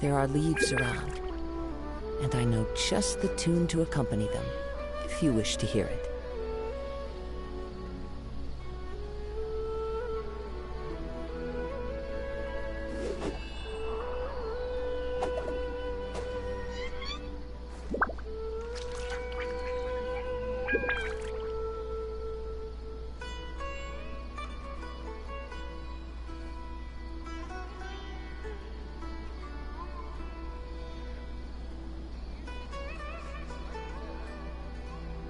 There are leaves around, and I know just the tune to accompany them, if you wish to hear it.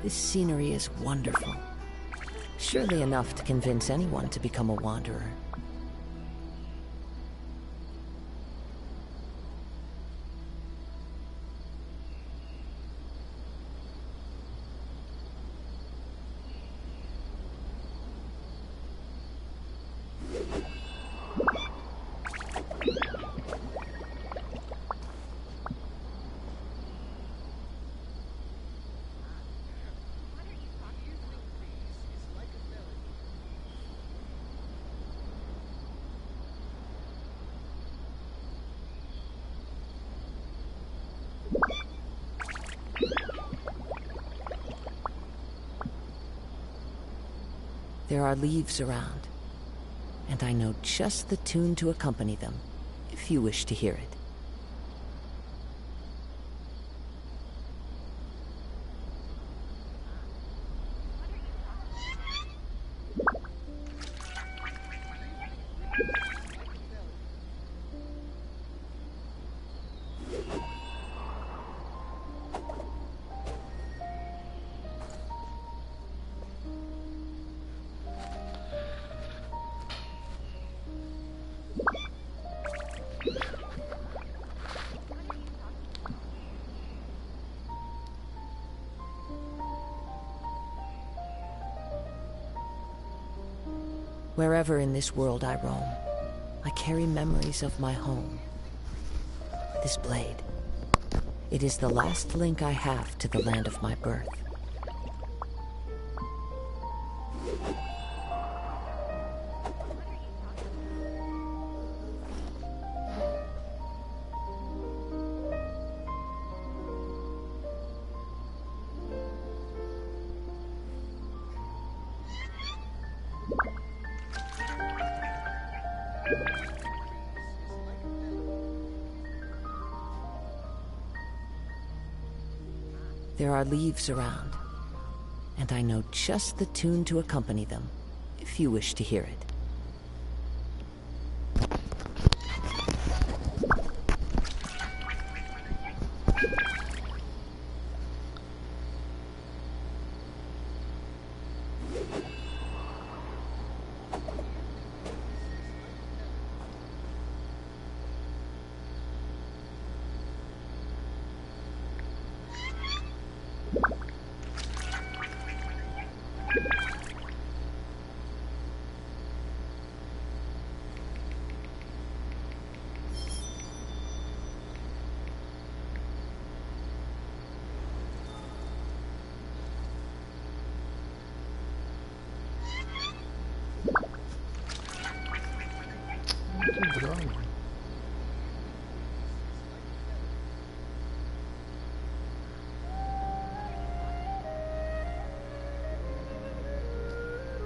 This scenery is wonderful. Surely enough to convince anyone to become a wanderer. There are leaves around, and I know just the tune to accompany them, if you wish to hear it. Wherever in this world I roam, I carry memories of my home. This blade, it is the last link I have to the land of my birth. There are leaves around, and I know just the tune to accompany them, if you wish to hear it.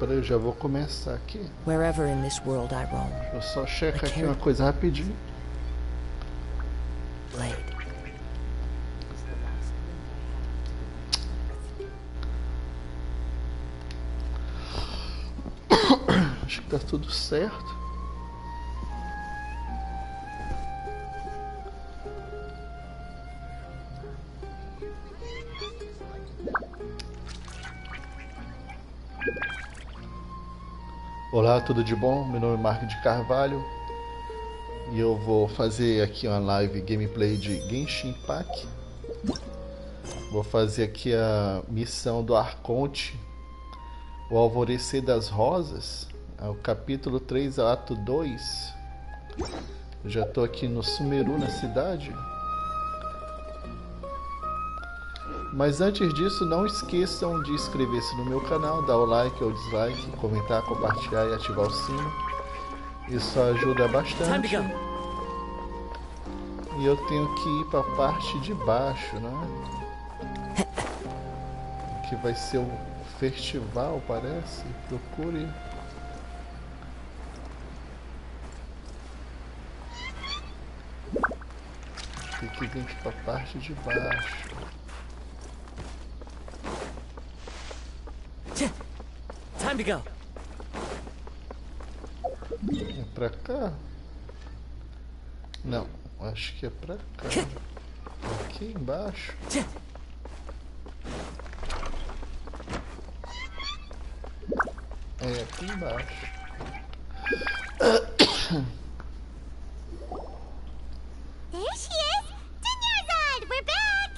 Eu já vou começar aqui. Wherever in this world I roam. Deixa eu só checar aqui uma coisa rapidinho. Blade. Acho que tá tudo certo. Olá, tudo de bom? Meu nome é Mark de Carvalho e eu vou fazer aqui uma live gameplay de Genshin Impact. Vou fazer aqui a missão do Arconte, o Alvorecer das Rosas, o capítulo 3, ato 2. Eu já estou aqui no Sumeru, na cidade. Mas antes disso, não esqueçam de inscrever-se no meu canal, dar o like ou dislike, comentar, compartilhar e ativar o sino. Isso ajuda bastante. E eu tenho que ir para a parte de baixo, né? Que vai ser o festival, parece. Procure. Tem que vir aqui para a parte de baixo. Time to go. É pra cá? Não, acho que é pra cá. Aqui embaixo. É aqui embaixo. There she is! Dunyazad, we're back!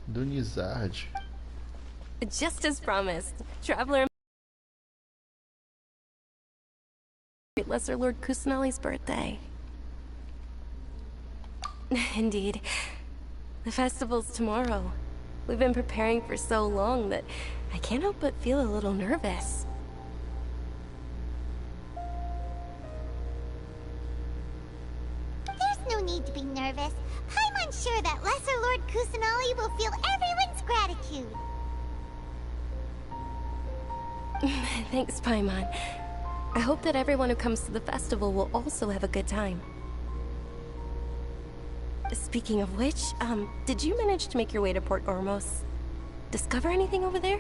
Dunizard. Just as promised, Traveler Lesser Lord Kusanali's birthday. Indeed. The festival's tomorrow. We've been preparing for so long that I can't help but feel a little nervous. There's no need to be nervous. I'm unsure that Lesser Lord Kusanali will feel everyone's gratitude. Thanks, Paimon. I hope that everyone who comes to the festival will also have a good time. Speaking of which, did you manage to make your way to Port Ormos? Discover anything over there?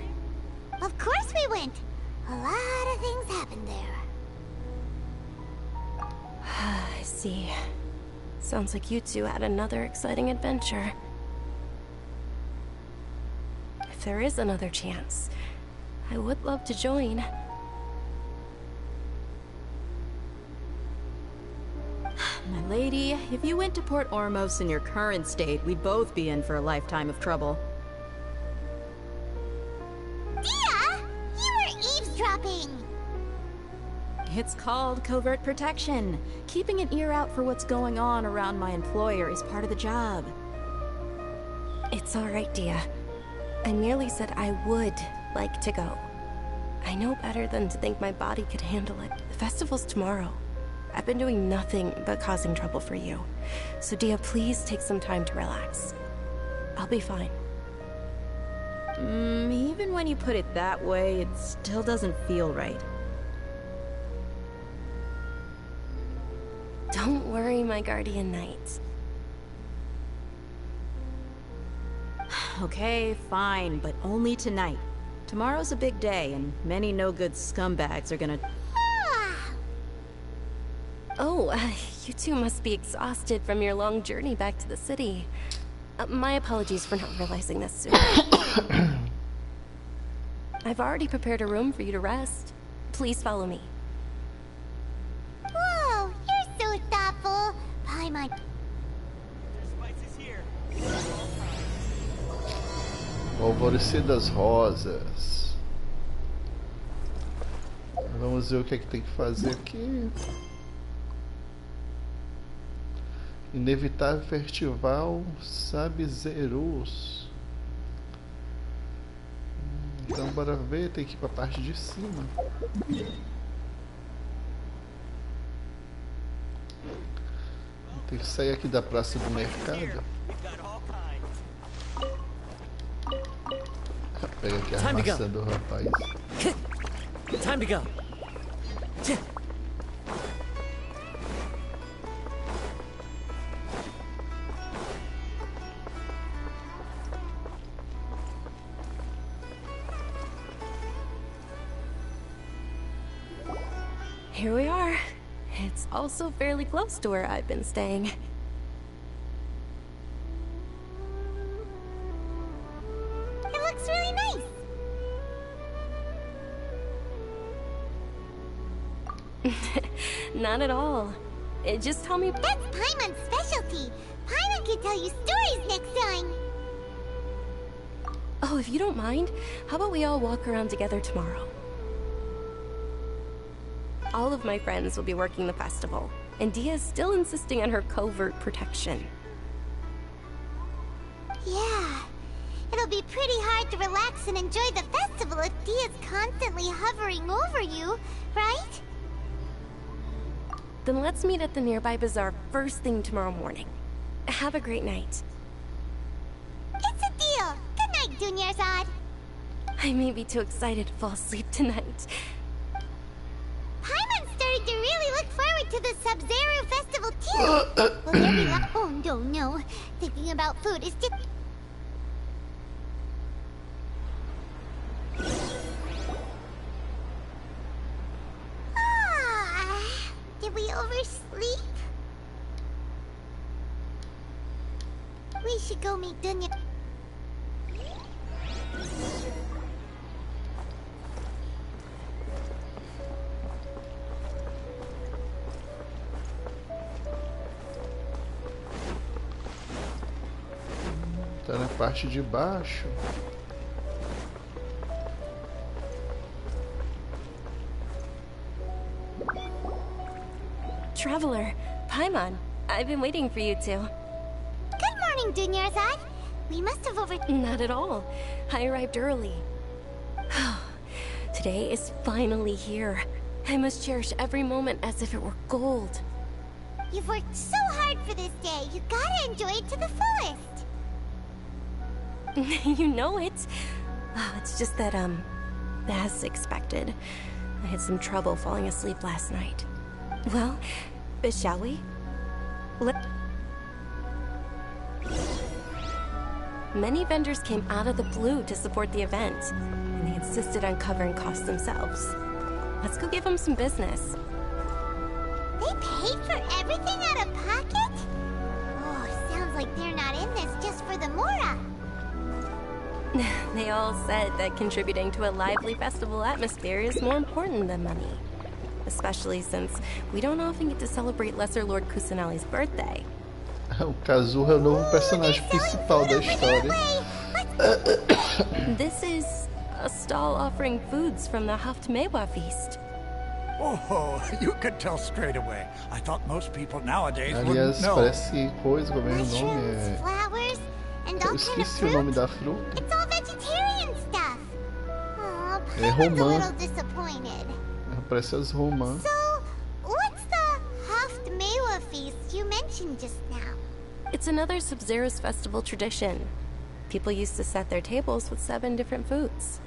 Of course we went. A lot of things happened there. I see. Sounds like you two had another exciting adventure. If there is another chance, I would love to join. My lady, if you went to Port Ormos in your current state, we'd both be in for a lifetime of trouble. Dia! You were eavesdropping! It's called covert protection. Keeping an ear out for what's going on around my employer is part of the job. It's all right, Dia. I merely said I would like to go. I know better than to think my body could handle it. The festival's tomorrow. I've been doing nothing but causing trouble for you. So Dia, please take some time to relax. I'll be fine. Even when you put it that way, it still doesn't feel right. Don't worry, my guardian knight. Okay, fine, but only tonight. Tomorrow's a big day, and many no-good scumbags are gonna... Oh, you two must be exhausted from your long journey back to the city. My apologies for not realizing this sooner. I've already prepared a room for you to rest. Please follow me. Whoa, you're so thoughtful. Paimon. Alvorecer das Rosas. Vamos ver o que é que tem que fazer aqui. Inevitável festival Sabzerus. Então bora ver, tem que ir pra parte de cima. Tem que sair aqui da praça do mercado. Pega aqui a maçã do rapaz. Time to go. Here we are. It's also fairly close to where I've been staying. It looks really nice. Not at all. Just tell me... That's Paimon's specialty. Paimon can tell you stories next time. Oh, if you don't mind, how about we all walk around together tomorrow? All of my friends will be working the festival, and Dia's still insisting on her covert protection. Yeah. It'll be pretty hard to relax and enjoy the festival if Dia's constantly hovering over you, right? Then let's meet at the nearby bazaar first thing tomorrow morning. Have a great night. It's a deal. Good night, Dunyarzad. I may be too excited to fall asleep tonight. Paimon started to really look forward to the Sub-Zero festival too. Will there be oh no. Thinking about food is just... Did we oversleep? We should go meet Dunya. Tá na parte de baixo. Traveler, Paimon, I've been waiting for you two. Good morning, Dunyarzad. We must have Not at all. I arrived early. Today is finally here. I must cherish every moment as if it were gold. You've worked so hard for this day. You gotta enjoy it to the fullest. You know it. It's just that, as expected, I had some trouble falling asleep last night. Well, shall we? Many vendors came out of the blue to support the event, and they insisted on covering costs themselves. Let's go give them some business. They paid for everything out of pocket? Oh, sounds like they're not in this just for the Mora. They all said that contributing to a lively festival atmosphere is more important than money. Especially since we don't often get to celebrate Lesser Lord Kusanali's birthday. O Kazuha é o novo personagem principal da história. This is a stall offering foods from the Haftmewa feast. Oh, you could tell straight away. I thought most people nowadays Aliás, wouldn't know. parece coisa, como é o nome? Mushrooms, flowers, and all Eu kind of esqueci o nome fruit. da fruta. It's all vegetarian stuff. Oh, É Paimon's a romã. little disappointed. Parece as romãs. So, what's the Haftmewa feast you mentioned just now? It's another Sub-Zero's festival tradition. People used to set their tables with 7 different foods.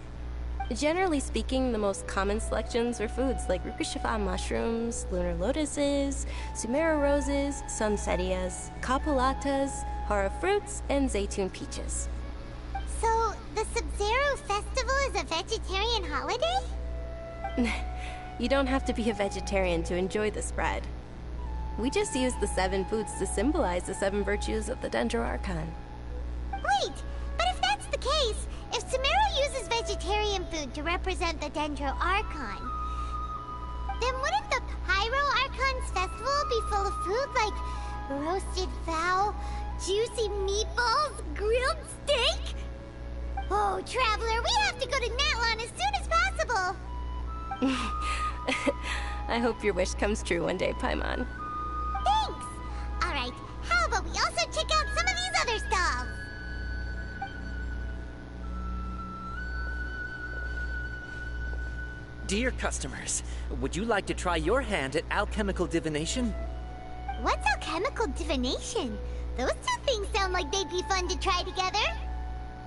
Generally speaking, the most common selections were foods like Rukushifa mushrooms, lunar lotuses, Sumeru roses, sunsetias, capulatas, hara fruits, and zaytun peaches. So, the Sub-Zero festival is a vegetarian holiday? You don't have to be a vegetarian to enjoy the spread. We just use the 7 foods to symbolize the 7 virtues of the Dendro Archon. Wait, but if that's the case, if Sumeru uses vegetarian food to represent the Dendro Archon, then wouldn't the Pyro Archon's festival be full of food like roasted fowl, juicy meatballs, grilled steak? Oh, Traveler, we have to go to Natlan as soon as possible! I hope your wish comes true one day, Paimon. Thanks! Alright, how about we also check out some of these other stalls? Dear customers, would you like to try your hand at alchemical divination? What's alchemical divination? Those two things sound like they'd be fun to try together.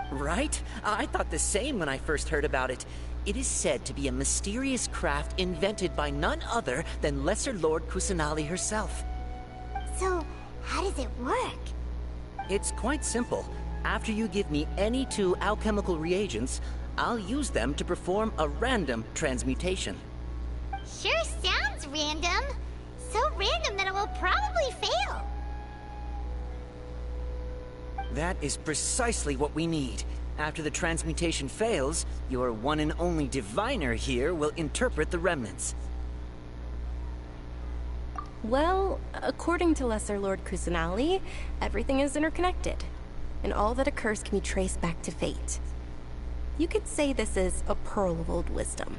Right? I thought the same when I first heard about it. It is said to be a mysterious craft invented by none other than Lesser Lord Kusanali herself. So, how does it work? It's quite simple. After you give me any 2 alchemical reagents, I'll use them to perform a random transmutation. Sure sounds random. So random that it will probably fail. That is precisely what we need. After the transmutation fails, your one and only diviner here will interpret the remnants. Well, according to Lesser Lord Kusanali, everything is interconnected, and all that occurs can be traced back to fate. You could say this is a pearl of old wisdom.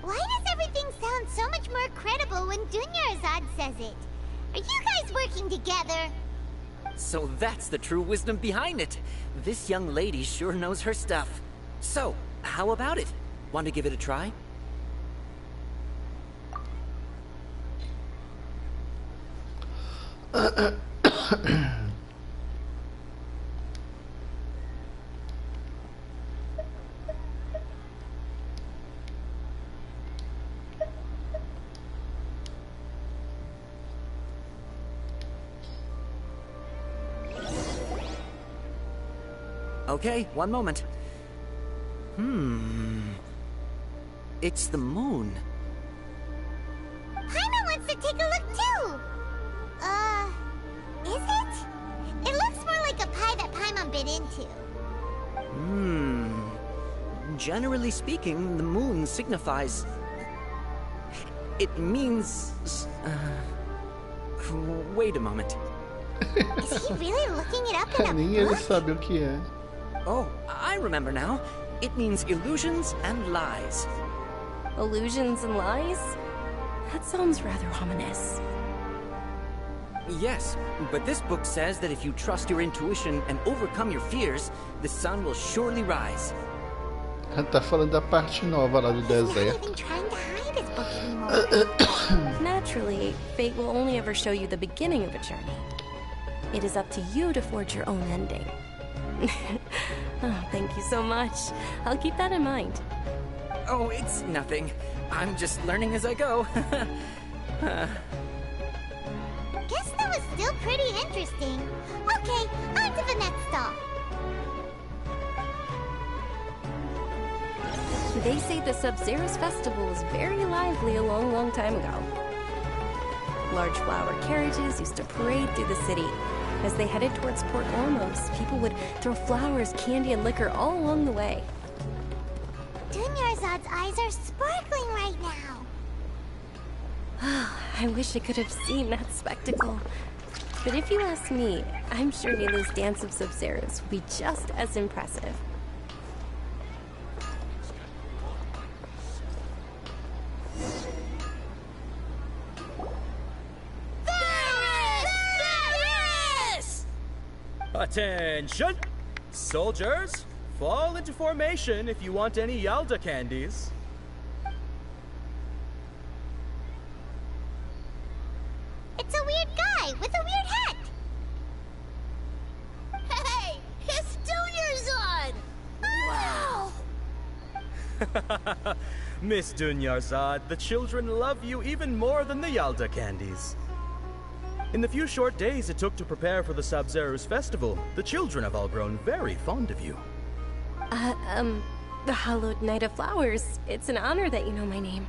Why does everything sound so much more credible when Dunyarzad says it? Are you guys working together? So that's the true wisdom behind it. This young lady sure knows her stuff. So, how about it? Want to give it a try? Okay, one moment. It's the moon. Paimon wants to take a look too! Is it? It looks more like a pie that Paimon bit into. Generally speaking, the moon signifies... It means... Wait a moment. Is he really looking it up in a Nem ele book? sabe o que é. Oh, I remember now. It means illusions and lies. Illusions and lies? That sounds rather ominous. Yes, but this book says that if you trust your intuition and overcome your fears, the sun will surely rise. Tá falando da parte nova lá do He's not deserto. even trying to hide his book anymore. Naturally, fate will only ever show you the beginning of a journey. It is up to you to forge your own ending. Oh, thank you so much. I'll keep that in mind. Oh, it's nothing. I'm just learning as I go. Guess that was still pretty interesting. Okay, on to the next stop. They say the Sub-Zero's festival was very lively a long, long time ago. Large flower carriages used to parade through the city. As they headed towards Port Ormos, people would throw flowers, candy, and liquor all along the way. Dunyarzad's eyes are sparkling right now. I wish I could have seen that spectacle. But if you ask me, I'm sure Nilu's dance of Sub-Zeros will be just as impressive. Attention! Soldiers, fall into formation if you want any Yalda candies. It's a weird guy with a weird hat. Hey, it's Dunyarzad! Wow! Miss Dunyarzad, the children love you even more than the Yalda candies. In the few short days it took to prepare for the Sub-Zero's festival, the children have all grown very fond of you. The Hallowed Night of Flowers. It's an honor that you know my name.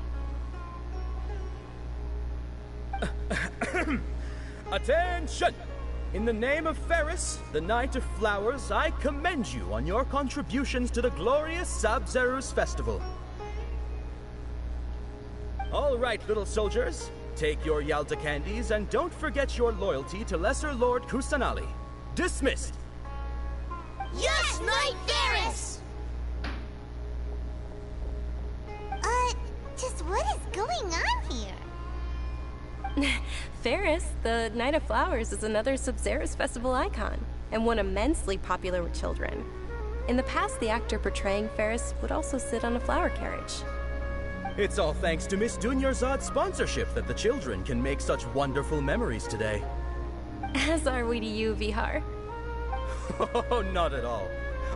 Attention! In the name of Ferris, the Knight of Flowers, I commend you on your contributions to the glorious Sub-Zero's festival. All right, little soldiers. Take your Yalda candies and don't forget your loyalty to Lesser Lord Kusanali. Dismissed! Yes, Knight Ferris! Just what is going on here? Ferris, the Night of Flowers, is another Sub-Zero's festival icon, and one immensely popular with children. In the past, the actor portraying Ferris would also sit on a flower carriage. It's all thanks to Miss Dunyarzad's sponsorship that the children can make such wonderful memories today. As are we to you, Vihar. Oh, not at all.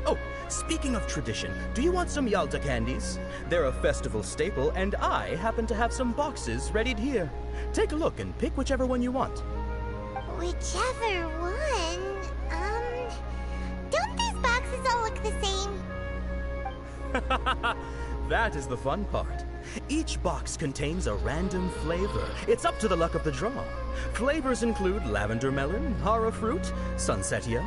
Oh, speaking of tradition, do you want some Yalda candies? They're a festival staple, and I happen to have some boxes readied here. Take a look and pick whichever one you want. Whichever one, don't these boxes all look the same? That is the fun part. Each box contains a random flavor. It's up to the luck of the draw. Flavors include lavender melon, hara fruit, sunsetia.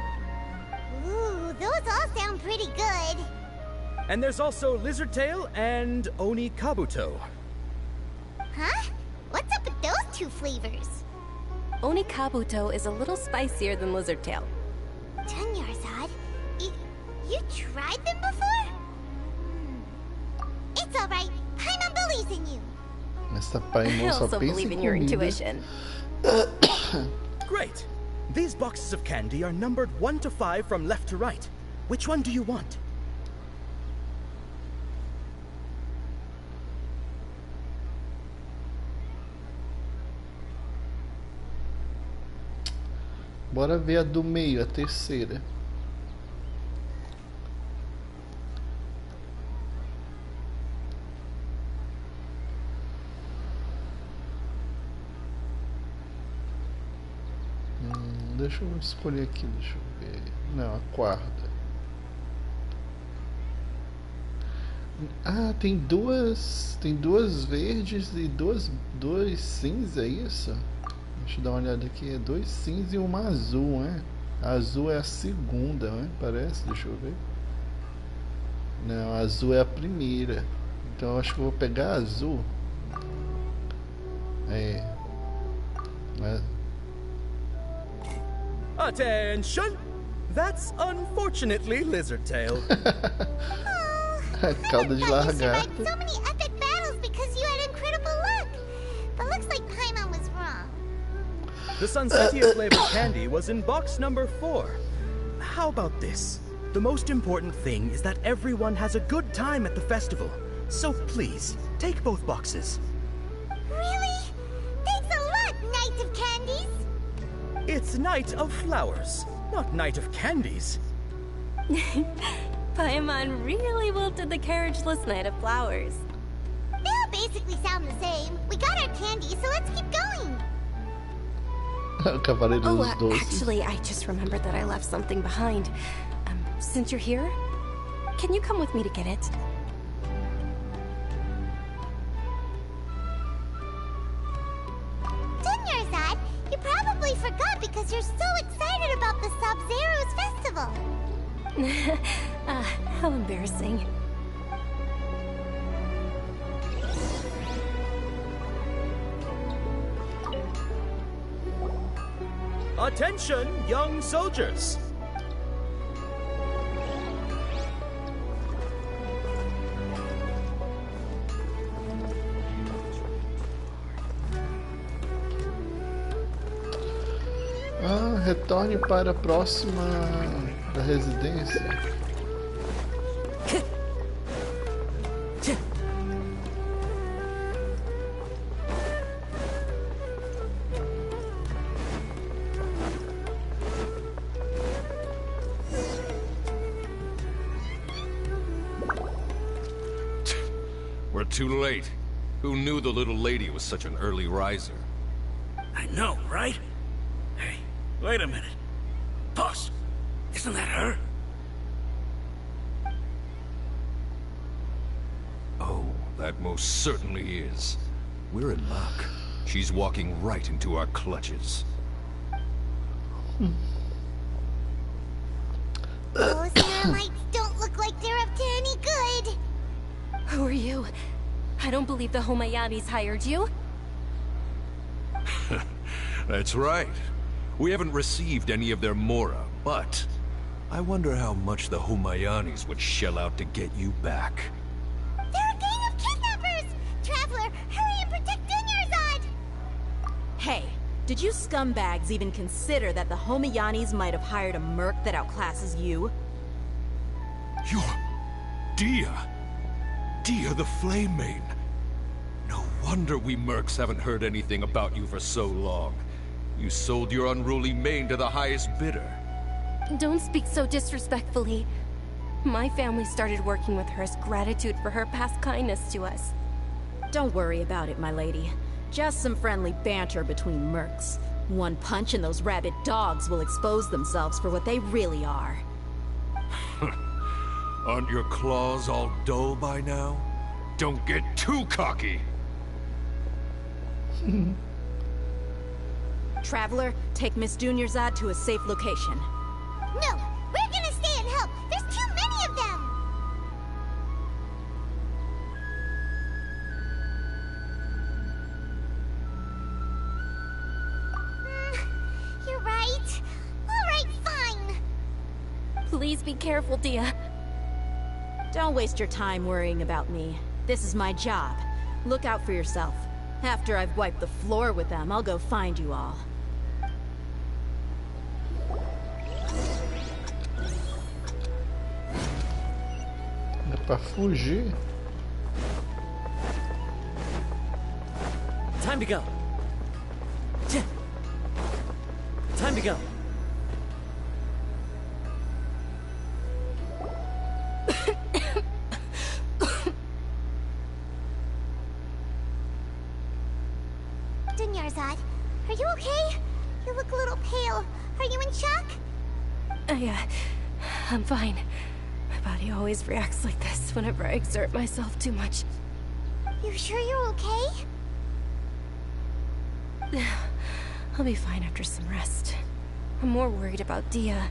Ooh, those all sound pretty good. And there's also lizard tail and oni kabuto. Huh? What's up with those two flavors? Oni Kabuto is a little spicier than Lizard Tail. Dunyarzad, you tried them before? It's alright. Paimon believes in you. Essa Paimon I só also pensa believe em in your comida. intuition. Great! These boxes of candy are numbered 1 to 5 from left to right. Which one do you want? Bora ver a do meio, a terceira. Deixa eu escolher aqui, deixa eu ver. Não, a quarta. Ah, tem duas verdes e dois cinza, é isso? Deixa eu dar uma olhada aqui, é 2 cinza e uma azul, né? A azul é a segunda, né? Parece, deixa eu ver. Não, a azul é a primeira. Então eu acho que eu vou pegar a azul. Attention! That's unfortunately lizard tail. Cauda de lagarto. So many epic battles because you had incredible luck. But looks like Paimon was wrong. The Sunsetia flavored candy was in box number 4. How about this? The most important thing is that everyone has a good time at the festival. So please, take both boxes. Really? Thanks a lot, Knight of Candies. It's Night of Flowers, not Night of Candies. Paimon really wilted the carriageless Night of Flowers. They all basically sound the same. We got our candy, so let's keep going. Cavaleiro dos Doces. Actually, I just remembered that I left something behind. Since you're here, can you come with me to get it? Dunyarzad, you probably forgot because you're so excited about the Sub-Zero's festival. How embarrassing. Attention, young soldiers! Retorne para a próxima da residência. We're too late. Who knew the little lady was such an early riser? I know, right? Hey, wait a minute. Boss, isn't that her? Oh, that most certainly is. We're in luck. She's walking right into our clutches. Those Neramites don't look like they're up to any good. Who are you? I don't believe the Homayanis hired you. That's right. We haven't received any of their mora, but I wonder how much the Homayanis would shell out to get you back. They're a gang of kidnappers! Traveler, hurry and protect Dunyarzad! Hey, did you scumbags even consider that the Homayanis might have hired a merc that outclasses you? You're... Dia! Dia the Flame Main! No wonder we mercs haven't heard anything about you for so long. You sold your unruly mane to the highest bidder. Don't speak so disrespectfully. My family started working with her as gratitude for her past kindness to us. Don't worry about it, my lady. Just some friendly banter between mercs. One punch and those rabid dogs will expose themselves for what they really are. Aren't your claws all dull by now? Don't get too cocky! Traveler, take Miss Dunyarzad to a safe location. No! We're gonna stay and help! There's too many of them! You're right. Alright, fine. Please be careful, Dia. Don't waste your time worrying about me. This is my job. Look out for yourself. After I've wiped the floor with them, I'll go find you all. É pra fugir. Time to go. Time to go. you in shock? I'm fine. My body always reacts like this whenever I exert myself too much. You sure you're okay? I'll be fine after some rest. I'm more worried about Dia.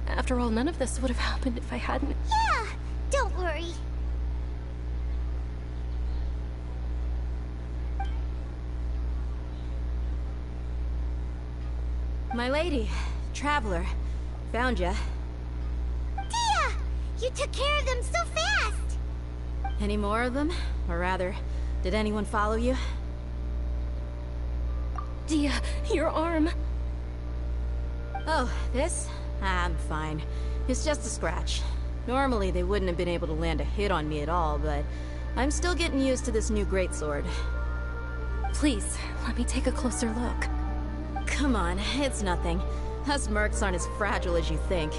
After all, none of this would have happened if I hadn't... Yeah, don't worry. My lady, traveler, found ya. Dia! You took care of them so fast! Any more of them? Or rather, did anyone follow you? Dia, your arm. Oh, this? I'm fine. It's just a scratch. Normally they wouldn't have been able to land a hit on me at all, but I'm still getting used to this new greatsword. Please, let me take a closer look. Come on, it's nothing. Us mercs aren't as fragile as you think.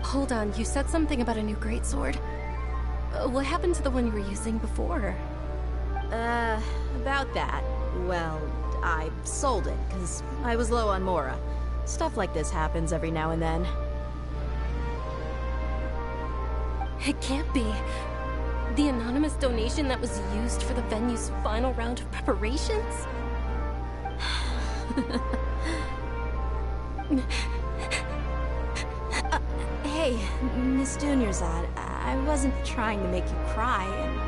Hold on, you said something about a new greatsword. What happened to the one you were using before? About that. Well, I sold it, because I was low on Mora. Stuff like this happens every now and then. It can't be. The anonymous donation that was used for the venue's final round of preparations? Hey, Miss Dunyarzad, I wasn't trying to make you cry, and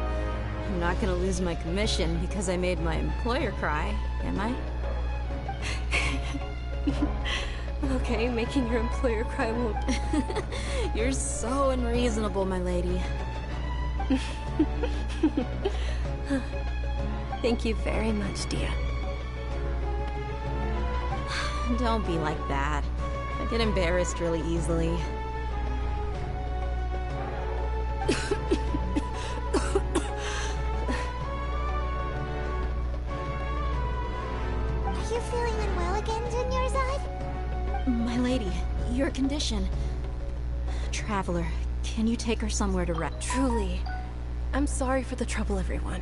I'm not gonna lose my commission because I made my employer cry, am I? Okay, making your employer cry won't... You're so unreasonable, my lady. Thank you very much, Dia. Don't be like that. I get embarrassed really easily. Are you feeling unwell again, Dunyarzad? My lady, your condition. Traveler, can you take her somewhere to rest? Truly, I'm sorry for the trouble, everyone.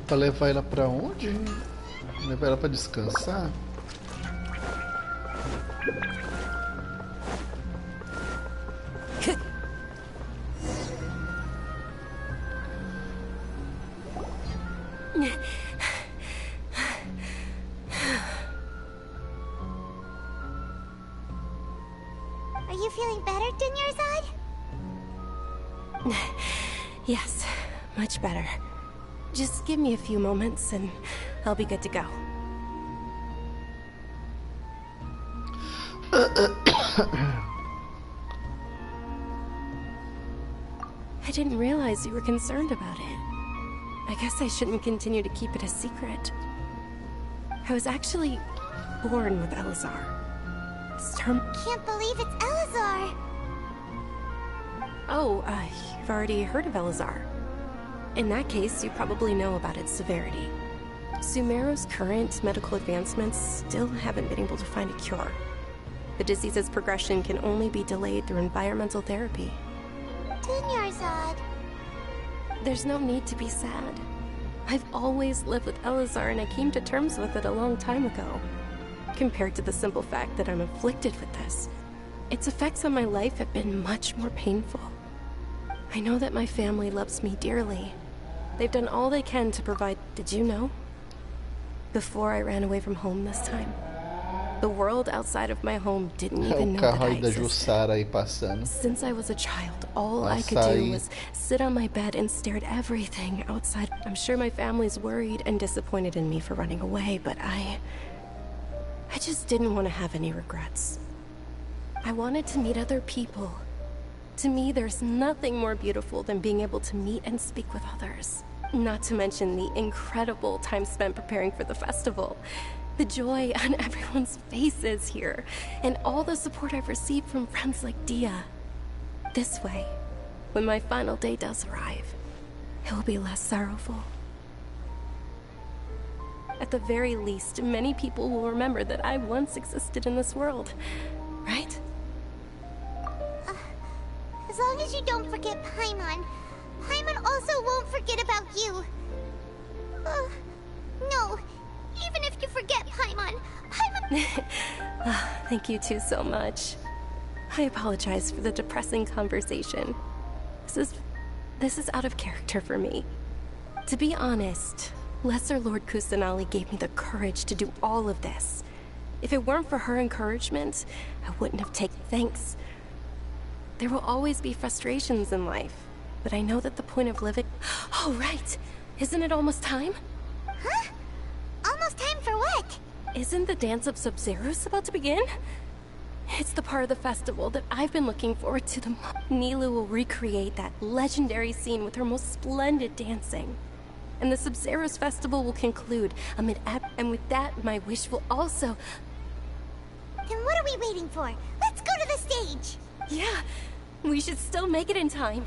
Pra levar ela pra onde? Levar ela pra descansar? Are you feeling better, Dunyarzad? Yes, much better. Just give me a few moments and I'll be good to go. I didn't realize you were concerned about it. I guess I shouldn't continue to keep it a secret. I was actually born with Elazar. Can't believe it's Elazar! Oh, you've already heard of Elazar. In that case, you probably know about its severity. Sumeru's current medical advancements still haven't been able to find a cure. The disease's progression can only be delayed through environmental therapy. Dunyarzad. There's no need to be sad. I've always lived with Elazar and I came to terms with it a long time ago. Compared to the simple fact that I'm afflicted with this, its effects on my life have been much more painful. I know that my family loves me dearly. They've done all they can to provide... Did you know? Before I ran away from home this time, the world outside of my home didn't even know that I existed. Since I was a child, all I could do was sit on my bed and stare at everything outside. I'm sure my family's worried and disappointed in me for running away, but I just didn't want to have any regrets. I wanted to meet other people. To me, there's nothing more beautiful than being able to meet and speak with others. Not to mention the incredible time spent preparing for the festival. The joy on everyone's faces here, and all the support I've received from friends like Dia. This way, when my final day does arrive, it will be less sorrowful. At the very least, many people will remember that I once existed in this world. Right? As long as you don't forget Paimon. Paimon also won't forget about you. No. Even if you forget Paimon, Paimon... Thank you two so much. I apologize for the depressing conversation. This is out of character for me. To be honest, Lesser Lord Kusanali gave me the courage to do all of this. If it weren't for her encouragement, I wouldn't have taken thanks. There will always be frustrations in life, but I know that the point of living... Oh, right! Isn't it almost time? Huh? Almost time for what? Isn't the Dance of Sub-Zeros about to begin? It's the part of the festival that I've been looking forward to the most. Nilou will recreate that legendary scene with her most splendid dancing. And the Sub-Zeros festival will conclude amid and with that, my wish will also... Then what are we waiting for? Let's go to the stage! Yeah, we should still make it in time.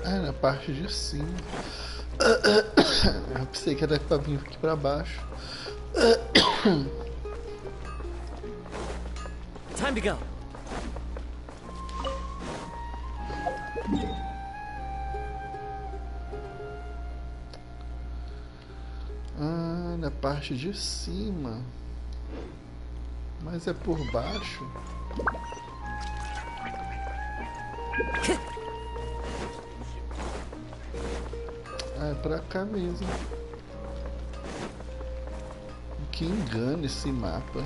Na parte de cima. Eu pensei que era pra vir aqui pra baixo. Time to go. Na parte de cima. Mas é por baixo. É pra cá mesmo. Que engano esse mapa.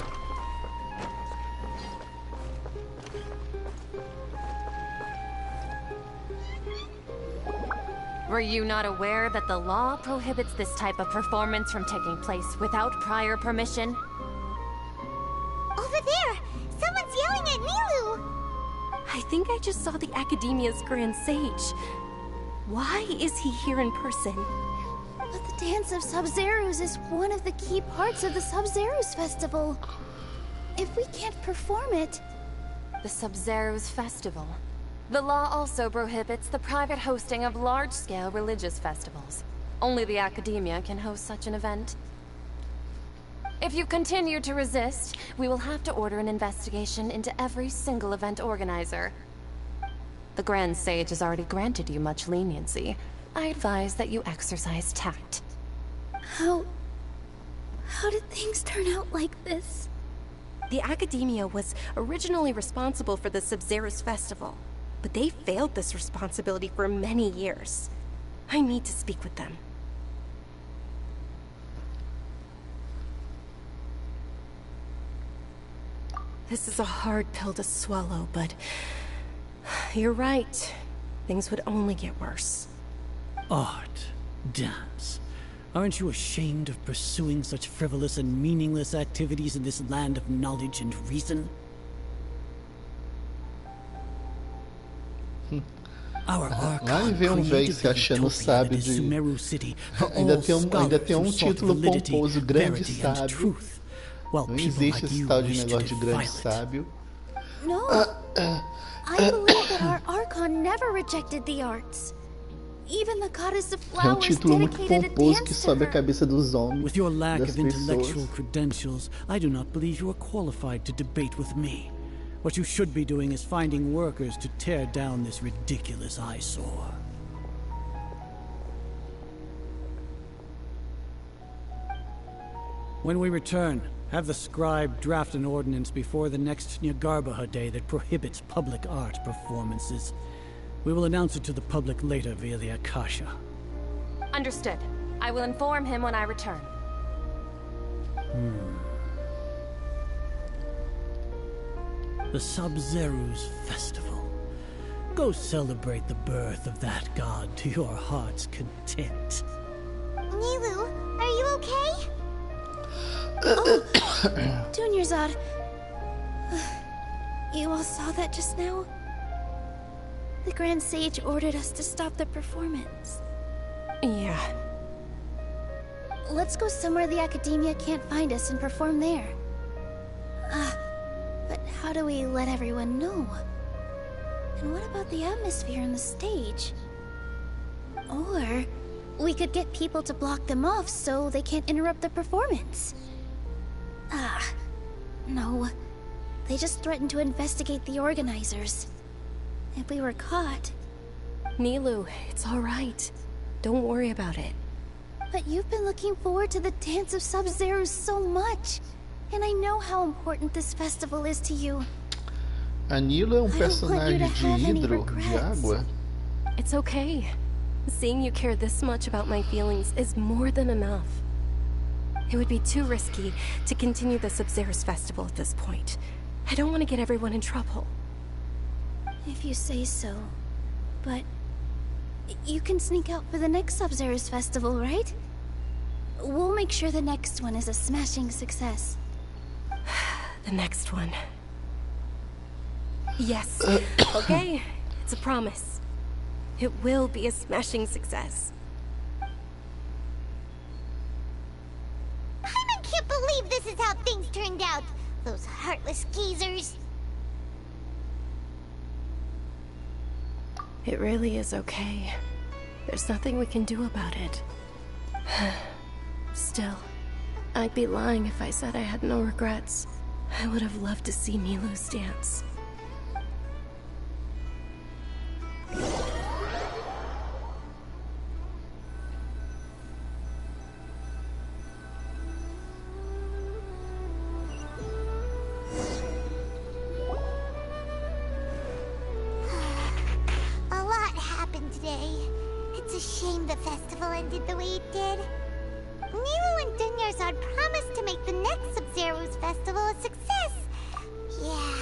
Were you not aware that the law prohibits this type of performance from taking place without prior permission? Over there! Someone's yelling at Nilou! I think I just saw the Academia's Grand Sage. Why is he here in person? But the Dance of Sub-Zeros is one of the key parts of the Sub-Zeros Festival. If we can't perform it... The Sub-Zeros Festival. The law also prohibits the private hosting of large-scale religious festivals. Only the Academia can host such an event. If you continue to resist, we will have to order an investigation into every single event organizer. The Grand Sage has already granted you much leniency. I advise that you exercise tact. How did things turn out like this? The Academia was originally responsible for the Sub-Zeros Festival, but they failed this responsibility for many years. I need to speak with them. This is a hard pill to swallow, but you're right. Things would only get worse. Art, dance. Aren't you ashamed of pursuing such frivolous and meaningless activities in this land of knowledge and reason? Our Lá vem velho se achando sábio de... Ainda tem título pomposo, grande sábio. Não existe esse tal de negócio de grande sábio. No, I believe that our Archon never rejected the arts. Even the goddess of flowers título muito dedicated a pomposo dance que to sobe a her. cabeça dos homens, With your lack das of intellectual pessoas. credentials, I do not believe you are qualified to debate with me. What you should be doing is finding workers to tear down this ridiculous eyesore. When we return, have the scribe draft an ordinance before the next Nyagarbaha Day that prohibits public art performances. We will announce it to the public later via the Akasha. Understood. I will inform him when I return. The Sub-Zeros Festival. Go celebrate the birth of that god to your heart's content. Nilou, are you okay? Dunyarzad, you all saw that just now? The Grand Sage ordered us to stop the performance. Yeah. Let's go somewhere the Academia can't find us and perform there. But how do we let everyone know? And what about the atmosphere on the stage? Or we could get people to block them off so they can't interrupt the performance. No. They just threatened to investigate the organizers. If we were caught... Nilou, it's alright. Don't worry about it. But you've been looking forward to the Dance of Sub-Zero so much. And I know how important this festival is to you. A Nilou é personagem de hidro, de água. It's okay. Seeing you care this much about my feelings is more than enough. It would be too risky to continue the Sub-Zero's festival at this point. I don't want to get everyone in trouble. If you say so. But you can sneak out for the next Sub-Zero's festival, right? We'll make sure the next one is a smashing success. The next one. Yes. Okay. It's a promise. It will be a smashing success. I can't believe this is how things turned out. Those heartless geezers. It really is okay. There's nothing we can do about it. Still, I'd be lying if I said I had no regrets. I would have loved to see Nilou's dance. A lot happened today. It's a shame the festival ended the way it did. Nilou and Dunyarzad promised to make the next Sub-Zero's festival a success. Yeah.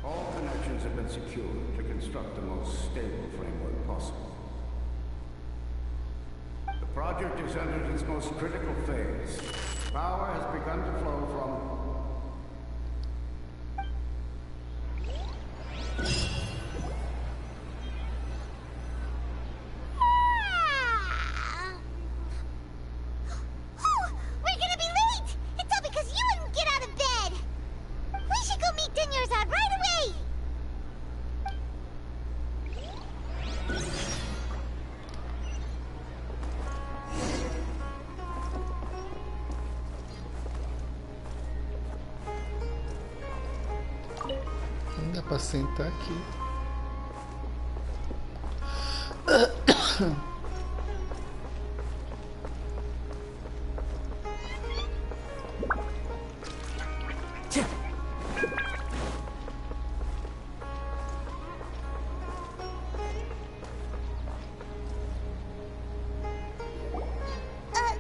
All connections have been secured to construct the most stable framework possible. The project has entered its most critical phase. Power has begun to flow from... We're gonna be late! It's all because you wouldn't get out of bed! We should go meet Dunyarzad right away! Não dá pra sentar aqui.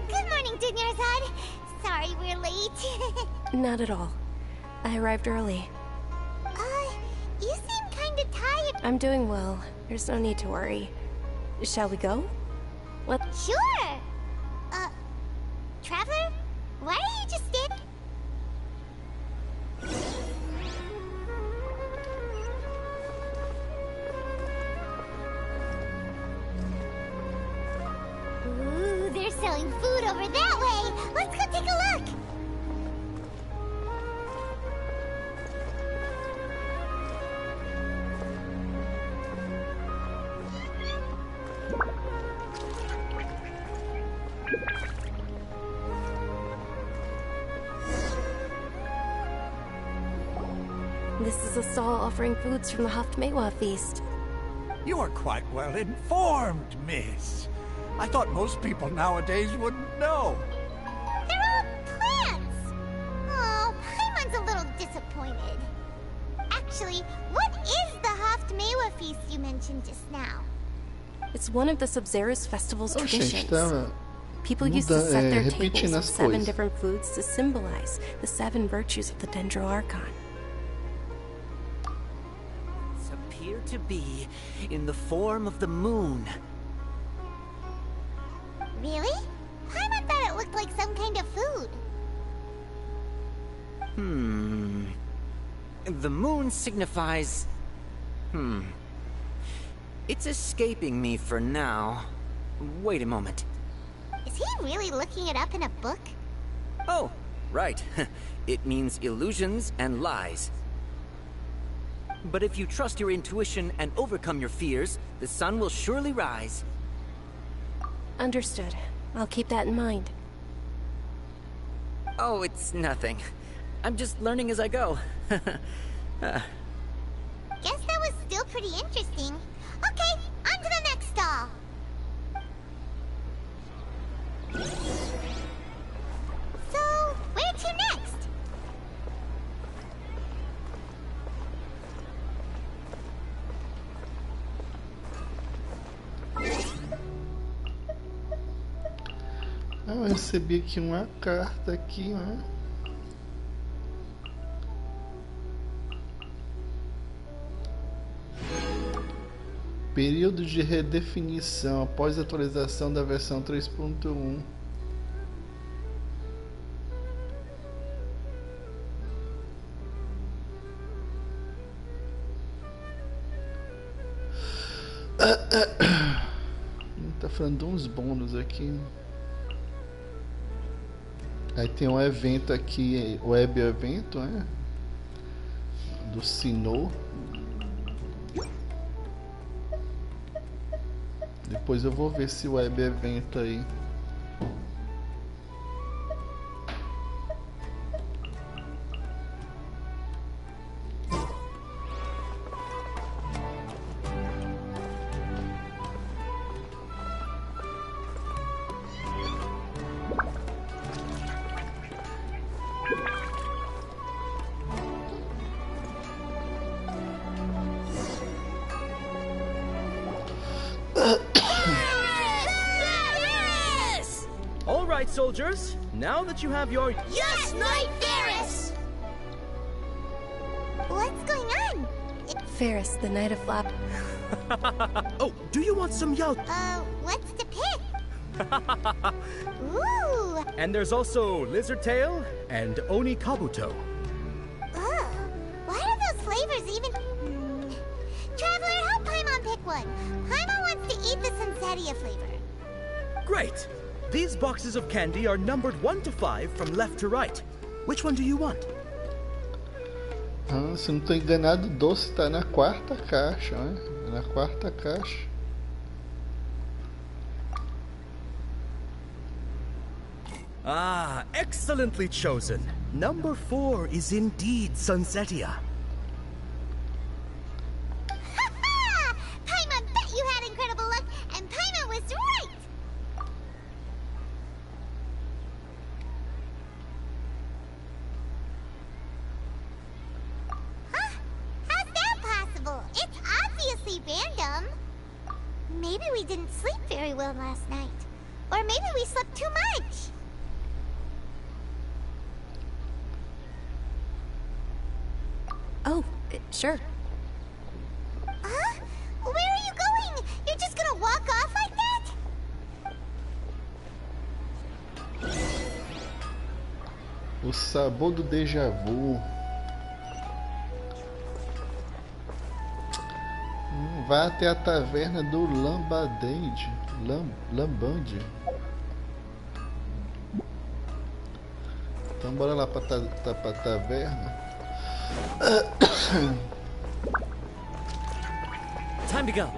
Good morning, Dunyarzad. Sorry we're late. Not at all. I arrived early. You seem kinda tired. I'm doing well. There's no need to worry. Shall we go? What? Sure! Traveler? Why are you just standing? Ooh, they're selling food over that way! Let's go take a look! This is a stall offering foods from the Haftmewa feast. You are quite well informed, miss. I thought most people nowadays wouldn't know. They're all plants! Oh, Paimon's a little disappointed. Actually, what is the Haftmewa feast you mentioned just now? It's one of the Sub-Zero's festival's traditions. Gente, People used to set their tables repetindo with as 7 coisas. different foods to symbolize the 7 virtues of the Dendro Archon. Sapir to be in the form of the moon. Really? Paimon thought it looked like some kind of food. The moon signifies... It's escaping me for now. Wait a moment. Is he really looking it up in a book? Oh, right. It means illusions and lies. But if you trust your intuition and overcome your fears, the sun will surely rise. Understood. I'll keep that in mind. Oh, it's nothing. I'm just learning as I go. Guess that was still pretty interesting. Okay, on to the next stall. So, where to next? Eu recebi aqui uma carta aqui, né? Período de redefinição após a atualização da versão 3.1. Tá falando de uns bônus aqui. Aí tem um evento aqui, web evento, né? Do Sinnoh. Depois eu vou ver esse web evento aí. Soldiers, now that you have your... Yes, Knight Ferris! What's going on? Ferris, the Knight of Flap. Oh, do you want some yalt? What's the pick? Ooh! And there's also Lizard Tail and Oni Kabuto. Why are those flavors even... Traveler, help Paimon pick one. Paimon wants to eat the Sunsetia flavor. Great! These boxes of candy are numbered 1 to 5 from left to right. Which one do you want? Se não estou enganado, o doce está na quarta caixa, né? Na quarta caixa. Ah, excellently chosen. Number 4 is indeed Sunsetia. Paimon bet you had incredible luck, and Paimon was right! It's obviously random. Maybe we didn't sleep very well last night. Or maybe we slept too much. Oh, sure. Huh? Where are you going? You're just gonna walk off like that? O sabor do déjà vu. Vá até a taverna do Lambadende. Lambande. Então bora lá pra taverna. Time to go.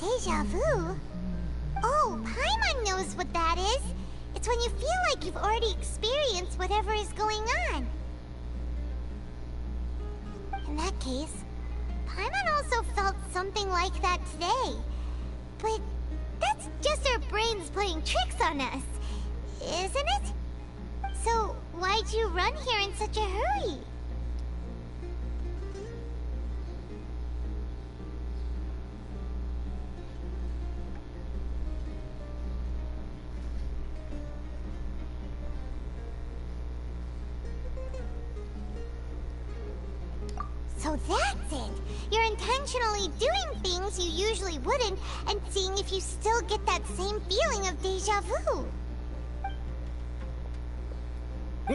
Deja vu? Oh, Paimon knows what that is. It's when you feel like you've already experienced whatever is going on. And that case, Paimon also felt something like that today. But that's just our brains playing tricks on us, isn't it? So why'd you run here in such a hurry? So that's it! You're intentionally doing things you usually wouldn't and seeing if you still get that same feeling of déjà vu.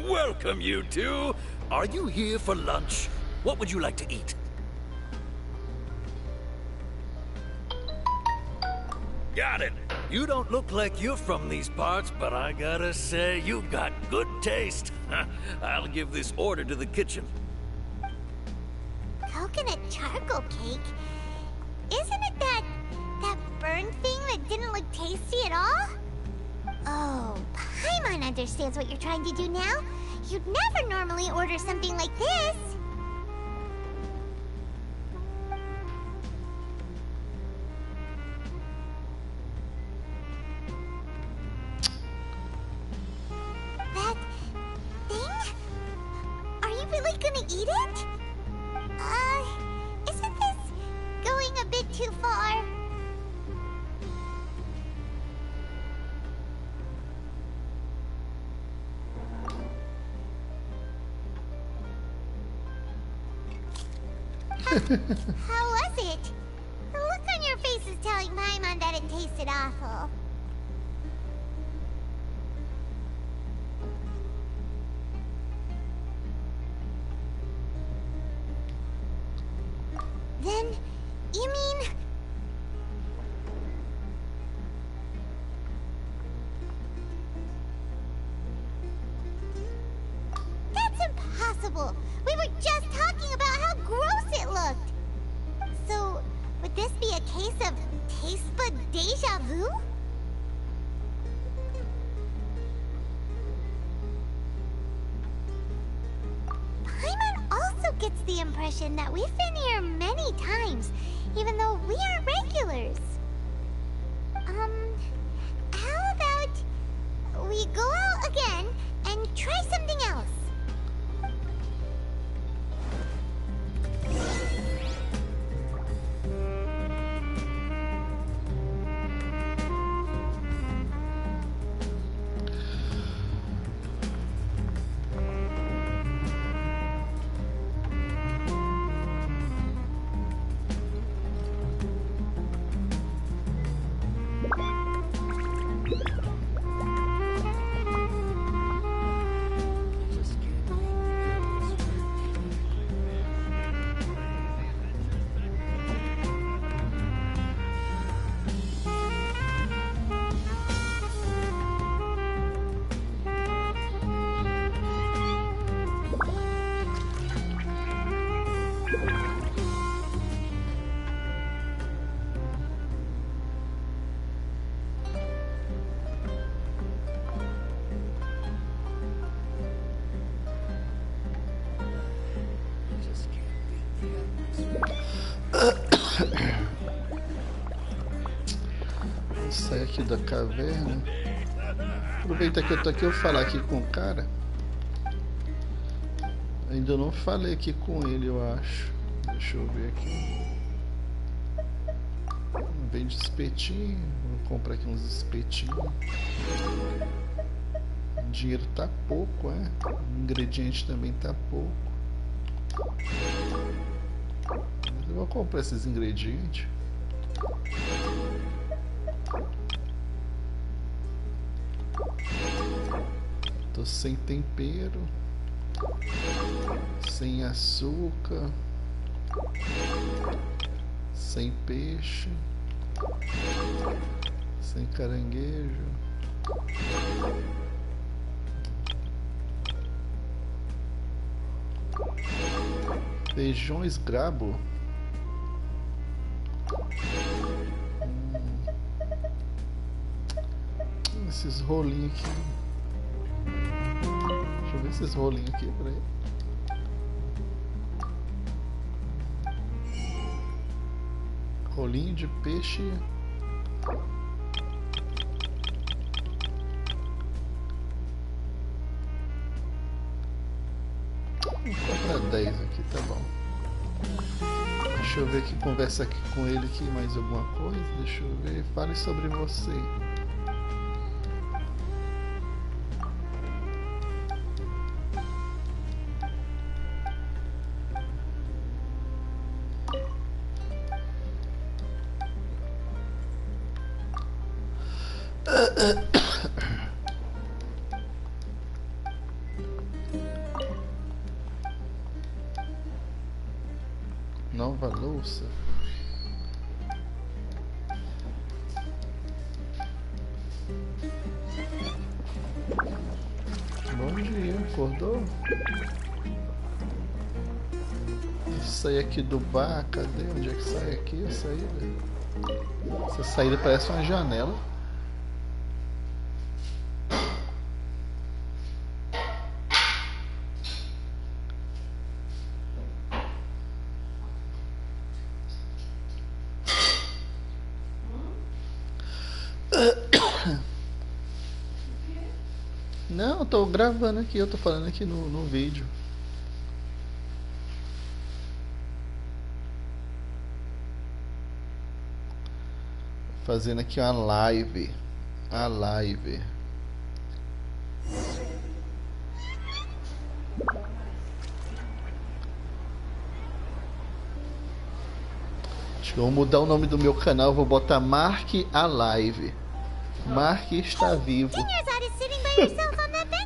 Welcome, you two. Are you here for lunch? What would you like to eat? Got it. You don't look like you're from these parts, but I gotta say, you've got good taste. I'll give this order to the kitchen. Coconut charcoal cake? Isn't it that burned thing that didn't look tasty at all? Oh, Paimon understands what you're trying to do now. You'd never normally order something like this. That thing? Are you really gonna eat it? Isn't this going a bit too far? How was it? The look on your face is telling Paimon that it tasted awful. Then, you mean... That's impossible! We were just talking about how gross it looked! So, would this be a case of taste bud déjà vu? Paimon also gets the impression that we've been here many times, even though we aren't regulars. How about we go out again and try something else? Vou sair aqui da caverna. Aproveitar que eu tô aqui, eu vou falar aqui com o cara. Ainda não falei aqui com ele, eu acho. Deixa eu ver aqui. Vende espetinho. Vou comprar aqui uns espetinhos. O dinheiro tá pouco, é? O ingrediente também tá pouco. Eu vou comprar esses ingredientes. Tô sem tempero, sem açúcar, sem peixe, sem caranguejo. Feijões grabo. Esses rolinhos aqui. Deixa eu ver esses rolinhos aqui, peraí. Olhinho de peixe. Vou comprar 10 aqui, tá bom. Deixa eu ver aqui, conversa aqui com ele aqui, mais alguma coisa. Deixa eu ver, fale sobre você. Nova louça. Bom dia, acordou? Isso aí aqui do bar, cadê? Onde é que sai aqui a saída? Essa saída parece uma janela. Não, eu tô gravando aqui, eu tô falando aqui no vídeo. Fazendo aqui uma live. A live. Acho que eu vou mudar o nome do meu canal, vou botar Mark a Live. Mark está vivo.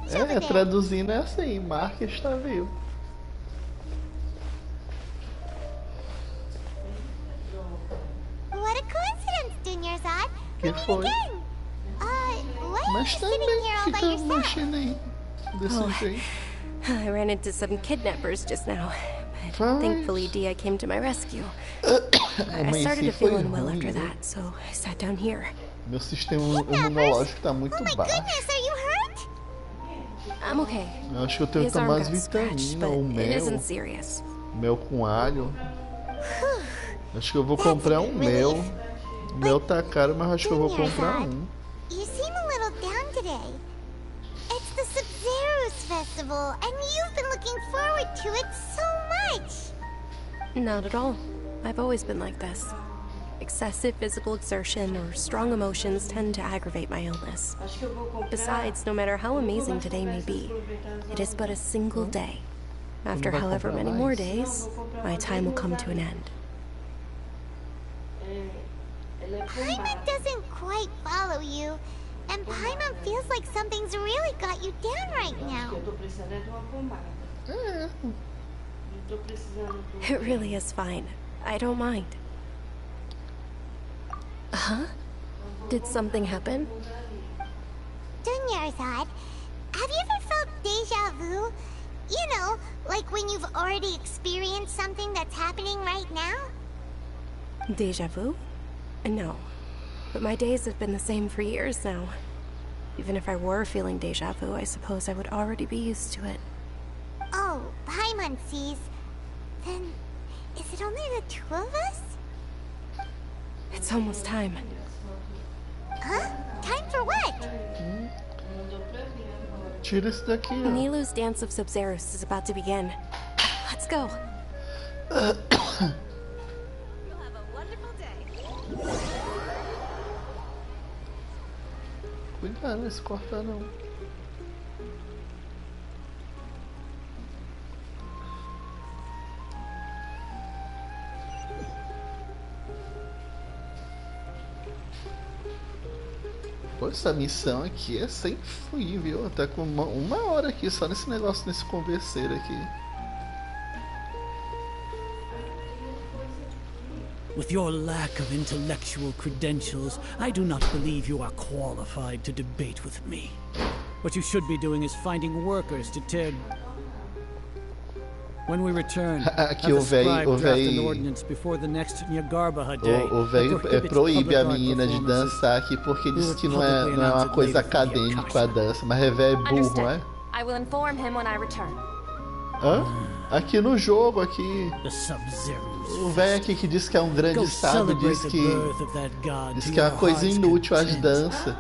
É, traduzindo é assim, Mark está vivo. What a coincidence, Dunyarzad. Que foi? Mas também fica mexendo aí desse jeito. I ran into some kidnappers just now, but thankfully Dia came to my rescue. I started to feel unwell after that, so I sat down here. Meu sistema imunológico tá muito baixo. I'm okay. Eu acho que eu tenho que tomar as vitaminas ou mel. Mel com alho. Acho que eu vou comprar um mel. O mel tá caro, mas acho que eu vou comprar um. You seem a little down today. It's the Sub-Zero's festival, and you've been looking forward to it so much. Not at all. I've always been like this. Excessive physical exertion or strong emotions tend to aggravate my illness. Besides, no matter how amazing today may be, it is but a single day. After however many more days, my time will come to an end. Paimon doesn't quite follow you, and Paimon feels like something's really got you down right now. It really is fine. I don't mind. Huh? Did something happen? Dunyarzad, have you ever felt deja vu? You know, like when you've already experienced something that's happening right now? Deja vu? No. But my days have been the same for years now. Even if I were feeling deja vu, I suppose I would already be used to it. Oh, Paimon sees. Then, is it only the two of us? It's almost time. Huh? Time for what? Tira isso daqui, ó. Nilu's Dance of Sub-Zeros is about to begin. Let's go. You'll have a wonderful day. Cuidado, não se cortar não. Pô, essa missão aqui é sem fim, viu? Até com uma hora aqui só nesse negócio, nesse converseiro aqui. With your lack of intellectual credentials, I do not believe you are qualified to debate with me. What you should be doing is finding workers to tear... When we return, aqui o velho proíbe a menina de dançar aqui porque diz que não é uma coisa acadêmica a dança, mas é velho burro, não é? I will inform him when I return. Hã? Aqui no jogo, aqui. The Sub-Zeros O velho aqui que diz que é um grande sábio diz que é uma coisa inútil as danças.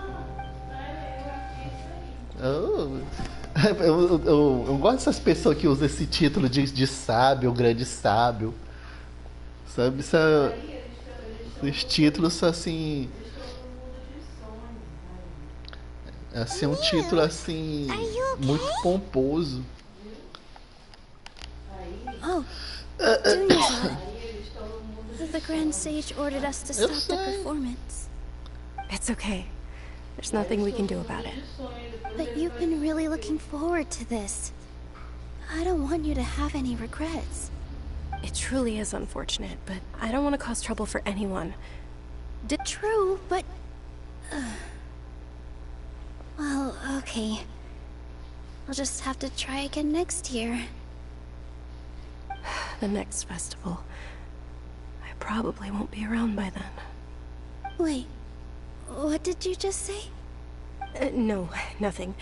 Eu gosto dessas pessoas que usam esse título de sábio, grande sábio. Sabe? Esses títulos assim. Assim, um título assim. Muito pomposo. Oh, Junior, the Grand Sage ordered us to stop the performance. It's okay. There's nothing we can do about it. But you've been really looking forward to this. I don't want you to have any regrets. It truly is unfortunate, but I don't want to cause trouble for anyone. True, but... well, okay. I'll just have to try again next year. The next festival. I probably won't be around by then. Wait, what did you just say? No, nothing.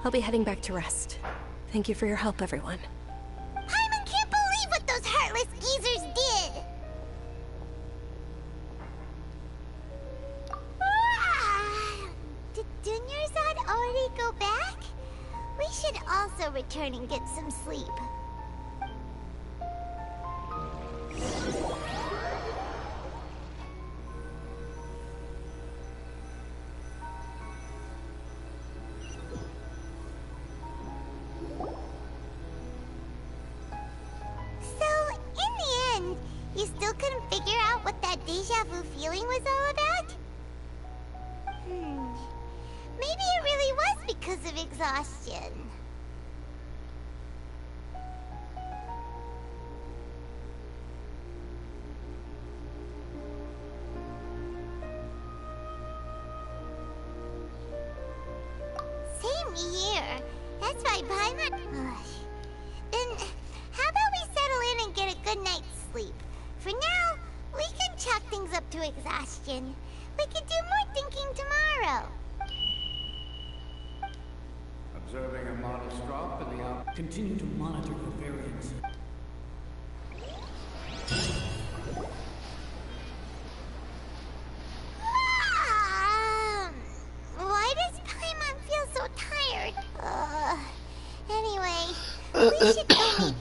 I'll be heading back to rest. Thank you for your help, everyone. Paimon can't believe what those heartless geezers did! Did Dunyarzad already go back? We should also return and get some sleep. You still couldn't figure out what that deja vu feeling was all about? Maybe it really was because of exhaustion. Same here. That's why Paimon... Then, how about we settle in and get a good night's sleep? For now, we can chalk things up to exhaustion. We can do more thinking tomorrow. Observing a modest drop in the out. Continue to monitor for variance. Why does Paimon feel so tired? Anyway, we should go meet.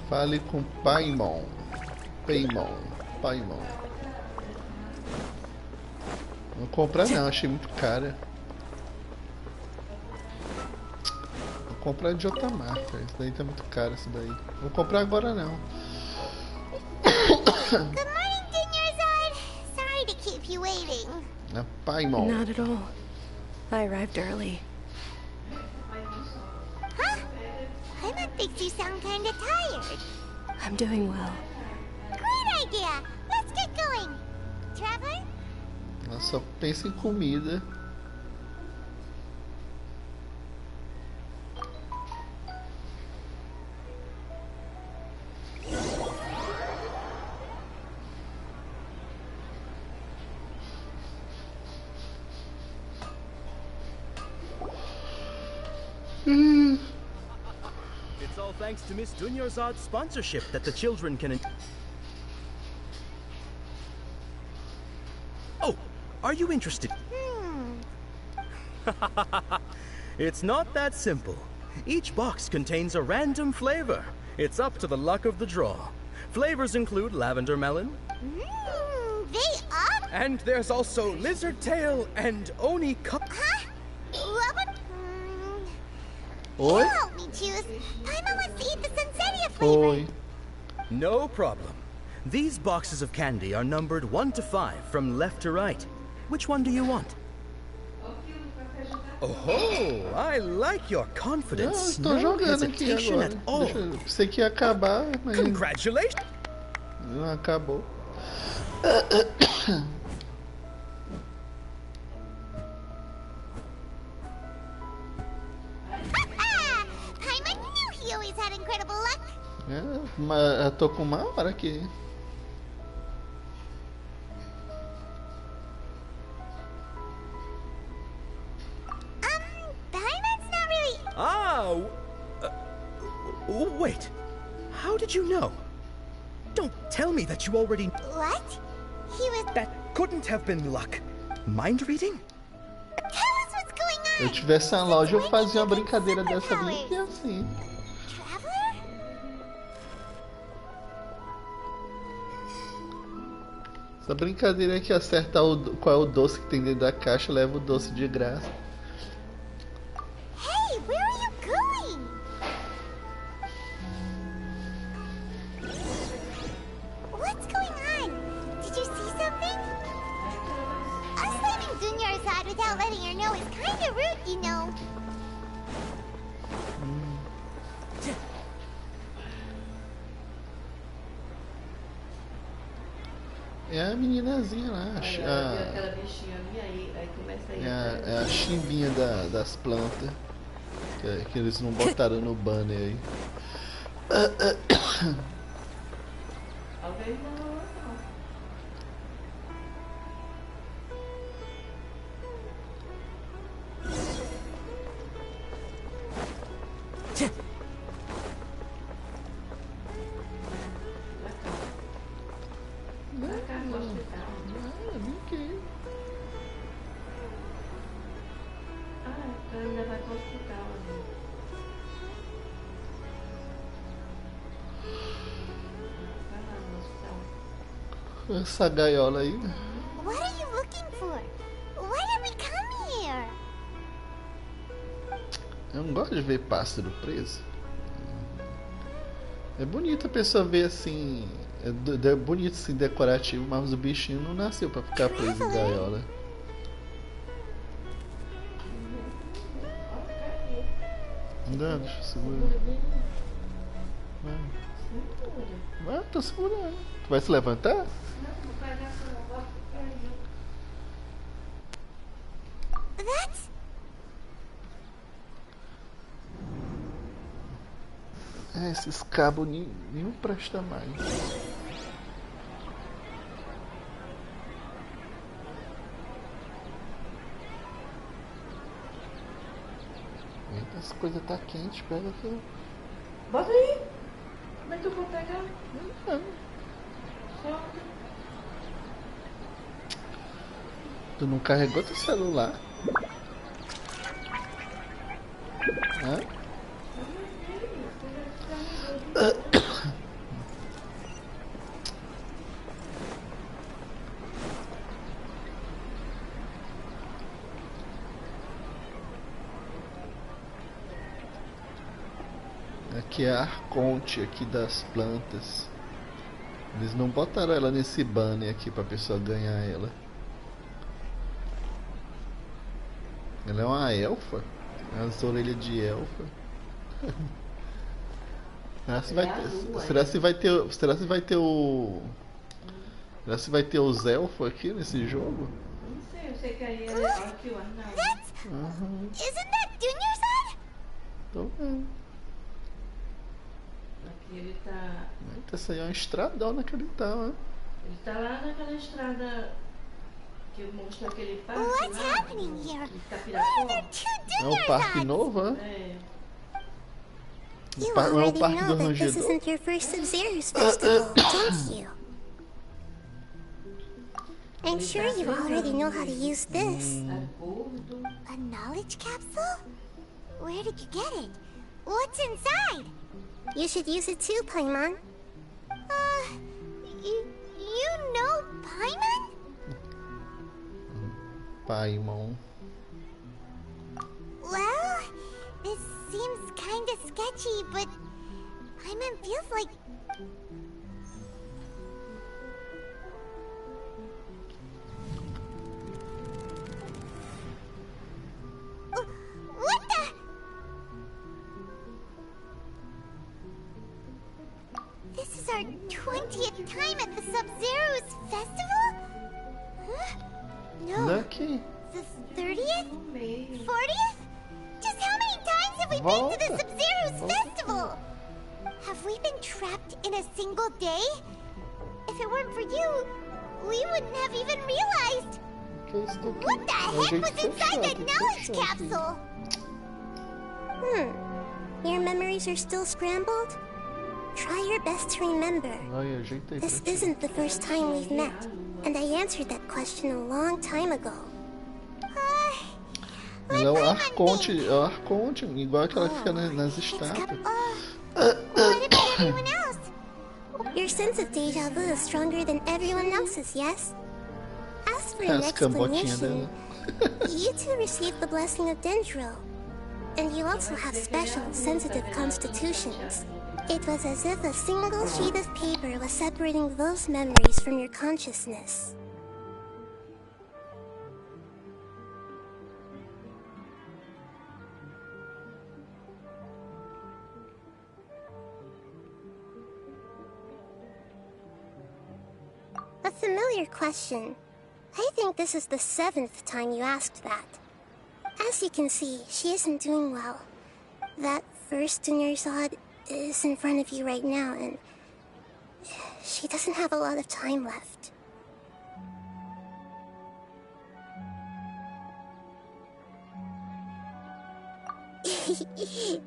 Fale com Paimon. Não vou comprar não, achei muito cara. Vou comprar de outra marca. Isso daí tá muito caro, isso daí. Não vou comprar agora não. Good morning, Dunyarzad. Sorry to keep you waiting. Paimon. Not at all. I arrived early. Huh? Paimon thinks you sound kinda tired. I'm doing well. Great idea! Let's get going! Traveler? Ela só pensa em comida. It's all thanks to Miss Dunyarzad's sponsorship that the children can... Oh, are you interested? It's not that simple. Each box contains a random flavor. It's up to the luck of the draw. Flavors include lavender melon. They up? And there's also lizard tail and oni cup. Huh? What would... Oi? You help me choose. Paimon wants to eat the Sunsettia flavor. Oi. No problem. These boxes of candy are numbered 1 to 5 from left to right. Which one do you want? Oh, I like your confidence. Não, estou No jogando aqui hesitation agora. at all. Pensei que ia acabar, mas Congratulations! não acabou. Paimon knew he always had incredible luck. É, mas eu tô com uma hora aqui. Paimon's not really... Oh! Wait. How did you know? Don't tell me that you already... What? He was... That couldn't have been luck. Mind reading? Tell us what's going on. Se eu tivesse na loja, eu fazia uma brincadeira dessa bem assim. Traveler? Essa brincadeira é que acerta qual é o doce que tem dentro da caixa, leva o doce de graça. Hey, where are you going? What's going on? Did you see something? Us leaving Dunya aside without letting her know is kinda rude, you know. É a meninazinha lá, aquela bichinha ali, aí começa aí. é a chimbinha das plantas. Que eles não botaram no banner aí. Talvez não. Ainda vai pro hospital ali. Essa gaiola aí. What are you looking for? Why did we come here? Eu não gosto de ver pássaro preso. É bonito a pessoa ver assim. É bonito assim, decorativo, mas o bichinho não nasceu pra ficar preso em gaiola. Não, deixa eu segurar. Vai, tô segurando. Tu vai se levantar? That's... Esses cabos nenhum presta mais. Eita, essa coisa tá quente, pega aqui. Bota aí. Como é que eu vou pegar? Tu não carregou teu celular? Hã? Aqui é a Arconte aqui das plantas. Eles não botaram ela nesse banner aqui pra pessoa ganhar ela. Ela é uma elfa? As orelhas de elfa. Será se vai ter o... Será se vai ter os elfos aqui nesse jogo? Não sei, eu sei que aí é aqui, ó. Não. Isn't that Junior's side? Tô vendo. Aqui ele tá... Essa aí é uma estradona que ele tá, ó. Ele tá lá naquela estrada que eu mostro aquele parque. What's lá, happening here? de Why are there two É um parque novo, ó. É. You É o already parque know do that this rangedor. isn't your first Sub-Zero's festival, don't you? I'm sure you already know how to use this. A knowledge capsule? Where did you get it? What's inside? You should use it too, Paimon. You know Paimon? Paimon. Well, this seems kinda sketchy, but Paimon feels like... What the... This is our 20th 20th time at the Sub-Zero's festival? Huh? No. Lucky. The 30th? 40th? Just how many times have we been to the Sub-Zero's festival? Have we been trapped in a single day? If it weren't for you, we wouldn't have even realized. What the heck was inside that knowledge capsule? Your memories are still scrambled? Try your best to remember. This isn't the first time we've met, and I answered that question a long time ago. Ela é o Arconte, igual aquela que fica nas estátuas. Your sense of deja vu is stronger than everyone else's, yes? As for an explanation, you two received the blessing of Dendro, and you also have special, sensitive constitutions. It was as if a single sheet of paper was separating those memories from your consciousness. A familiar question. I think this is the 7th time you asked that. As you can see, she isn't doing well. That first Dunyarzad is in front of you right now, and she doesn't have a lot of time left.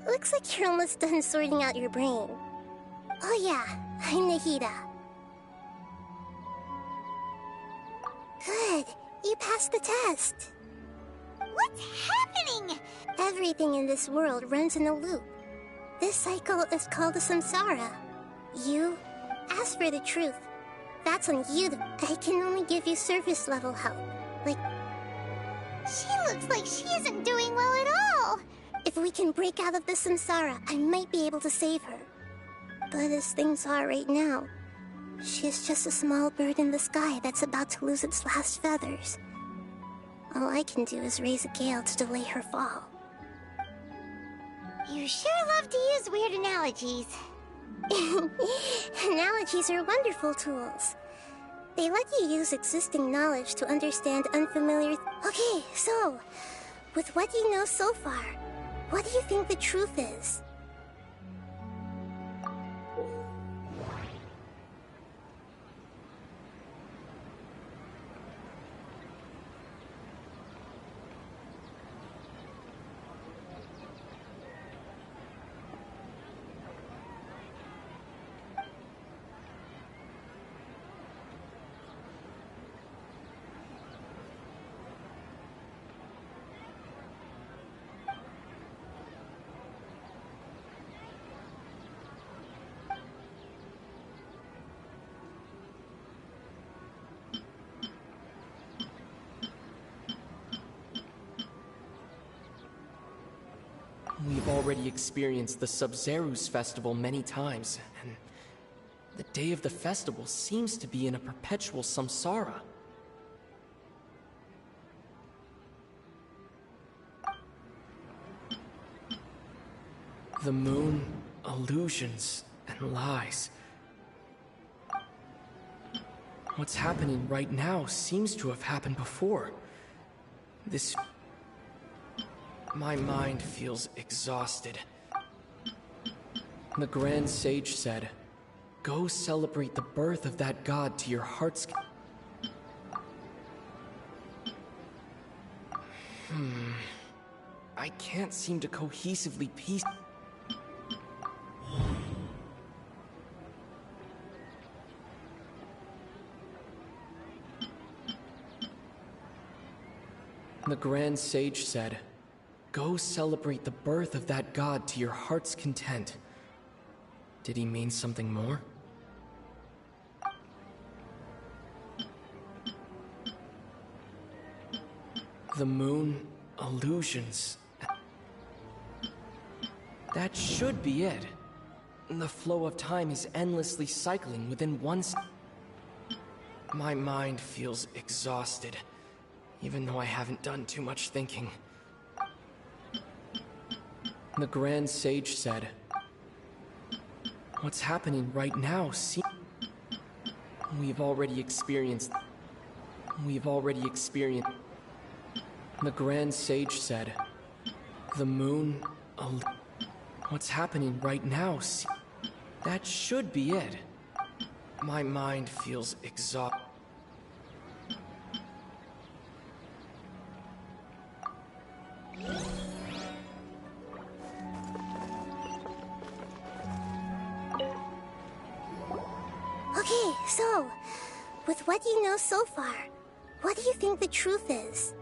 Looks like you're almost done sorting out your brain. Oh yeah, I'm Nahida. Good, you passed the test. What's happening? Everything in this world runs in a loop. This cycle is called a samsara. You ask for the truth. That's on you. I can only give you surface level help. Like... She looks like she isn't doing well at all. If we can break out of the samsara, I might be able to save her. But as things are right now, she's just a small bird in the sky that's about to lose its last feathers. All I can do is raise a gale to delay her fall. You sure love to use weird analogies. Analogies are wonderful tools. They let you use existing knowledge to understand unfamiliar... Okay, so, with what you know so far, what do you think the truth is? We've already experienced the Sub-Zero's festival many times, and the day of the festival seems to be in a perpetual samsara. The moon, illusions, and lies. What's happening right now seems to have happened before. This... My mind feels exhausted. The Grand Sage said, "Go celebrate the birth of that god to your heart's..." I can't seem to cohesively piece... The Grand Sage said, "Go celebrate the birth of that god to your heart's content." Did he mean something more? The moon, illusions... That should be it. The flow of time is endlessly cycling within one... My mind feels exhausted, even though I haven't done too much thinking. The Grand Sage said, "What's happening right now We've already experienced... The Grand Sage said, the moon... What's happening right now? That should be it. My mind feels exhausted. Okay, so, with what you know so far, what do you think the truth is?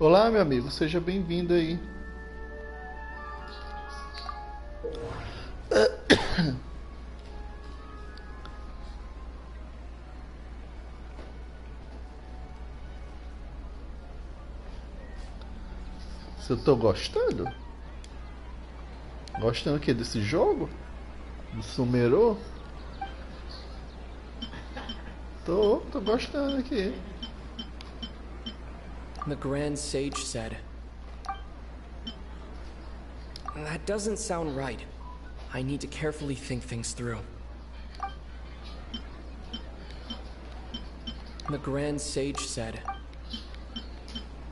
Olá, meu amigo, seja bem-vindo aí. Se eu tô gostando? Gostando o que desse jogo? Do Sumeru? Tô gostando aqui. The Grand Sage said... That doesn't sound right. I need to carefully think things through. The Grand Sage said...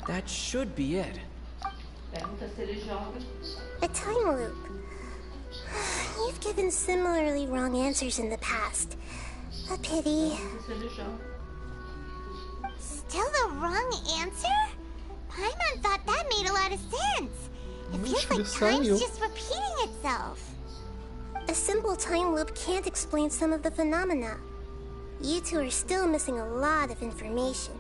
That should be it. A time loop. You've given similarly wrong answers in the past. A pity. Still the wrong answer? Paimon thought that made a lot of sense. It feels like time's just repeating itself. A simple time loop can't explain some of the phenomena. You two are still missing a lot of information.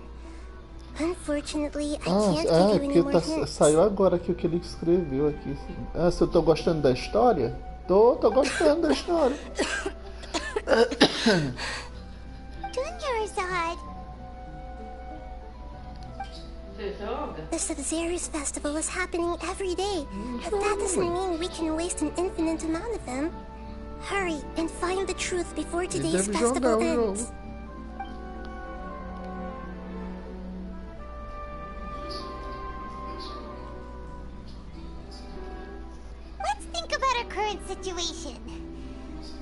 Unfortunately, I can't give you any more hints. Saiu agora aqui o que ele escreveu aqui. Ah, se eu tô gostando da história? Tô gostando da história. The Sub-Zero's festival is happening every day, but that doesn't mean we can waste an infinite amount of them. Hurry and find the truth before today's festival ends. Let's think about our current situation.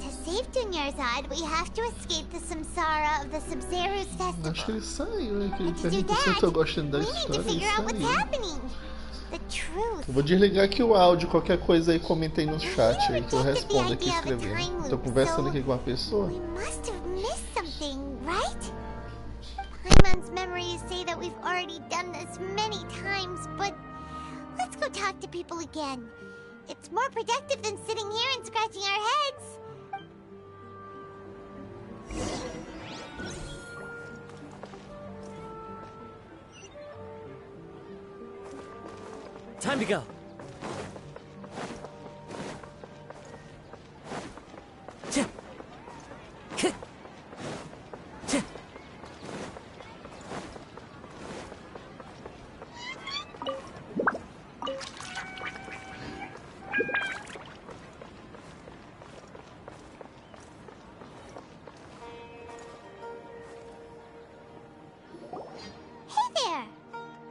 To save Dunyarzad, we have to escape the samsara of the Sub-Zero's festival. Acho que ele saiu, hein? Que ele perguntou se eu tô gostando da história. Ele saiu. Eu vou desligar aqui o áudio, qualquer coisa aí comenta aí no chat aí que eu respondo aqui escrevendo. Tô conversando aqui com uma pessoa. We must have missed something, right? Paimon's memories say that we've already done this many times, but let's go talk to people again. It's more productive than sitting here and scratching our heads. Time to go.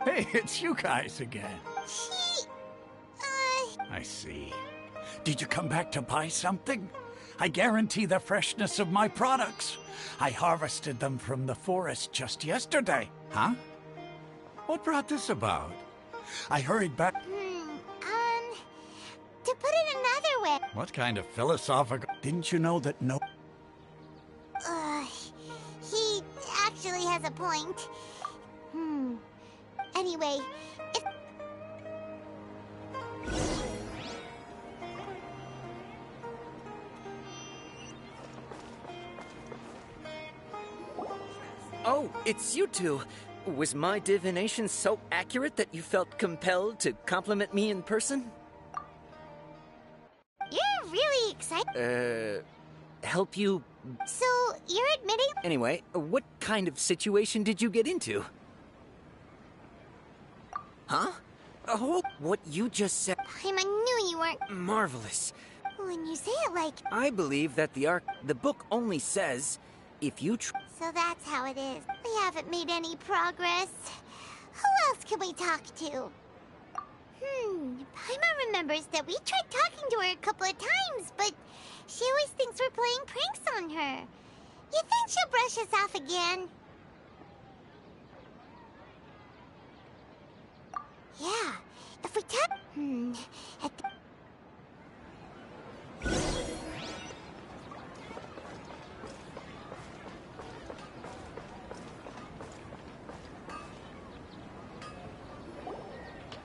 Hey, it's you guys again. I see. Did you come back to buy something? I guarantee the freshness of my products. I harvested them from the forest just yesterday. Huh? What brought this about? I hurried back... To put it another way... What kind of philosophical... Didn't you know that no... He actually has a point. Anyway, if... Oh, it's you two. Was my divination so accurate that you felt compelled to compliment me in person? You're really excited. Help you? So, you're admitting? Anyway, what kind of situation did you get into? Huh? Oh, what you just said. I knew you weren't. Marvelous. When you say it like... I believe that the book only says, if you So that's how it is. We haven't made any progress. Who else can we talk to? Paimon remembers that we tried talking to her a couple of times, but she always thinks we're playing pranks on her. You think she'll brush us off again? Yeah, if we tap...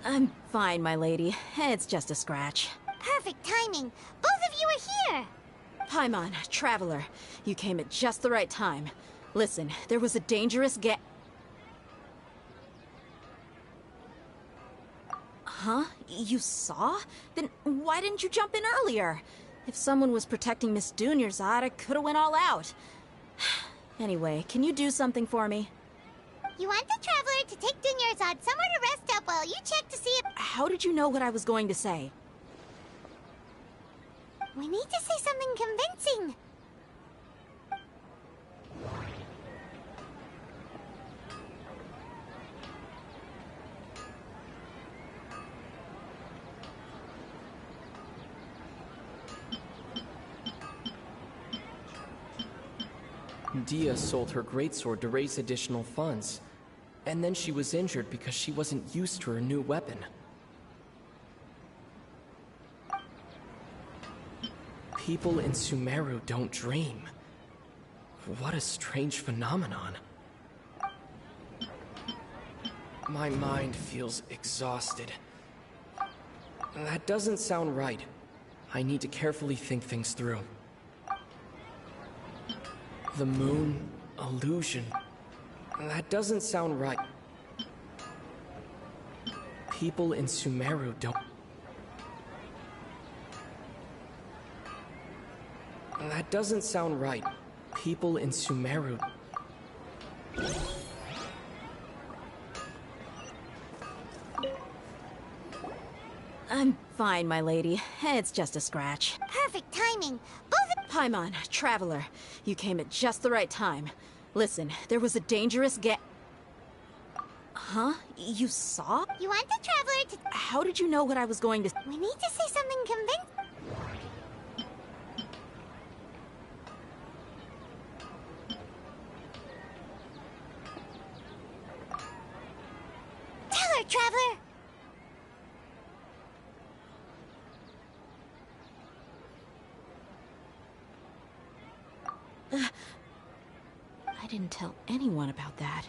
I'm fine, my lady. It's just a scratch. Perfect timing. Both of you are here. Paimon, Traveler, you came at just the right time. Listen, there was a dangerous Huh? You saw? Then why didn't you jump in earlier? If someone was protecting Miss Dunyarzad, I could have went all out. Anyway, can you do something for me? You want the Traveler to take Dunyarzad somewhere to rest up while you check to see if... How did you know what I was going to say? We need to say something convincing. Dia sold her greatsword to raise additional funds. And then she was injured because she wasn't used to her new weapon. People in Sumeru don't dream. What a strange phenomenon. My mind feels exhausted. That doesn't sound right. I need to carefully think things through. The moon, illusion. That doesn't sound right. People in Sumeru don't... That doesn't sound right. People in Sumeru... I'm fine, my lady. It's just a scratch. Perfect timing. Paimon, Traveler, you came at just the right time. Listen, there was a dangerous Huh? You saw? You want the Traveler to... How did you know what I was going to... We need to say something convincing. Tell her, Traveler! I didn't tell anyone about that.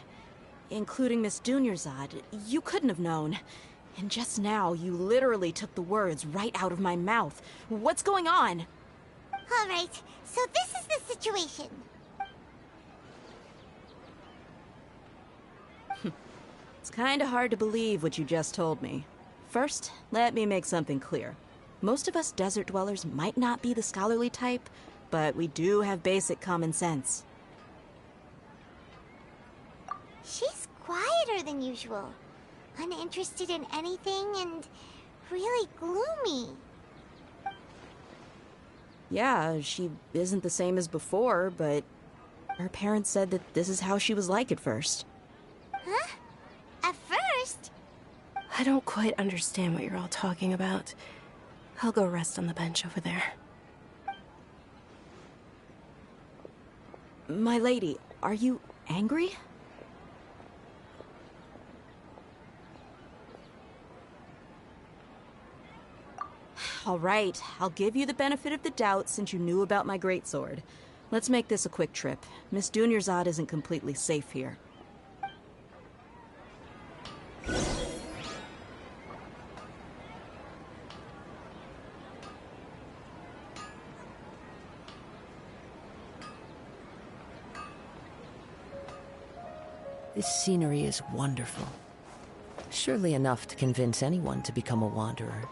Including Miss Dunyarzad. You couldn't have known. And just now, you literally took the words right out of my mouth. What's going on? All right, so this is the situation. It's kinda hard to believe what you just told me. First, let me make something clear. Most of us desert dwellers might not be the scholarly type, but we do have basic common sense. She's quieter than usual. Uninterested in anything and really gloomy. Yeah, she isn't the same as before, but her parents said that this is how she was like at first. Huh? At first? I don't quite understand what you're all talking about. I'll go rest on the bench over there. My lady, are you angry? All right, I'll give you the benefit of the doubt since you knew about my greatsword. Let's make this a quick trip. Miss Dunyarzad isn't completely safe here. This scenery is wonderful. Surely enough to convince anyone to become a wanderer.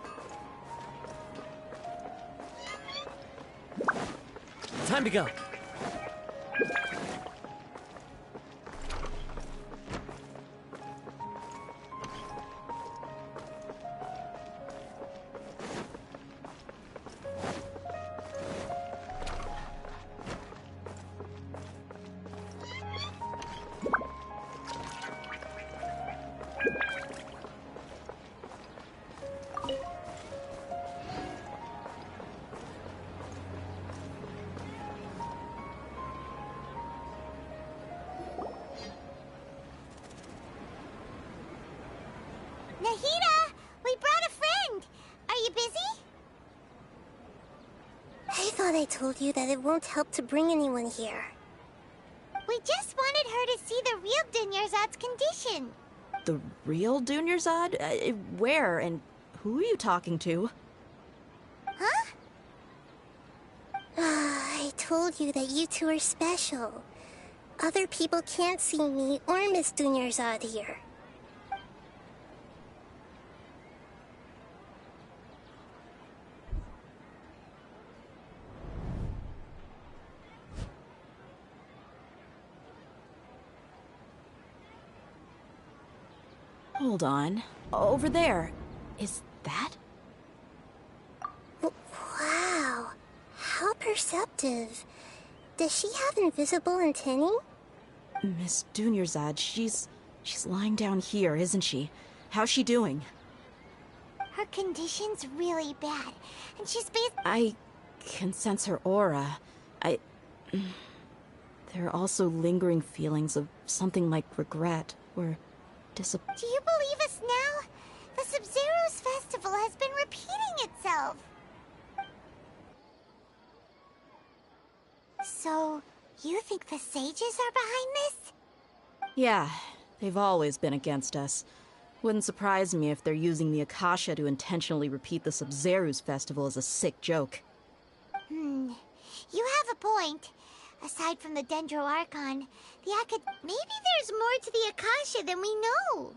Time to go. Nahida, we brought a friend. Are you busy? I thought I told you that it won't help to bring anyone here. We just wanted her to see the real Dunyarzad's condition. The real Dunyarzad? Where and who are you talking to? Huh? I told you that you two are special. Other people can't see me or Miss Dunyarzad here. Hold on. Over there. Is that? Wow. How perceptive. Does she have invisible antennae? Miss Dunyarzad, she's lying down here, isn't she? How's she doing? Her condition's really bad, and she's I can sense her aura. There are also lingering feelings of something like regret or Do you believe us now? The Sub-Zero's festival has been repeating itself. So, you think the sages are behind this? Yeah, they've always been against us. Wouldn't surprise me if they're using the Akasha to intentionally repeat the Sub-Zero's festival as a sick joke. You have a point. Aside from the Dendro Archon, maybe there's more to the Akasha than we know.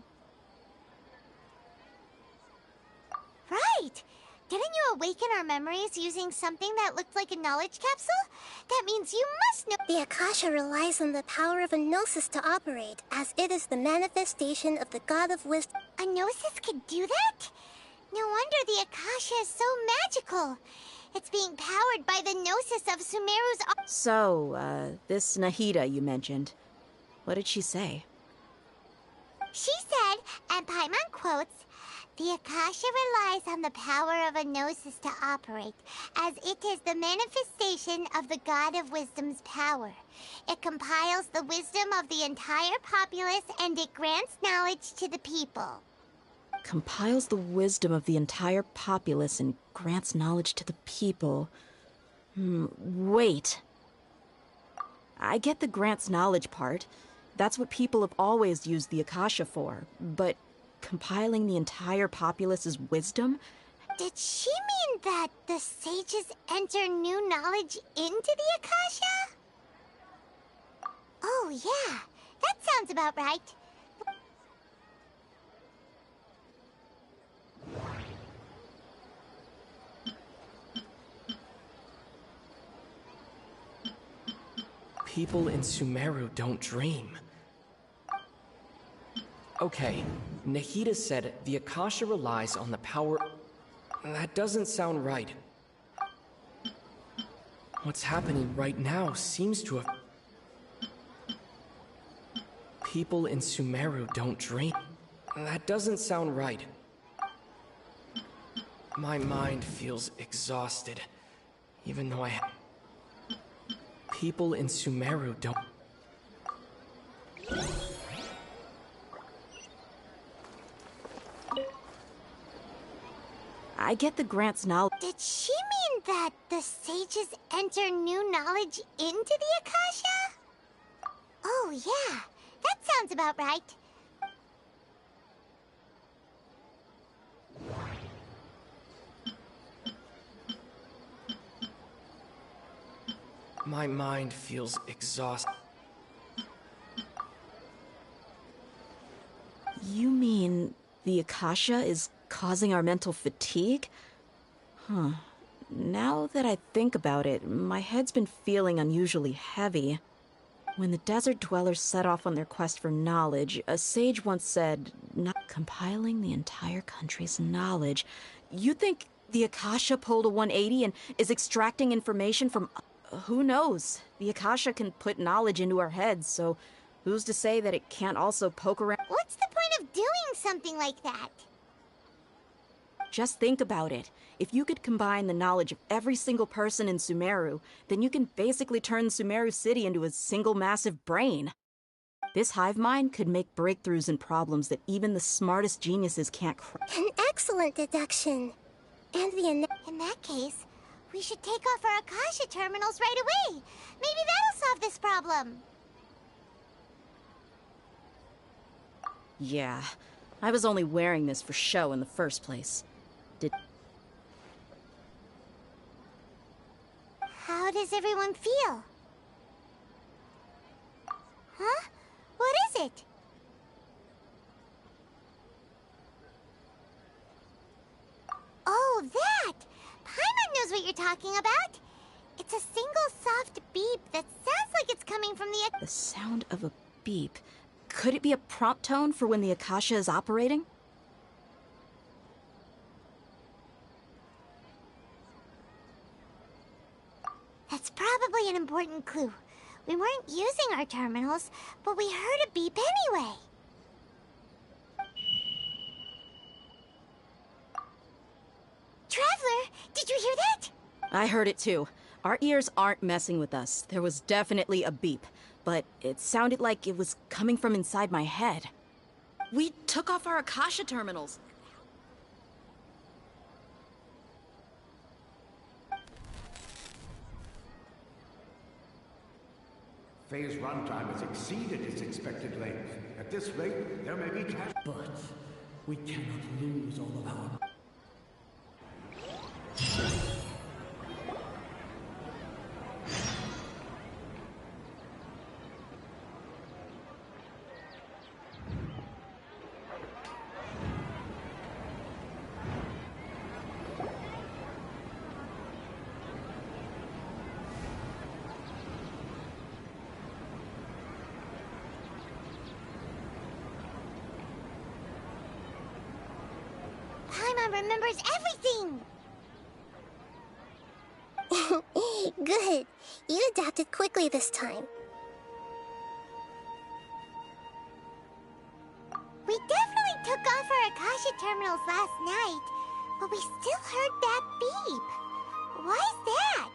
Right! Didn't you awaken our memories using something that looked like a knowledge capsule? That means you must know— The Akasha relies on the power of a Gnosis to operate, as it is the manifestation of the God of Wisdom. A Gnosis could do that? No wonder the Akasha is so magical. It's being powered by the Gnosis of Sumeru's— So, this Nahida you mentioned, what did she say? She said, and Paimon quotes, "The Akasha relies on the power of a Gnosis to operate, as it is the manifestation of the God of Wisdom's power. It compiles the wisdom of the entire populace and it grants knowledge to the people." Compiles the wisdom of the entire populace and grants knowledge to the people. Wait. I get the grants knowledge part. That's what people have always used the Akasha for. But compiling the entire populace's wisdom? Did she mean that the sages enter new knowledge into the Akasha? Oh yeah, that sounds about right. People in Sumeru don't dream. Okay, Nahida said the Akasha relies on the power... That doesn't sound right. What's happening right now seems to have... People in Sumeru don't dream. That doesn't sound right. My mind feels exhausted, even though People in Sumeru don't... I get the grants knowledge. Did she mean that the sages enter new knowledge into the Akasha? Oh yeah, that sounds about right. My mind feels exhausted. You mean the Akasha is causing our mental fatigue? Huh. now that I think about it, my head's been feeling unusually heavy. When the desert dwellers set off on their quest for knowledge, a sage once said, "Not compiling the entire country's knowledge." You think the Akasha pulled a 180 and is extracting information from... Who knows? The Akasha can put knowledge into our heads, so who's to say that it can't also poke around? What's the point of doing something like that? Just think about it. If you could combine the knowledge of every single person in Sumeru, then you can basically turn Sumeru City into a single massive brain. This hive mind could make breakthroughs in problems that even the smartest geniuses can't crack. An excellent deduction. And in that case, we should take off our Akasha terminals right away. Maybe that'll solve this problem. Yeah, I was only wearing this for show in the first place. How does everyone feel? Huh? What is it? Oh, that! Paimon knows what you're talking about. It's a single soft beep that sounds like it's coming from the... The sound of a beep. Could it be a prompt tone for when the Akasha is operating? That's probably an important clue. We weren't using our terminals, but we heard a beep anyway. Traveler, did you hear that? I heard it too. Our ears aren't messing with us. There was definitely a beep, but it sounded like it was coming from inside my head. We took off our Akasha terminals. Phase runtime has exceeded its expected length. At this rate, there may be... But we cannot lose all of our... Paimon remembers everything! Good. You adapted quickly this time. We definitely took off our Akasha terminals last night, but we still heard that beep. Why is that?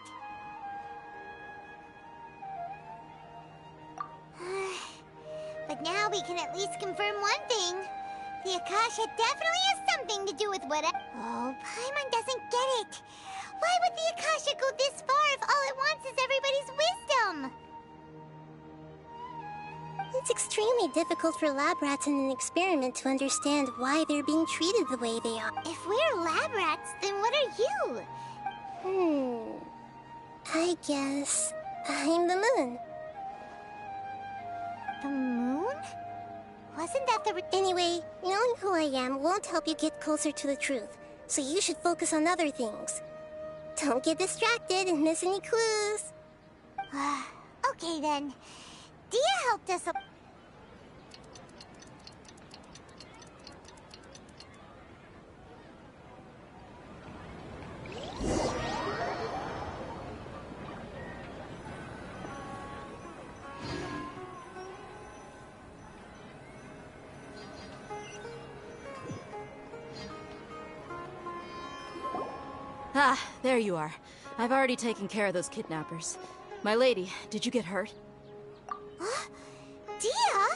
But now we can at least confirm one thing. The Akasha definitely has something to do with what... Oh, Paimon doesn't get it. Why would the Akasha go this far if all it wants is everybody's wisdom? It's extremely difficult for lab rats in an experiment to understand why they're being treated the way they are. If we're lab rats, then what are you? I guess I'm the moon. The moon? Wasn't that the... Anyway, knowing who I am won't help you get closer to the truth, so you should focus on other things. Don't get distracted and miss any clues. Okay then. Dia helped us... Ah, there you are. I've already taken care of those kidnappers. My lady, did you get hurt? Dia?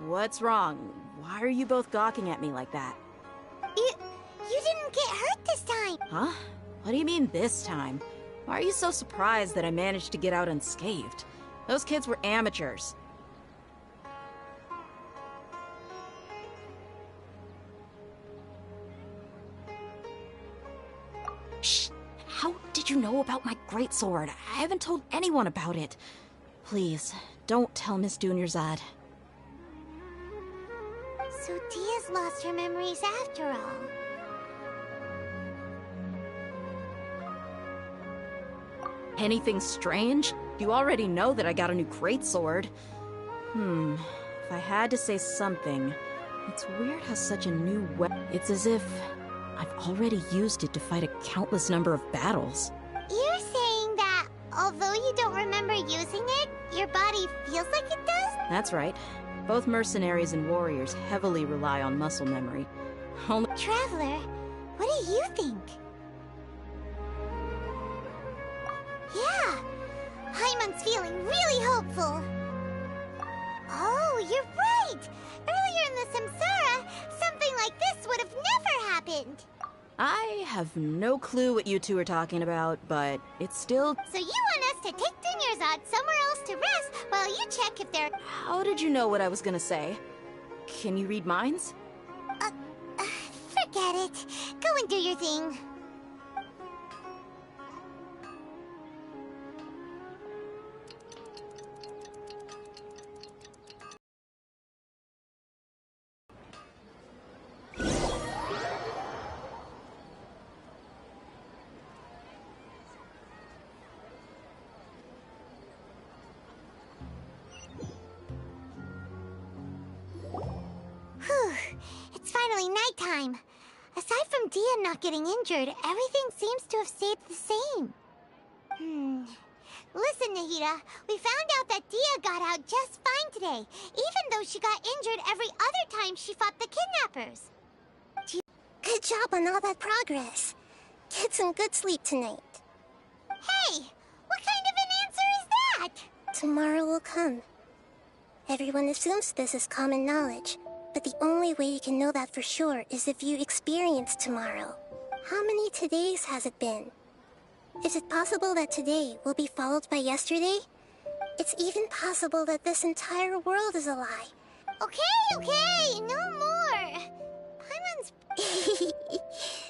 What's wrong? Why are you both gawking at me like that? You didn't get hurt this time. Huh? What do you mean this time? Why are you so surprised that I managed to get out unscathed? Those kids were amateurs. Shh! How did you know about my greatsword? I haven't told anyone about it. Please, don't tell Miss Dunyarzad. So Dia's lost her memories after all. Anything strange? You already know that I got a new great sword. If I had to say something, it's weird how such a new weapon. It's as if I've already used it to fight a countless number of battles. You're saying that although you don't remember using it, your body feels like it does? That's right. Both mercenaries and warriors heavily rely on muscle memory. Only Traveler, what do you think? Yeah, Paimon's feeling really hopeful. Oh, you're right! Earlier in the Samsara, something like this would have never happened. I have no clue what you two are talking about, but it's still... So you want us to take Dunyarzad somewhere else to rest while you check if they're... How did you know what I was gonna say? Can you read minds? Forget it. Go and do your thing. It's finally nighttime. Aside from Dia not getting injured, everything seems to have stayed the same. Listen, Nahida, we found out that Dia got out just fine today, even though she got injured every other time she fought the kidnappers. Good job on all that progress. Get some good sleep tonight. Hey, what kind of an answer is that? Tomorrow will come. Everyone assumes this is common knowledge, but the only way you can know that for sure is if you experience tomorrow. How many todays has it been? Is it possible that today will be followed by yesterday? It's even possible that this entire world is a lie. Okay, no more. Paimon's...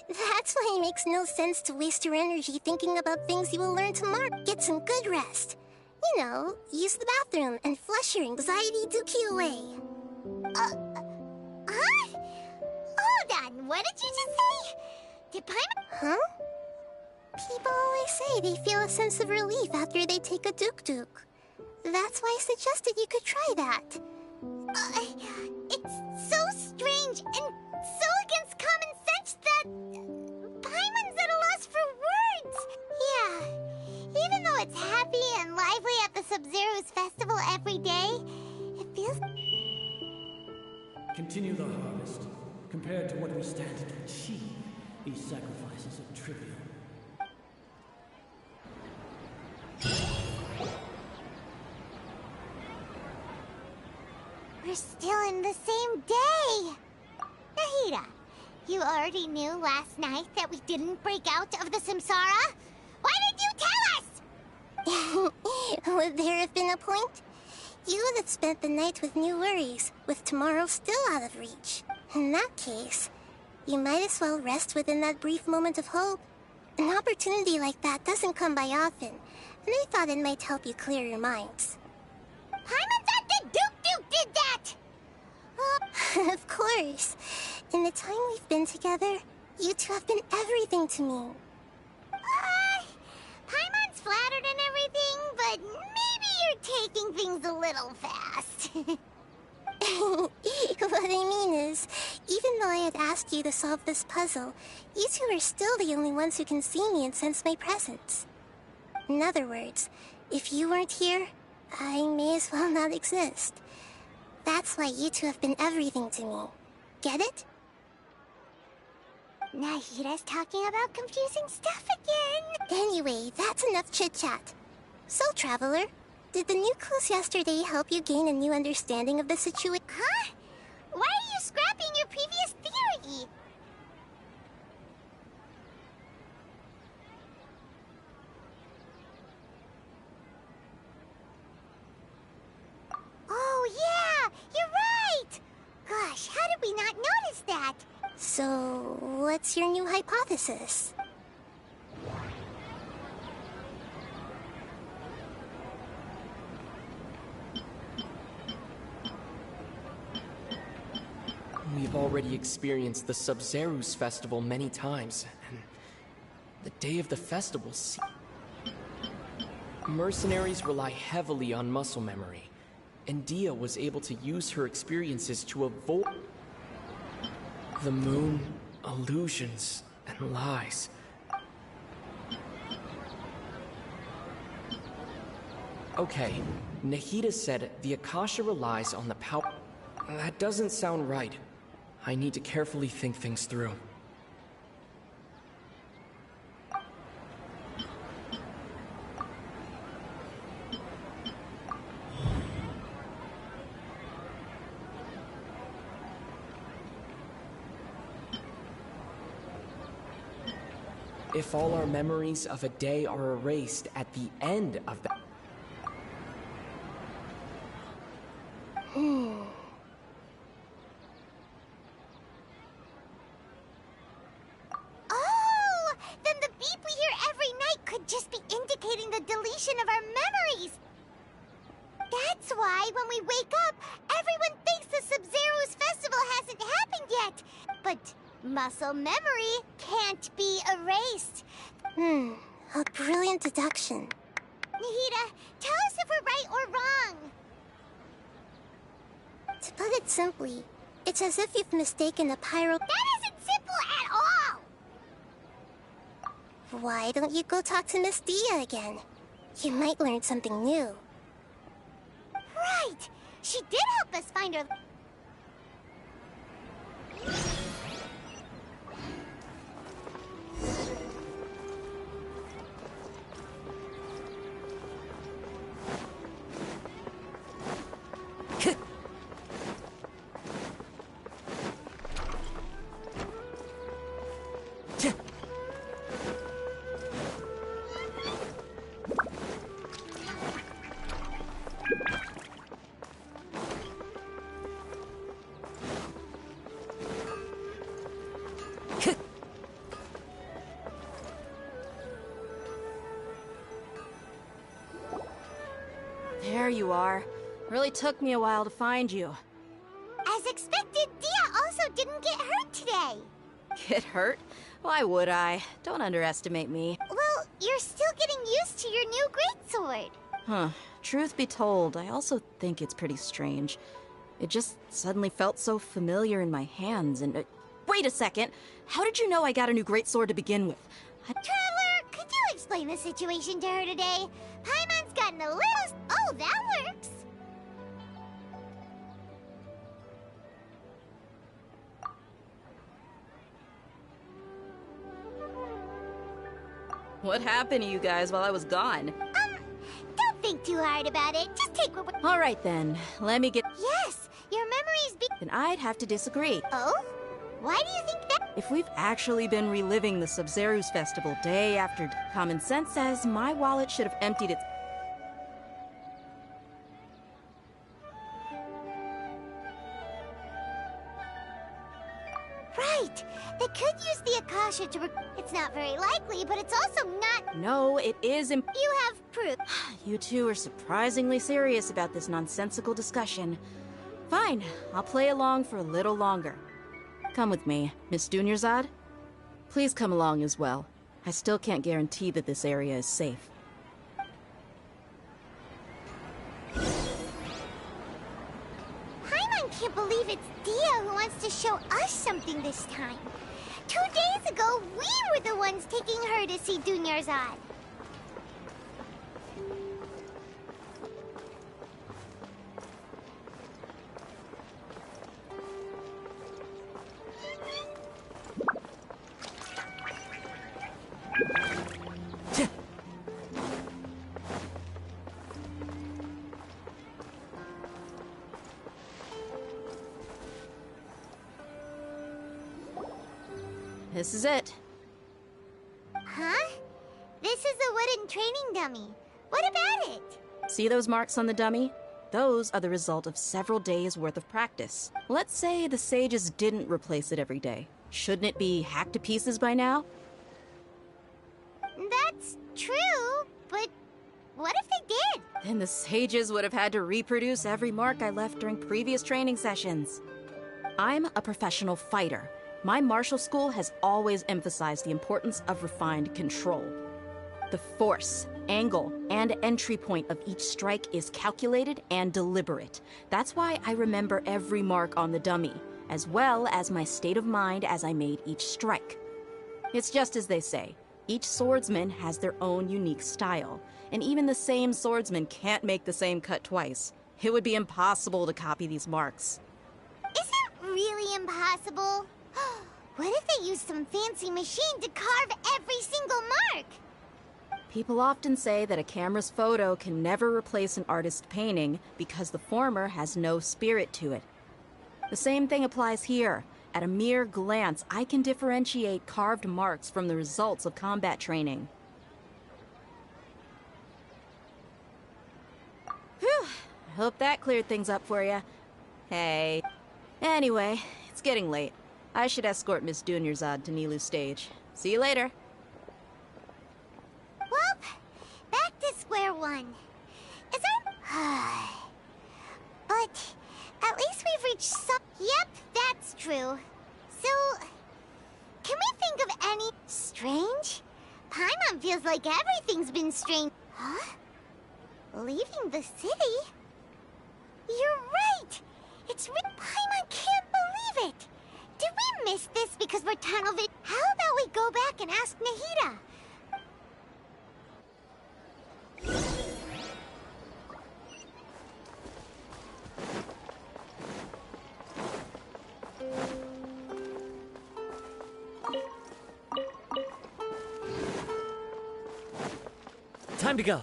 That's why it makes no sense to waste your energy thinking about things you will learn tomorrow. Get some good rest. You know, use the bathroom and flush your anxiety dookie away. Huh? Hold on, what did you just say? Did Paimon... Huh? People always say they feel a sense of relief after they take a duk-duk. That's why I suggested you could try that. It's so strange and so against common sense that... Paimon's at a loss for words. Yeah, even though it's happy and lively at the Sub-Zero's festival every day, it feels... Continue the harvest. Compared to what we stand to achieve, these sacrifices are trivial. We're still in the same day! Nahida, you already knew last night that we didn't break out of the Samsara? Why did you tell us? Would there have been a point? You would have spent the night with new worries, with tomorrow still out of reach. In that case, you might as well rest within that brief moment of hope. An opportunity like that doesn't come by often, and I thought it might help you clear your minds. Paimon thought the Duke did that! Of course. In the time we've been together, you two have been everything to me. Paimon's flattered and everything, but maybe you're taking things a little fast. What I mean is, even though I had asked you to solve this puzzle, you two are still the only ones who can see me and sense my presence. In other words, if you weren't here, I may as well not exist. That's why you two have been everything to me. Get it? Nahida's talking about confusing stuff again. Anyway, that's enough chit-chat. So, Traveler, did the new clues yesterday help you gain a new understanding of the situation? Huh? Why are you scrapping your previous theory? Oh, yeah! You're right! Gosh, how did we not notice that? So, what's your new hypothesis? We've already experienced the Sub-Zero's festival many times, and the day of the festival Mercenaries rely heavily on muscle memory, and Dia was able to use her experiences to avoid the moon, illusions, and lies. Okay, Nahida said the Akasha relies on the power. That doesn't sound right. I need to carefully think things through. If all our memories of a day are erased at the end of the... Oh! Then the beep we hear every night could just be indicating the deletion of our memories! That's why when we wake up, everyone thinks the Sub-Zero's festival hasn't happened yet! But muscle memory can't be erased. A brilliant deduction. Nahida, tell us if we're right or wrong. To put it simply, it's as if you've mistaken a pyro... That isn't simple at all! Why don't you go talk to Miss Dia again? You might learn something new. Right! She did help us find her... There you are. Really took me a while to find you. As expected, Dia also didn't get hurt today. Get hurt? Why would I? Don't underestimate me. Well, you're still getting used to your new greatsword. Huh. Truth be told, I also think it's pretty strange. It just suddenly felt so familiar in my hands and... wait a second! How did you know I got a new greatsword to begin with? Traveler, could you explain the situation to her today? Paimon's gotten a little... Oh, that works! What happened to you guys while I was gone? Don't think too hard about it. Just take what we're... Alright then, let me get... Yes, your memories be... Then I'd have to disagree. Oh? Why do you think that? If we've actually been reliving the Sub-Zero's festival day after day, common sense says my wallet should have emptied its... Right! They could use the Akasha to... It's not very likely, but it's also not... No, it is You have proof. You two are surprisingly serious about this nonsensical discussion. Fine, I'll play along for a little longer. Come with me, Miss Dunyarzad. Please come along as well. I still can't guarantee that this area is safe. Paimon can't believe it's Dia who wants to show us something this time. 2 days ago, we were the ones taking her to see Dunyarzad. This is it. Huh? This is a wooden training dummy. What about it? See those marks on the dummy? Those are the result of several days' worth of practice. Let's say the sages didn't replace it every day. Shouldn't it be hacked to pieces by now? That's true, but what if they did? Then the sages would have had to reproduce every mark I left during previous training sessions. I'm a professional fighter. My martial school has always emphasized the importance of refined control. The force, angle, and entry point of each strike is calculated and deliberate. That's why I remember every mark on the dummy, as well as my state of mind as I made each strike. It's just as they say, each swordsman has their own unique style, and even the same swordsman can't make the same cut twice. It would be impossible to copy these marks. Is it really impossible? What if they used some fancy machine to carve every single mark? People often say that a camera's photo can never replace an artist's painting because the former has no spirit to it. The same thing applies here. At a mere glance, I can differentiate carved marks from the results of combat training. Whew, I hope that cleared things up for you. Hey. Anyway, it's getting late. I should escort Miss Dunyarzad to Nilu's stage. See you later. Well, back to square one. Is there... But at least we've reached some... Yep, that's true. So, can we think of any... Strange? Paimon feels like everything's been strange. Huh? Leaving the city? You're right! It's Paimon can't believe it! Did we miss this because we're tunnel vision? How about we go back and ask Nahida? Time to go.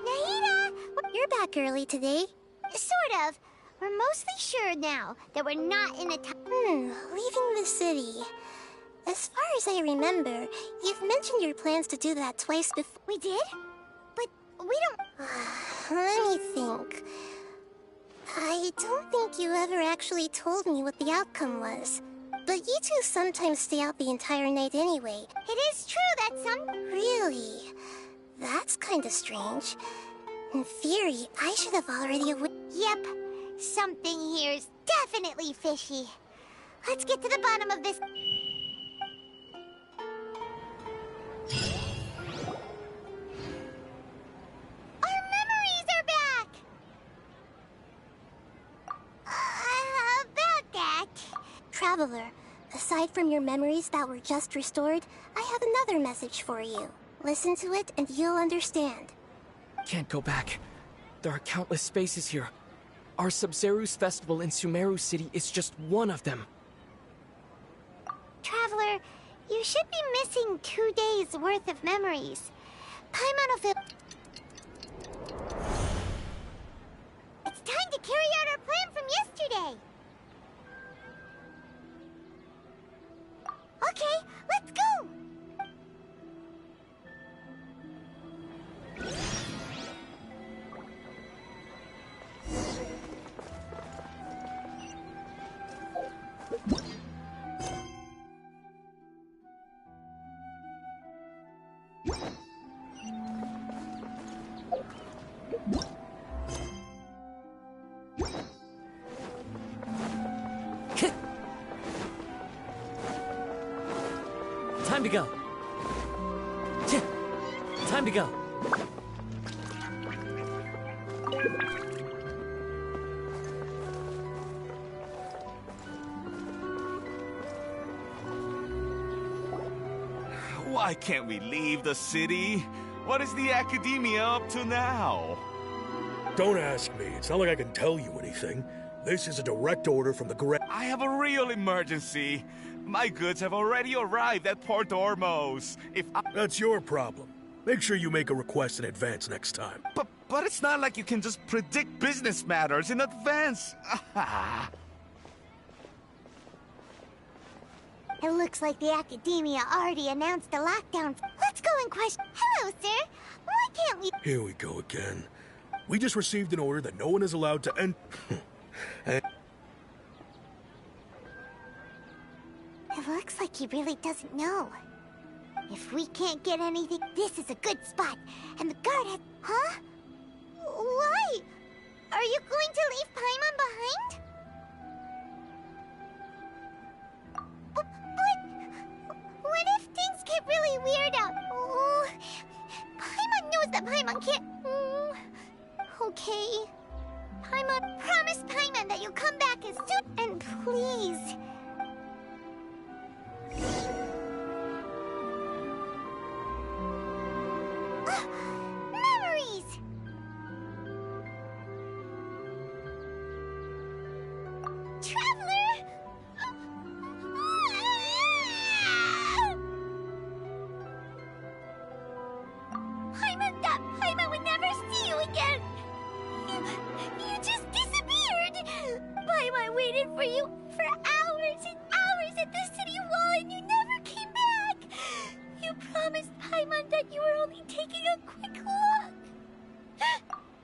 Nahida! You're back early today. Sort of. We're mostly sure now that we're not in a leaving the city. As far as I remember, you've mentioned your plans to do that twice before. We did? But we don't... Let me think. I don't think you ever actually told me what the outcome was. But you two sometimes stay out the entire night anyway. It is true that some... Really? That's kinda strange. In theory, I should have already... Yep. Something here's definitely fishy. Let's get to the bottom of this... Our memories are back! About that... Traveler, aside from your memories that were just restored, I have another message for you. Listen to it and you'll understand. Can't go back. There are countless spaces here. Our Sub-Zeru's festival in Sumeru City is just one of them. Traveler, you should be missing 2 days worth of memories. Paimon will feel... It's time to carry out our plan from yesterday! Okay, let's go! Time to go. Time to go. Why can't we leave the city? What is the academia up to now? Don't ask me. It's not like I can tell you anything. This is a direct order from the I have a real emergency. My goods have already arrived at Port Ormos. That's your problem. Make sure you make a request in advance next time. But it's not like you can just predict business matters in advance. It looks like the academia already announced the lockdown. Let's go and question... Hello, sir. Why can't we... Here we go again. We just received an order that no one is allowed to enter. It looks like he really doesn't know. If we can't get anything, this is a good spot. And the guard has... Huh? Why? Are you going to leave Paimon behind? get really weird out. Oh, Paimon knows that Paimon can't... Okay. Paimon, promise Paimon that you'll come back as soon... And please... Memories! Traveler! Paimon thought Paimon would never see you again! You just disappeared! Paimon waited for you for hours and hours at the city wall and you never came back! You promised Paimon that you were only taking a quick look!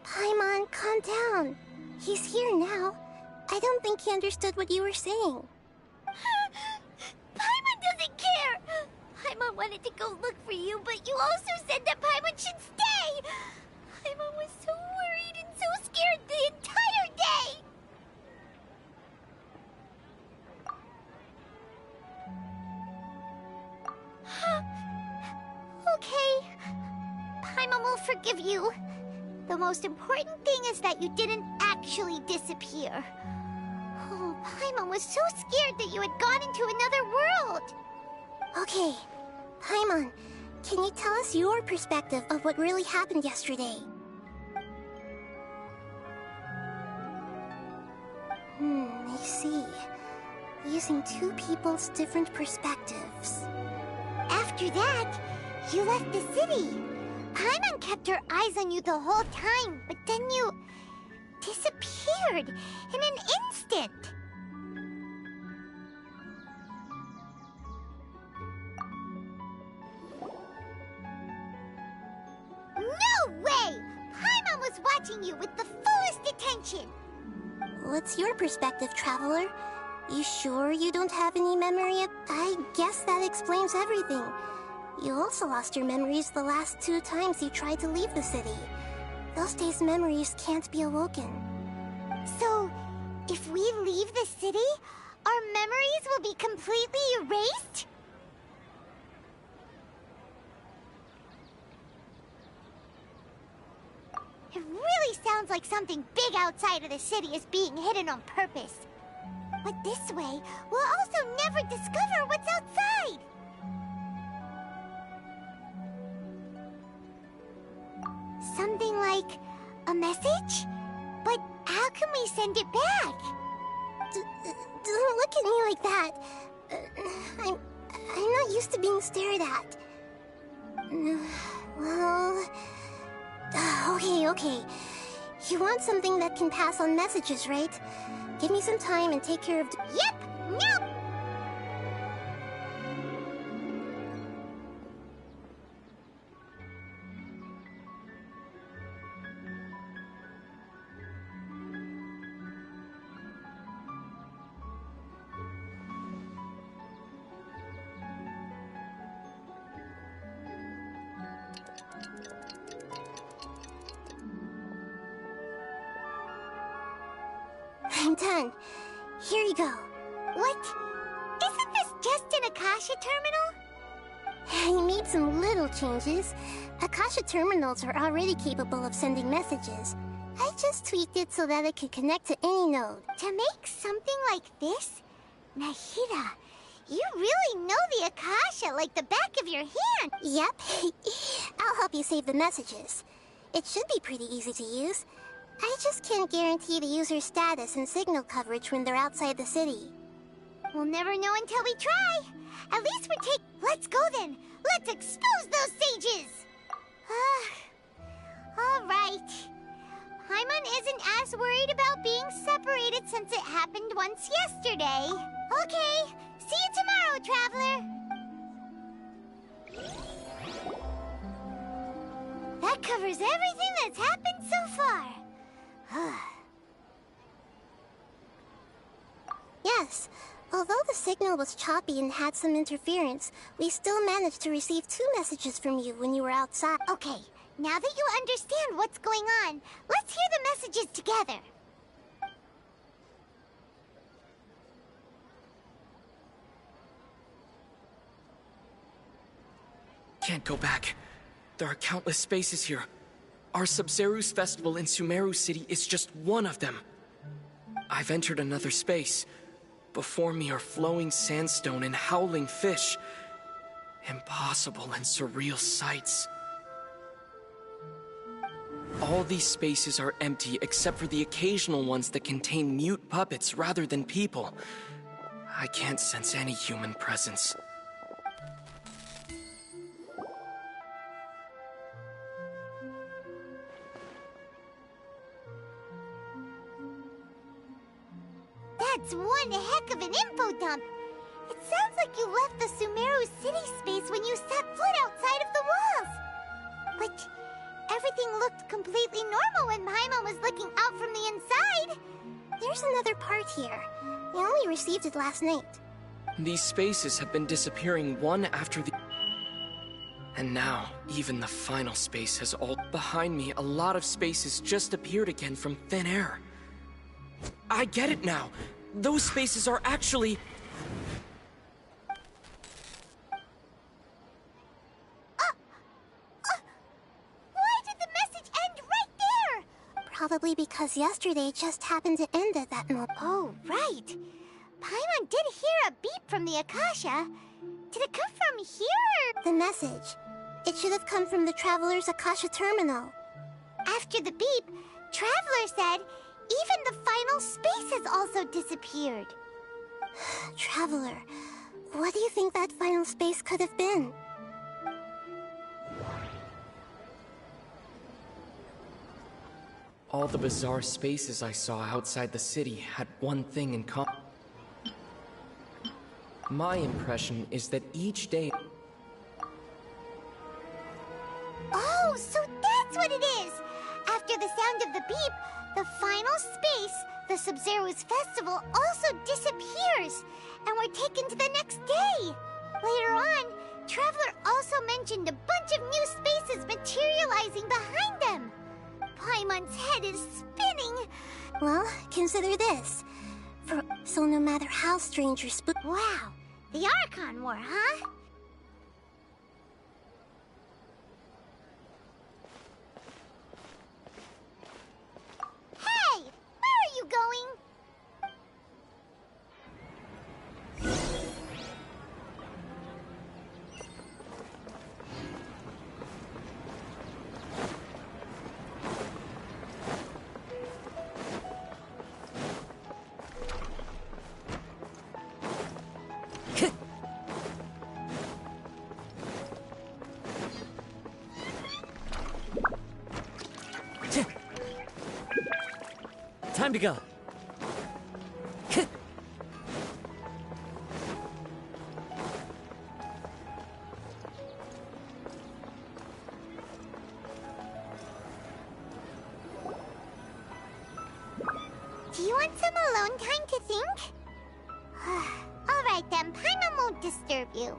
Paimon, calm down. He's here now. I don't think he understood what you were saying. Paimon doesn't care! Paimon wanted to go look for you, but you also said that Paimon should stay! Paimon was so worried and so scared the entire day! Okay. Paimon will forgive you. The most important thing is that you didn't actually disappear. Oh, Paimon was so scared that you had gone into another world. Okay. Paimon, can you tell us your perspective of what really happened yesterday? I see. Using two people's different perspectives. After that, you left the city. Paimon kept her eyes on you the whole time, but then you disappeared in an instant. No way! Paimon was watching you with the fullest attention. What's your perspective, Traveler? You sure you don't have any memory? I guess that explains everything. You also lost your memories the last 2 times you tried to leave the city. Those days' memories can't be awoken. So, if we leave the city, our memories will be completely erased? It really sounds like something big outside of the city is being hidden on purpose. But this way, we'll also never discover what's outside! Something like a message? But how can we send it back? Don't look at me like that. I'm not used to being stared at. Well... Okay. You want something that can pass on messages, right? Give me some time and take care of... Yep! Nope! I'm done. Here you go. What? Isn't this just an Akasha terminal? You made some little changes. Akasha terminals are already capable of sending messages. I just tweaked it so that it could connect to any node. To make something like this? Nahida, you really know the Akasha like the back of your hand. Yep. I'll help you save the messages. It should be pretty easy to use. I just can't guarantee the user's status and signal coverage when they're outside the city. We'll never know until we try. At least we take... Let's go then. Let's expose those sages. All right. Paimon isn't as worried about being separated since it happened once yesterday. Okay. See you tomorrow, Traveler. That covers everything that's happened so far. Yes. Although the signal was choppy and had some interference, we still managed to receive 2 messages from you when you were outside. Okay, now that you understand what's going on, let's hear the messages together. can't go back. There are countless spaces here. Our Sub-Zeru's festival in Sumeru City is just one of them. I've entered another space. Before me are flowing sandstone and howling fish. Impossible and surreal sights. All these spaces are empty except for the occasional ones that contain mute puppets rather than people. I can't sense any human presence. That's one heck of an info dump. It sounds like you left the Sumeru city space when you set foot outside of the walls. But everything looked completely normal when Paimon was looking out from the inside. There's another part here. I only received it last night. These spaces have been disappearing one after the... And now, even the final space has all... Behind me, a lot of spaces just appeared again from thin air. I get it now. Those spaces are actually... Why did the message end right there? Probably because yesterday just happened to end at that moment. Oh, right. Paimon did hear a beep from the Akasha. Did it come from here? The message. It should have come from the Traveler's Akasha terminal. After the beep, Traveler said even the final space has also disappeared. Traveler, what do you think that final space could have been? All the bizarre spaces I saw outside the city had one thing in common. My impression is that each day... Oh, so that's what it is! After the sound of the beep, the final space, the Sub-Zeru's festival, also disappears, and we're taken to the next day. Later on, Traveler also mentioned a bunch of new spaces materializing behind them. Paimon's head is spinning. Well, consider this. So no matter how strange or Wow, the Archon War, huh? Hey, where are you going? Time to go. Do you want some alone time to think? Alright then, Paimon won't disturb you.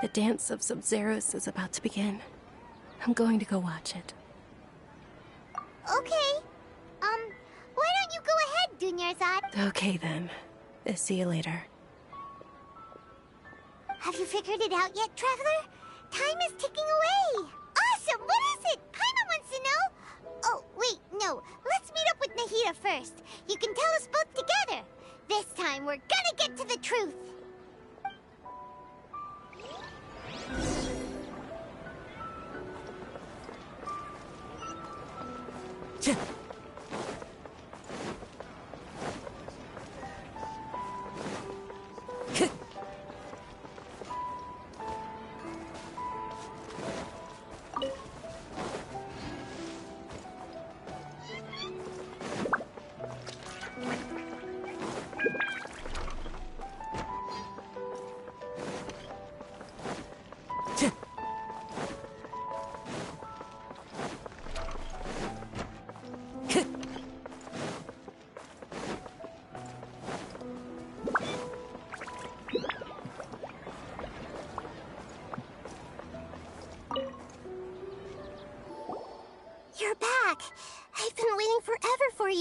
The dance of Sub-Zerus is about to begin. I'm going to go watch it. Okay. Why don't you go ahead, Dunyarzad? Okay then. See you later. Have you figured it out yet, Traveler? Time is ticking away. Awesome! What is it? Paimon wants to know. Oh, wait, no. Let's meet up with Nahida first. You can tell us both together. This time, we're gonna get to the truth.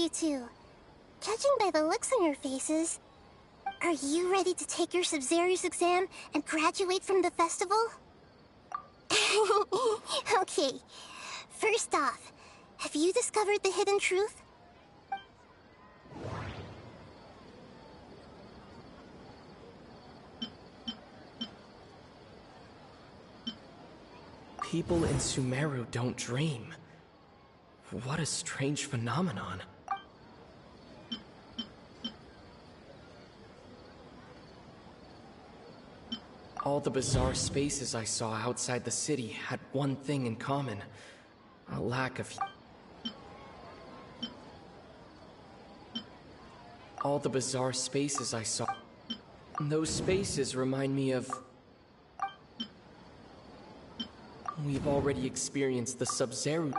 you two. Judging by the looks on your faces, are you ready to take your Sub-Zero's exam and graduate from the festival? Okay, first off, have you discovered the hidden truth? People in Sumeru don't dream. What a strange phenomenon. All the bizarre spaces I saw outside the city had one thing in common. A lack of... All the bizarre spaces I saw... Those spaces remind me of... We've already experienced the Sub-Zero...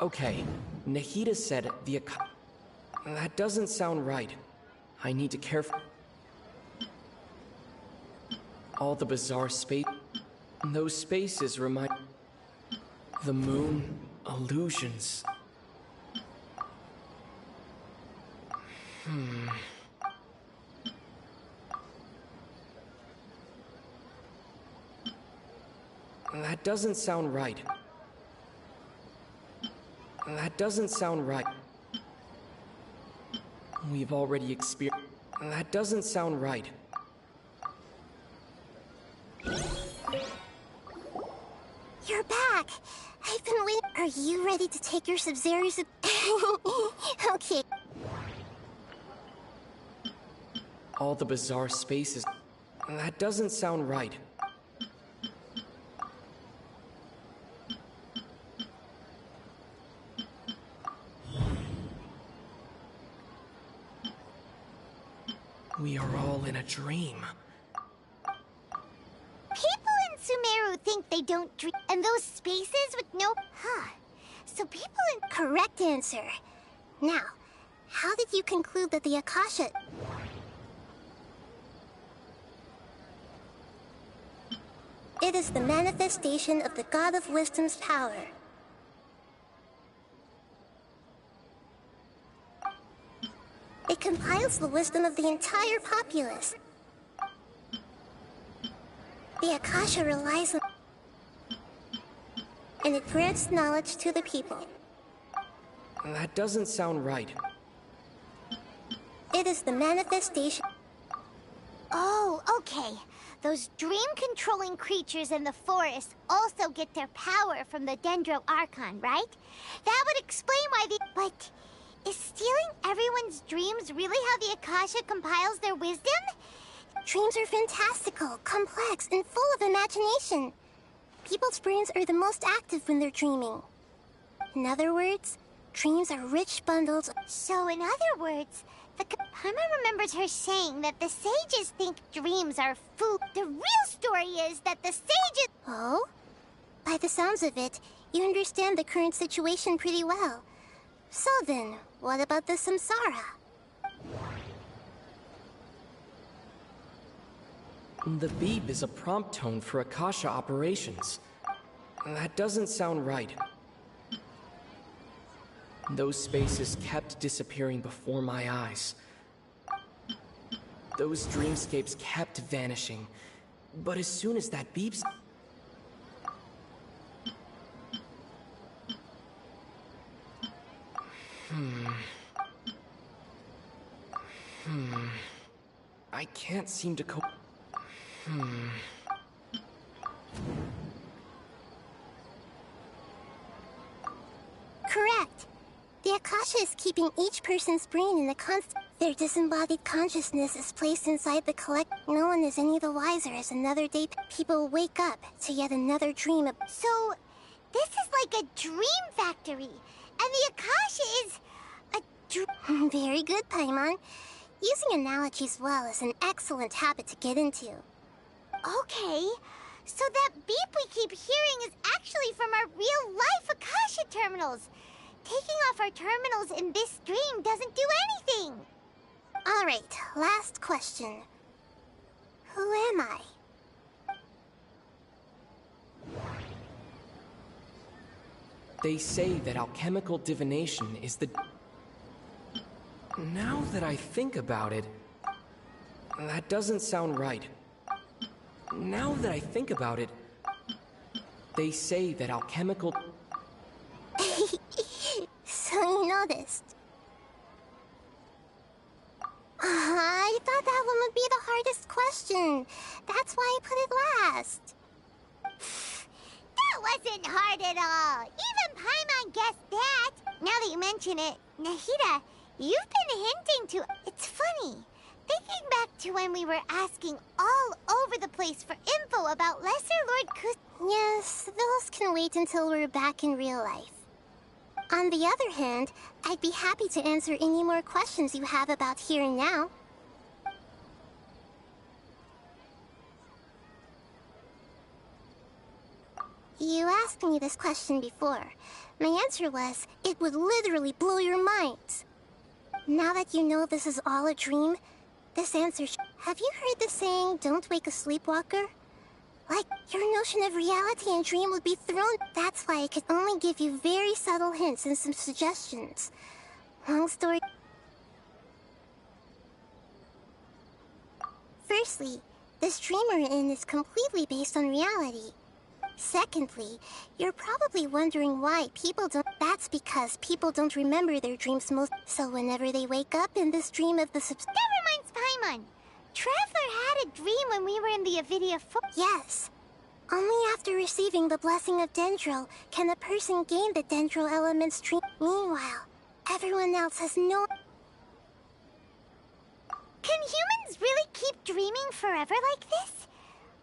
Okay, Nahida said the... That doesn't sound right. I need to carefully... All the bizarre space... Those spaces remind... The moon... Illusions... That doesn't sound right. That doesn't sound right. We've already experienced... That doesn't sound right. You're back! I've been waiting... Are you ready to take your Sub-Zero's... Okay. All the bizarre spaces... That doesn't sound right. We are all in a dream. People in Sumeru think they don't dream. And those spaces with no... So people in... Correct answer. Now, how did you conclude that the Akasha... It is the manifestation of the God of Wisdom's power. It compiles the wisdom of the entire populace. The Akasha relies on... And it grants knowledge to the people. That doesn't sound right. It is the manifestation... Oh, okay. Those dream-controlling creatures in the forest also get their power from the Dendro Archon, right? That would explain why the... But is stealing everyone's dreams really how the Akasha compiles their wisdom? Dreams are fantastical, complex, and full of imagination. People's brains are the most active when they're dreaming. In other words, dreams are rich bundles of... So in other words... Paimon remembers her saying that the sages think dreams are food. The real story is that the sages... Oh? By the sounds of it, you understand the current situation pretty well. So then, what about the samsara? The beep is a prompt tone for Akasha operations. That doesn't sound right. Those spaces kept disappearing before my eyes. Those dreamscapes kept vanishing. But as soon as that beeps... I can't seem to cope... Correct. The Akasha is keeping each person's brain in a constant... Their disembodied consciousness is placed inside the collect... No one is any the wiser as another day people wake up to yet another dream of... So, this is like a dream factory, and the Akasha is a Very good, Paimon. Using analogies well is an excellent habit to get into. Okay, so that beep we keep hearing is actually from our real-life Akasha terminals. Taking off our terminals in this dream doesn't do anything. All right, last question. Who am I? They say that alchemical divination is the... Now that I think about it, that doesn't sound right. Now that I think about it, they say that alchemical... So you noticed. I thought that one would be the hardest question. That's why I put it last. That wasn't hard at all. Even Paimon guessed that. Now that you mention it, Nahida, you've been hinting to... It's funny. Thinking back to when we were asking all over the place for info about Lesser Lord Kus... Yes, those can wait until we're back in real life. On the other hand, I'd be happy to answer any more questions you have about here and now. You asked me this question before. My answer was, it would literally blow your minds. Now that you know this is all a dream, this answer have you heard the saying, don't wake a sleepwalker? Like, your notion of reality and dream would be thrown. That's why I could only give you very subtle hints and some suggestions. Long story. Firstly, this dream we're in is completely based on reality. Secondly, you're probably wondering why people don't... That's because people don't remember their dreams most... So whenever they wake up in this dream of the That reminds Paimon. Traveler had a dream when we were in the Avidia Yes. Only after receiving the blessing of Dendro can a person gain the Dendro element's dream. Meanwhile, everyone else has no... Can humans really keep dreaming forever like this?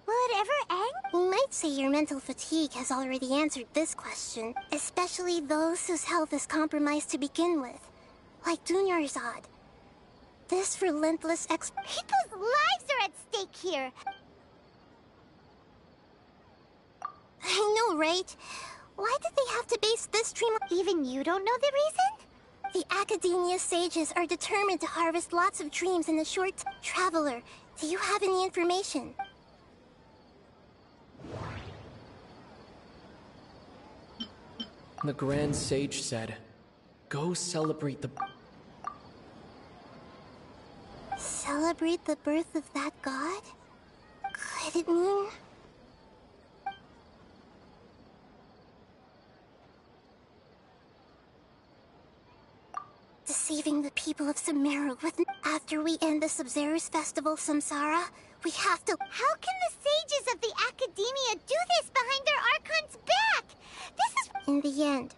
Will it ever end? You might say your mental fatigue has already answered this question, especially those whose health is compromised to begin with, like Dunyarzad. This relentless People's lives are at stake here! I know, right? Why did they have to base this dream on... Even you don't know the reason? The Academia sages are determined to harvest lots of dreams in a short... Traveler, do you have any information? The Grand Sage said, go celebrate the... Celebrate the birth of that god? Could it mean... deceiving the people of Sumeru with... After we end the Sub-Zero's festival, Samsara, we have to... How can the sages of the Academia do this behind their Archon's back? This is... In the end,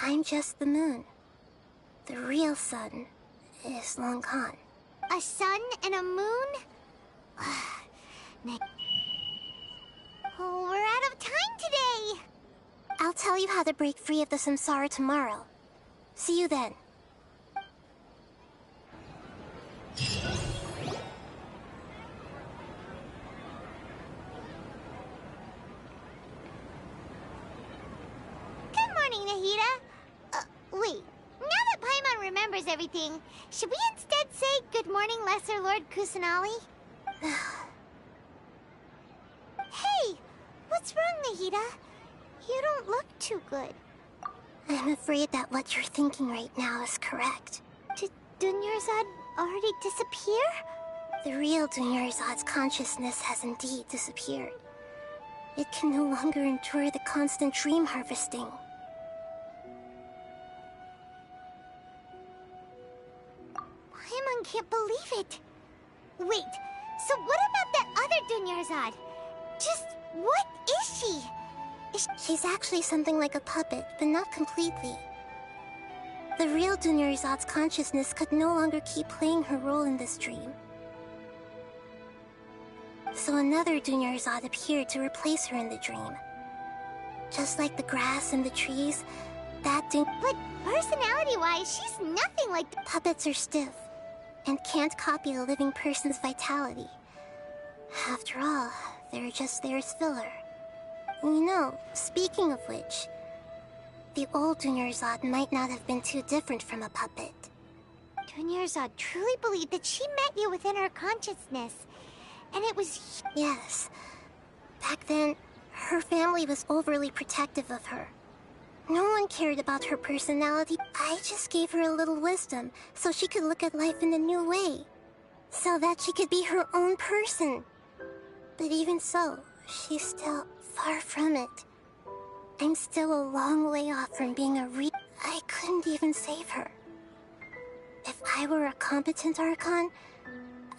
I'm just the moon. The real sun is long gone. A sun and a moon? Oh, we're out of time today! I'll tell you how to break free of the samsara tomorrow. See you then. Good morning, Nahida. Wait. Now that Paimon remembers everything, should we instead say good morning, Lesser Lord Kusanali? Hey! What's wrong, Nahida? You don't look too good. I'm afraid that what you're thinking right now is correct. Did Dunyarzad already disappear? The real Dunyarzad's consciousness has indeed disappeared. It can no longer endure the constant dream harvesting. Paimon can't believe it. Wait, so what about that other Dunyarzad? Just what is she? She's actually something like a puppet, but not completely. The real Dunyarzad's consciousness could no longer keep playing her role in this dream. So another Dunyarzad appeared to replace her in the dream. Just like the grass and the trees, that But personality-wise, she's nothing like... Puppets are stiff, and can't copy a living person's vitality. After all, they're just there as filler. You know, speaking of which, the old Dunyarzad might not have been too different from a puppet. Dunyarzad truly believed that she met you within her consciousness, and it was... Yes. Back then, her family was overly protective of her. No one cared about her personality. I just gave her a little wisdom so she could look at life in a new way. So that she could be her own person. But even so, she's still far from it. I'm still a long way off from being I couldn't even save her. If I were a competent Archon,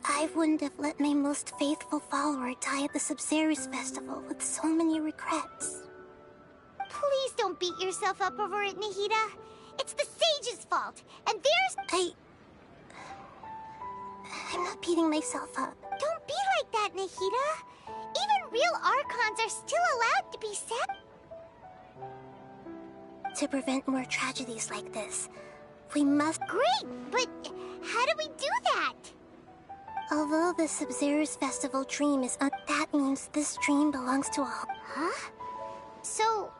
I wouldn't have let my most faithful follower die at the Sumeru festival with so many regrets. Please don't beat yourself up over it, Nahida. It's the sage's fault, and there's... I'm not beating myself up. Don't be like that, Nahida. Even real Archons are still allowed to be sad. To prevent more tragedies like this, we must... Great, but how do we do that? Although the Sumeru festival dream is that means this dream belongs to a... Huh? So,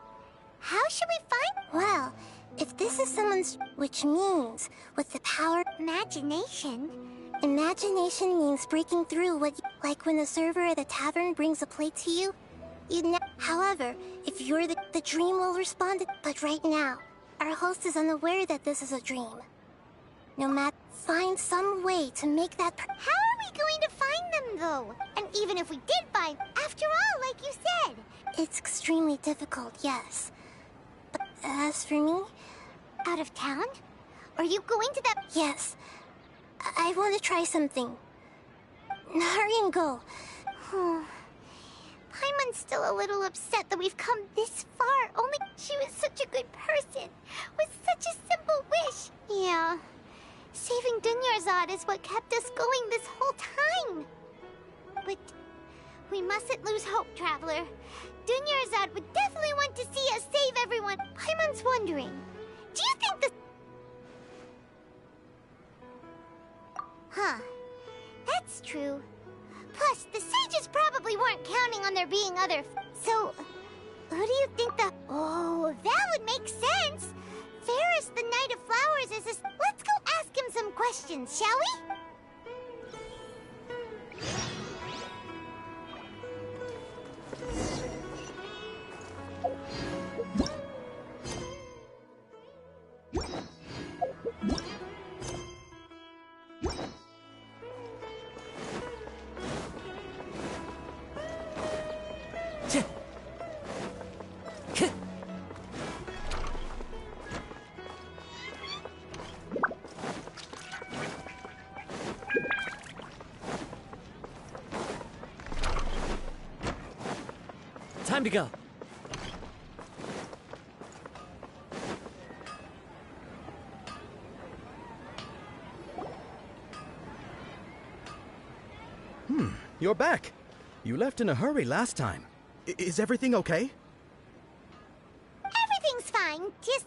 how should we find... Well, if this is someone's... Which means, with the power... Imagination? Imagination means breaking through what... Like when a server at a tavern brings a plate to you. However, if you're the dream will respond... But right now, our host is unaware that this is a dream. No matter... Find some way to make that... How are we going to find them, though? And even if we did find... After all, like you said... It's extremely difficult, yes. But as for me... Out of town? Are you going to that... Yes. I want to try something. Hurry and go. Paimon's still a little upset that we've come this far. Only she was such a good person. With such a simple wish. Yeah. Saving Dunyarzad is what kept us going this whole time. But we mustn't lose hope, Traveler. Dunyarzad would definitely want to see us save everyone. Paimon's wondering, do you think the... Huh. That's true. Plus, the sages probably weren't counting on there being other... So, who do you think the... Oh, that would make sense. Ferris, the Knight of Flowers, is this... Let's go ask him some questions, shall we? Time to go. You're back. You left in a hurry last time. Is everything okay? Everything's fine. Just,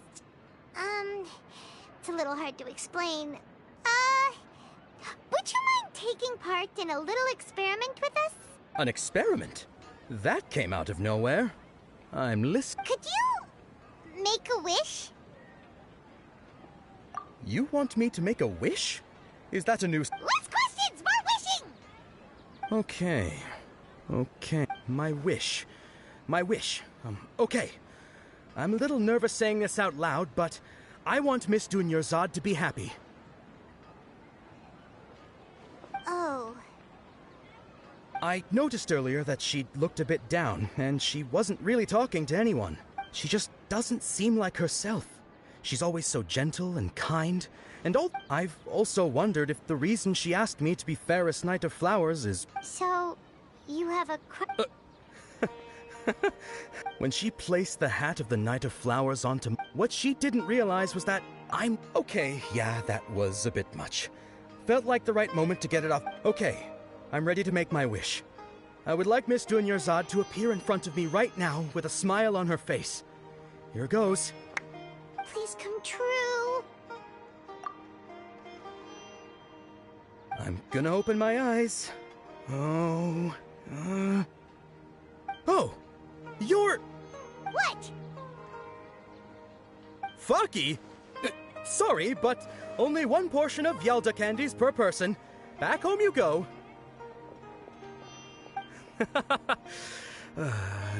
it's a little hard to explain. Would you mind taking part in a little experiment with us? An experiment? That came out of nowhere. I'm listening. Could you make a wish? You want me to make a wish? Is that a new... Less questions! More wishing! Okay. My wish. Okay. I'm a little nervous saying this out loud, but I want Miss Dunyarzad to be happy. Oh. I noticed earlier that she looked a bit down, and she wasn't really talking to anyone. She just doesn't seem like herself. She's always so gentle and kind, and I've also wondered if the reason she asked me to be Fairest Knight of Flowers is... So, you have a When she placed the hat of the Knight of Flowers onto... What she didn't realize was that I'm... Okay, yeah, that was a bit much. Felt like the right moment to get it off. Okay, I'm ready to make my wish. I would like Miss Dunyarzad to appear in front of me right now with a smile on her face. Here goes. Please come true. I'm gonna open my eyes. Oh, you're... What? Fucky? Sorry, but only one portion of Yalda candies per person. Back home you go.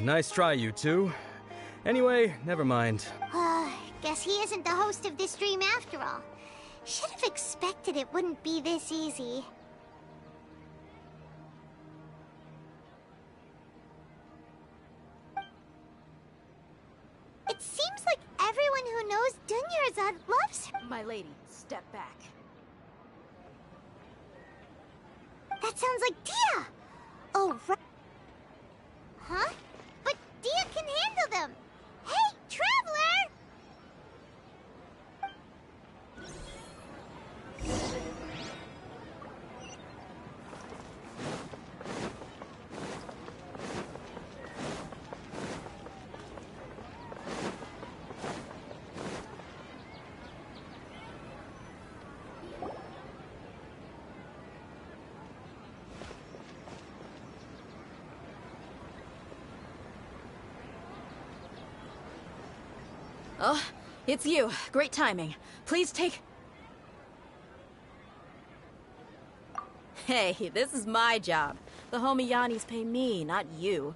Nice try, you two. Anyway, never mind. Guess he isn't the host of this stream after all. Should have expected it wouldn't be this easy. It seems like everyone who knows Dunyarzad loves her. My lady, step back. That sounds like Dia! Oh, right. Huh? But Dia can handle them! Hey, Traveler! Oh, it's you. Great timing. Please take... Hey, this is my job. The homie Yannis pay me, not you.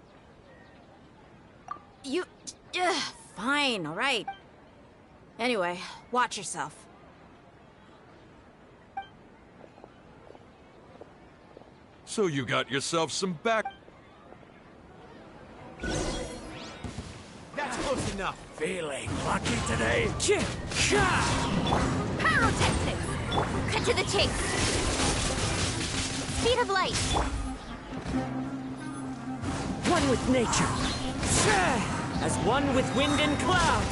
You... fine, alright. Anyway, watch yourself. So you got yourself some back... That's close enough. Feeling lucky today? Pyrotechnics! Cut to the chase! Speed of light! One with nature. As one with wind and cloud.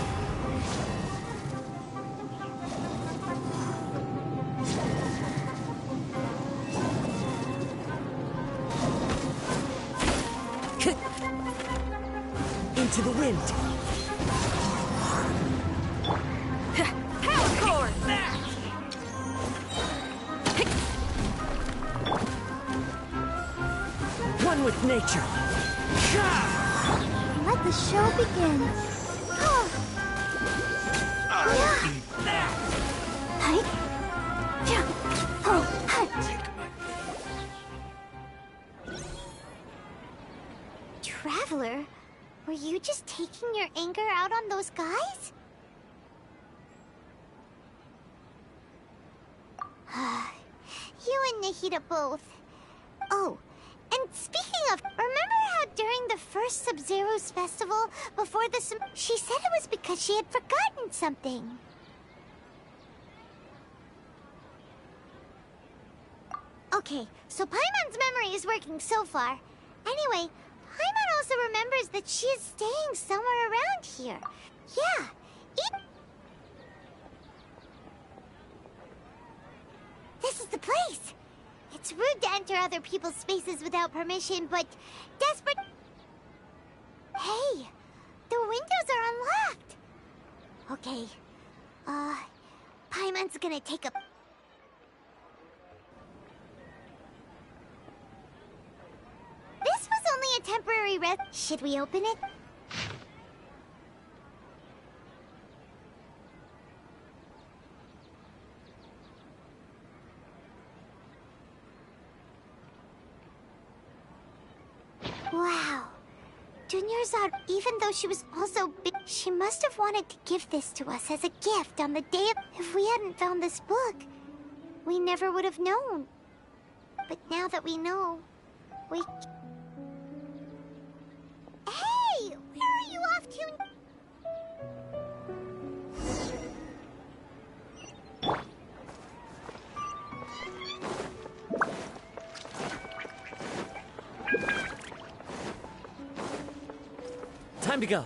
Into the wind. Power cord! One with nature. Let the show begin. Traveler, were you just taking your anger out on those guys? You and Nahida both. Oh, and speaking of, remember how during the first Sub-Zero's festival, before the she said it was because she had forgotten something. Okay, so Paimon's memory is working so far. Anyway, Paimon also remembers that she is staying somewhere around here. Yeah, this is the place. It's rude to enter other people's spaces without permission, but desperate... Hey, the windows are unlocked. Okay, Paimon's gonna take a... This was only a temporary rest. Should we open it? Wow. Dunyarzad, even though she was also big, she must have wanted to give this to us as a gift on the day of... If we hadn't found this book, we never would have known. But now that we know, we... Hey! Where are you off to? Time to go.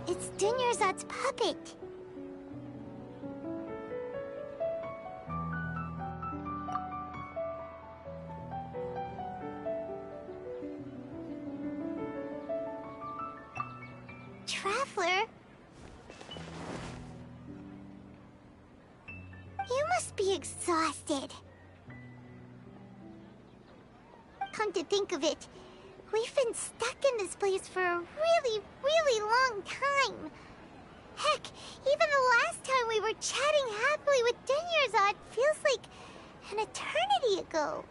It's Dunyarzad's puppet. Traveler? must be exhausted. Come to think of it, we've been stuck in this place for a really, really long time. Heck, even the last time we were chatting happily with Dunyarzad feels like an eternity ago.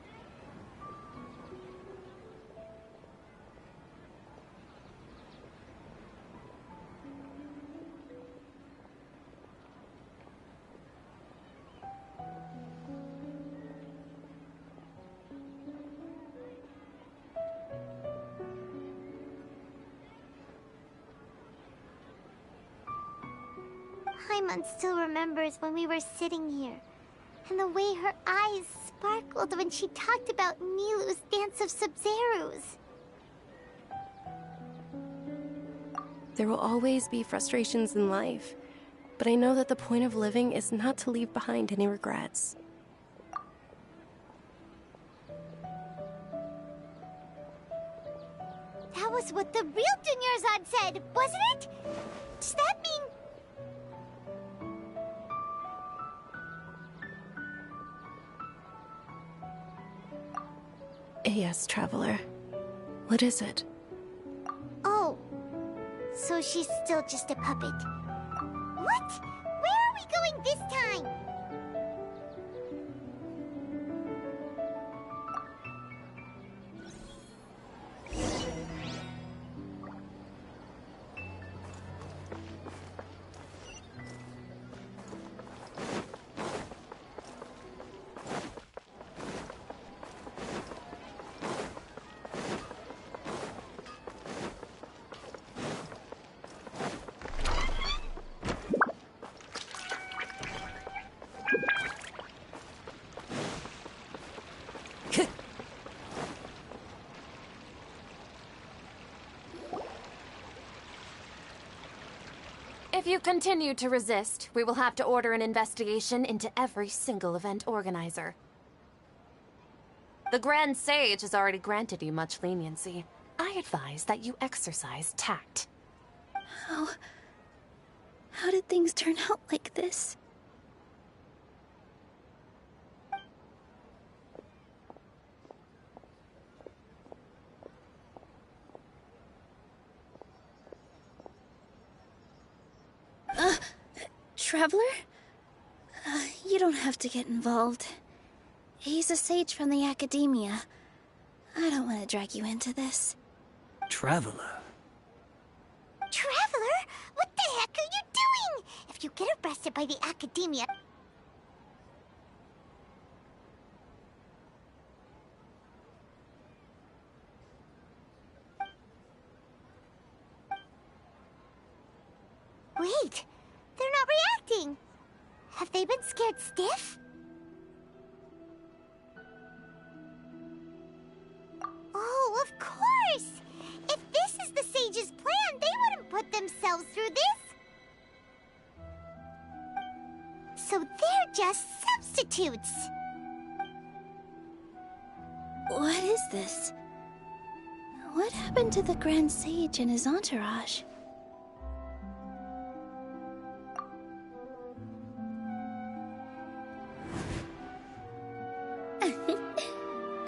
Paimon still remembers when we were sitting here, and the way her eyes sparkled when she talked about Nilu's dance of Sub-Zerus. There will always be frustrations in life, but I know that the point of living is not to leave behind any regrets. That was what the real Dunyarzad said, wasn't it? Does that mean... Yes, Traveler. What is it? Oh, so she's still just a puppet. What? Where are we going this time? If you continue to resist, we will have to order an investigation into every single event organizer. The Grand Sage has already granted you much leniency. I advise that you exercise tact. How did things turn out like this? Traveler? You don't have to get involved. He's a sage from the Academia. I don't want to drag you into this. Traveler? Traveler? What the heck are you doing? If you get arrested by the Academia... Wait, they're not reacting. Have they been scared stiff? Oh, of course! If this is the Sage's plan, they wouldn't put themselves through this. So they're just substitutes. What is this? What happened to the Grand Sage and his entourage?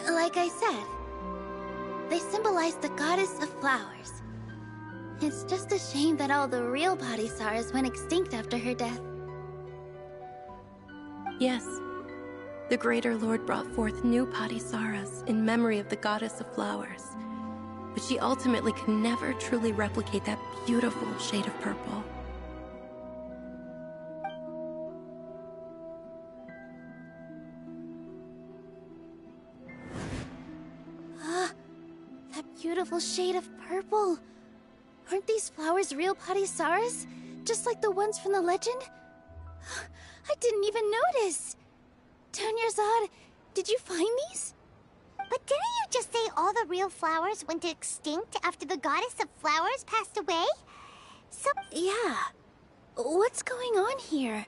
Like I said, they symbolize the goddess of flowers. It's just a shame that all the real Padisarahs went extinct after her death. Yes. The Greater Lord brought forth new Padisarahs in memory of the goddess of flowers. But she ultimately could never truly replicate that beautiful shade of purple. Beautiful shade of purple. Aren't these flowers real Padisarahs? Just like the ones from the legend? I didn't even notice. Dunyarzad, did you find these? But didn't you just say all the real flowers went extinct after the goddess of flowers passed away? So... Yeah. What's going on here?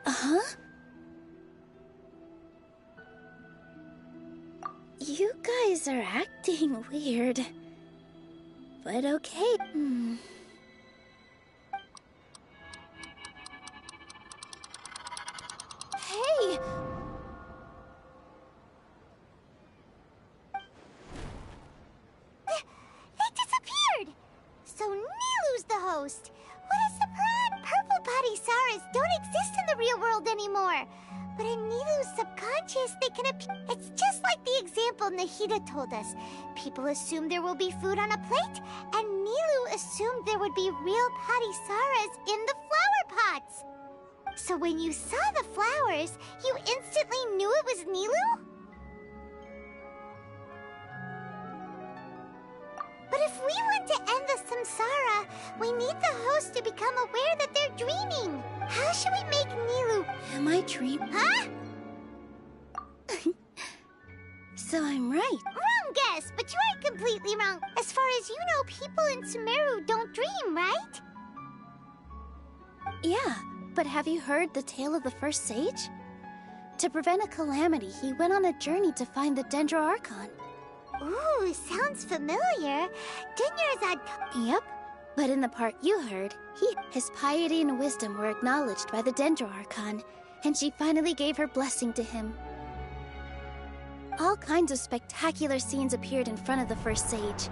Huh? You guys are acting weird. But okay. Nilu's the host. What is the prawn? Purple body Saras don't exist in the real world anymore. But in Nilu's subconscious, they can appear. It's just like the example Nahida told us. People assumed there will be food on a plate, and Nilu assumed there would be real potty Saras in the flower pots. So when you saw the flowers, you instantly knew it was Nilu? But if we want to end the samsara, we need the host to become aware that they're dreaming. How should we make Nilu... Am I dreaming? Huh? So I'm right. Wrong guess, but you aren't completely wrong. As far as you know, people in Sumeru don't dream, right? Yeah, but have you heard the tale of the first sage? To prevent a calamity, he went on a journey to find the Dendro-Archon. Ooh, sounds familiar. Dinyarzad... Yep, but in the part you heard, his piety and wisdom were acknowledged by the Dendro-Archon, and she finally gave her blessing to him. All kinds of spectacular scenes appeared in front of the first sage,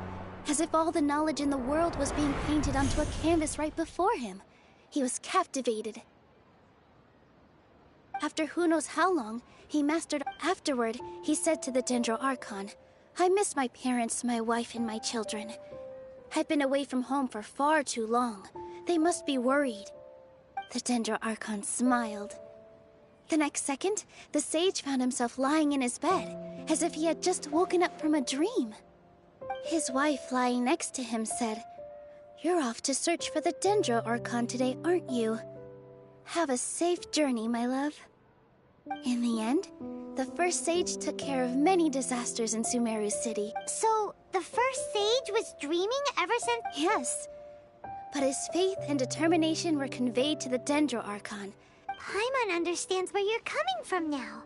as if all the knowledge in the world was being painted onto a canvas right before him. He was captivated. After who knows how long, he mastered. Afterward, he said to the Dendro-Archon, I miss my parents, my wife, and my children. I've been away from home for far too long. They must be worried. The Dendro-Archon smiled. The next second, the sage found himself lying in his bed, as if he had just woken up from a dream. His wife, lying next to him, said, You're off to search for the Dendro-Archon today, aren't you? Have a safe journey, my love. In the end, the first sage took care of many disasters in Sumeru City. So, the first sage was dreaming ever since? Yes. But his faith and determination were conveyed to the Dendro-Archon. Paimon understands where you're coming from now.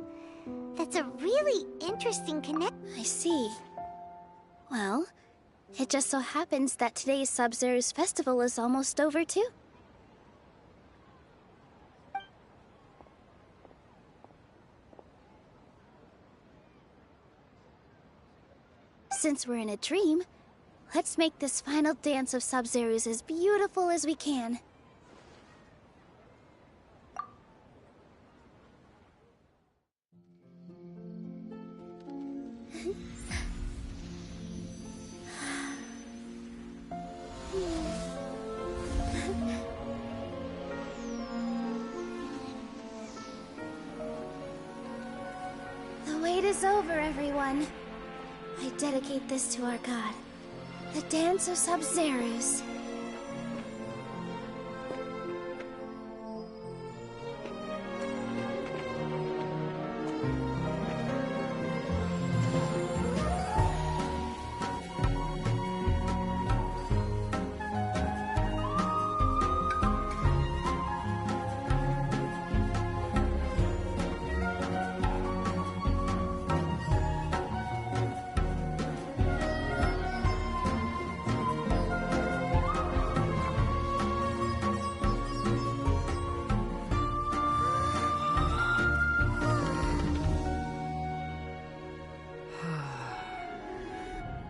That's a really interesting connection. I see. Well, it just so happens that today's Sub-Zero's festival is almost over too. Since we're in a dream, let's make this final dance of Sub-Zero's as beautiful as we can. The wait is over, everyone. I dedicate this to our god, the dance of Sub-Zero's.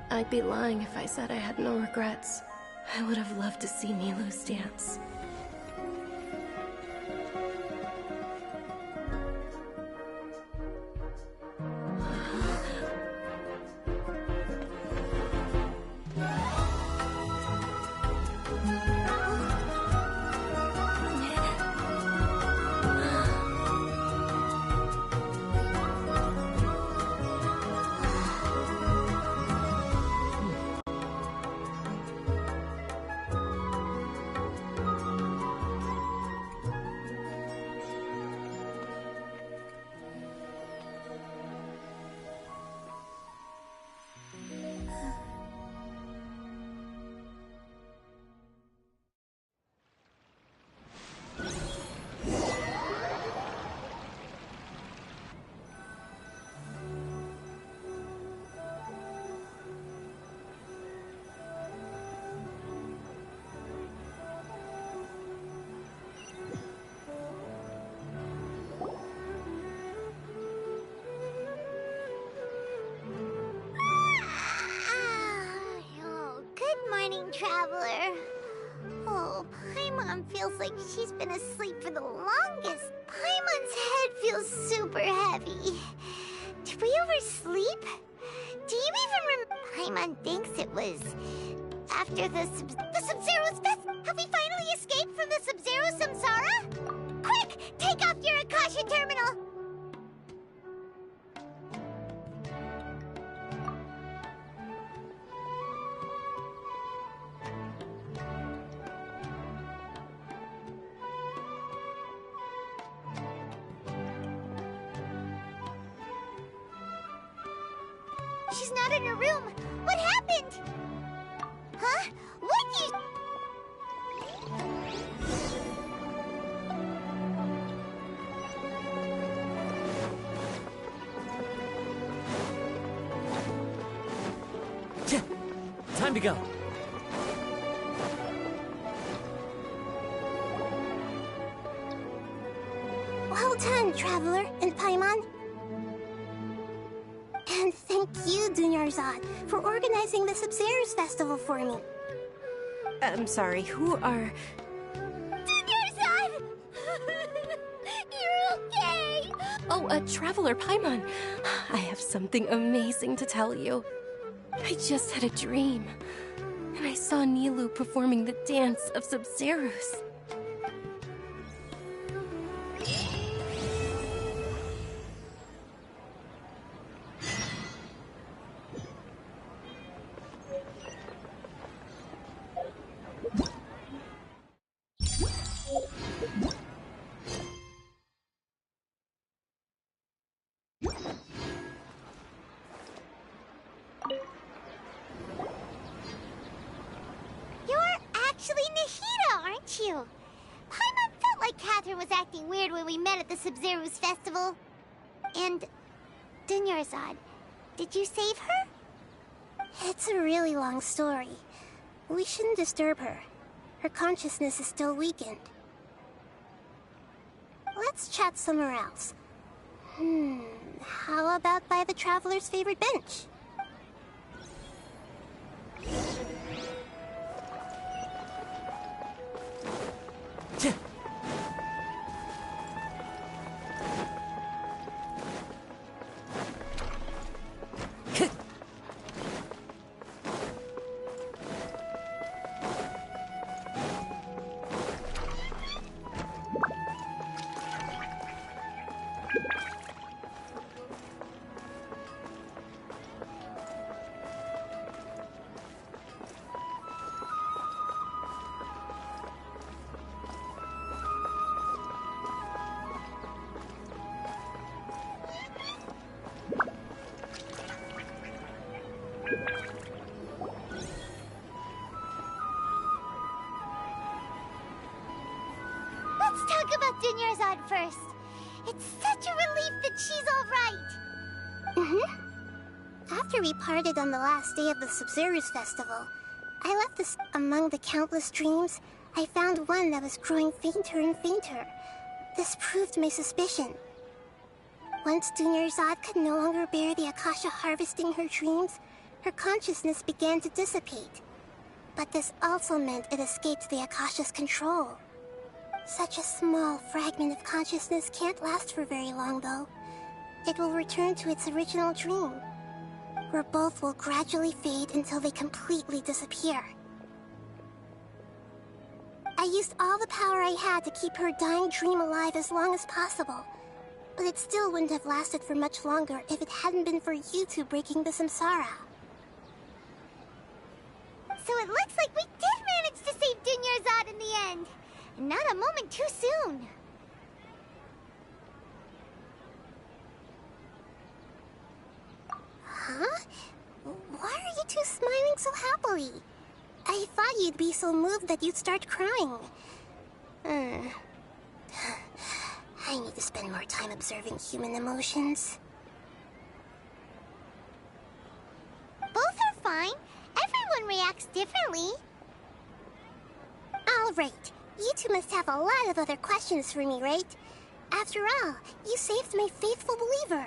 I'd be lying if I said I had no regrets. I would have loved to see Nilu's dance. feels like she's been asleep for the longest. Paimon's head feels super heavy. Did we oversleep? Do you even remember? Paimon thinks it was after the Sub-Zero's fest. Have we finally escaped from the Sub-Zero samsara? Quick, take off your Akasha terminal. She's not in her room. What happened? Huh? What you... Time to go. Well done, Traveler and Paimon. And thank you, Dunyarzad, for organizing the Sub-Zero's festival for me. I'm sorry, who are... Dunyarzad! You're okay! Oh, Traveler Paimon. I have something amazing to tell you. I just had a dream, and I saw Nilou performing the dance of Sub-Zeros. Sub-Zero's festival. And Dunyarzad, did you save her? It's a really long story. We shouldn't disturb her. Her consciousness is still weakened. Let's chat somewhere else. How about by the Traveler's favorite bench? Let's talk about Dunyarzad first. It's such a relief that she's all right. After we parted on the last day of the Sub-Zero's festival, I left this among the countless dreams. I found one that was growing fainter and fainter. This proved my suspicion. Once Dunyarzad could no longer bear the Akasha harvesting her dreams, her consciousness began to dissipate. But this also meant it escaped the Akasha's control. Such a small fragment of consciousness can't last for very long, though. It will return to its original dream, where both will gradually fade until they completely disappear. I used all the power I had to keep her dying dream alive as long as possible, but it still wouldn't have lasted for much longer if it hadn't been for you two breaking the samsara. So it looks like we did manage to save Dunyarzad in the end. Not a moment too soon. Huh? Why are you two smiling so happily? I thought you'd be so moved that you'd start crying. I need to spend more time observing human emotions. Both are fine. Everyone reacts differently. All right. You two must have a lot of other questions for me, right? After all, you saved my faithful believer.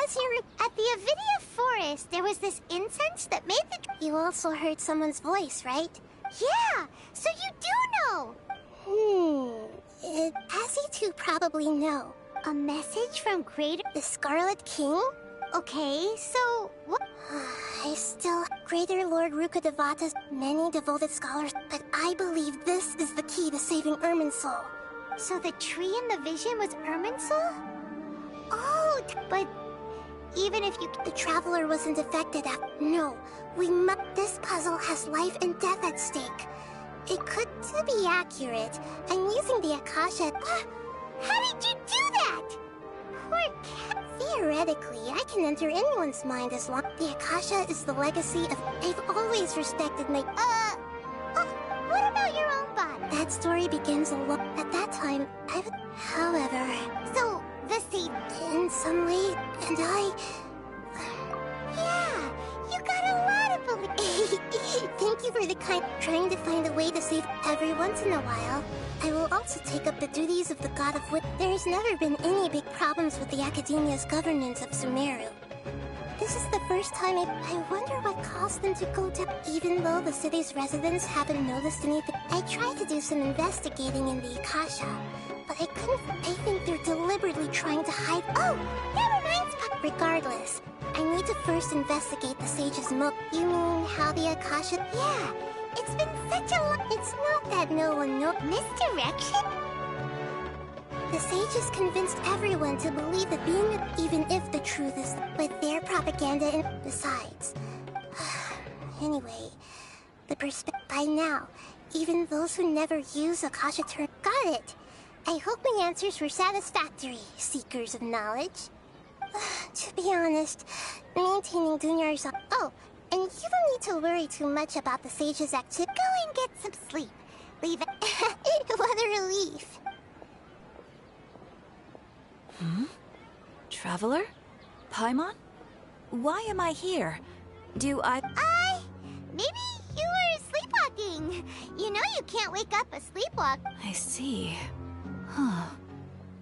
As you're at the Avidia forest, there was this incense that made the... You also heard someone's voice, right? Yeah, so you do know! probably know. A message from the Scarlet King? Okay, so what? Greater Lord Rukkhadevata's many devoted scholars, but I believe this is the key to saving Irminsul. So the tree in the vision was Irminsul? Oh, but even if the traveler wasn't affected No, this puzzle has life and death at stake. It could to be accurate. I'm using the Akasha. How did you do that? Poor cat. Theoretically, I can enter anyone's mind as long. The Akasha is the legacy of. I've always respected my. What about your own body? That story begins alone. At that time, However. So, the seed. In some way, and Yeah, you got a lot of belief. Thank you for the kind. Trying to find a way to save every once in a while. I will also take up the duties of the God of Wit. There has never been any big problems with the Academia's governance of Sumeru. This is the first time I wonder what caused them to go down. Even though the city's residents haven't noticed anything, I tried to do some investigating in the Akasha, but I couldn't. I think they're deliberately trying to hide. Oh, that reminds me. Regardless, I need to first investigate the sage's You mean how the Akasha? Yeah, it's been such a long. It's not that no one knows. Misdirection? The sages convinced everyone to believe that being even if the truth is with their propaganda and besides. Anyway, by now, even those who never use Akasha term got it. I hope my answers were satisfactory, seekers of knowledge. To be honest, maintaining Dunyar's. Oh, and you don't need to worry too much about the sage's activity. Go and get some sleep. Leave it. What a relief. Traveler? Paimon? Why am I here? Maybe you were sleepwalking. You know you can't wake up a sleepwalk. I see. Huh.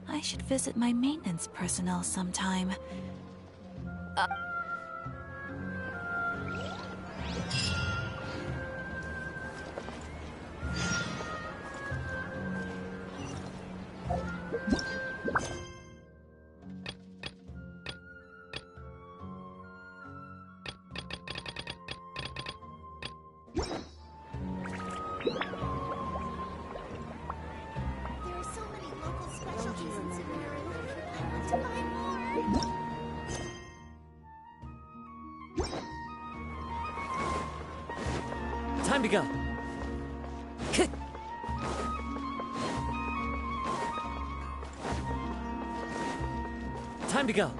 I should visit my maintenance personnel sometime. Time to go. Time to go.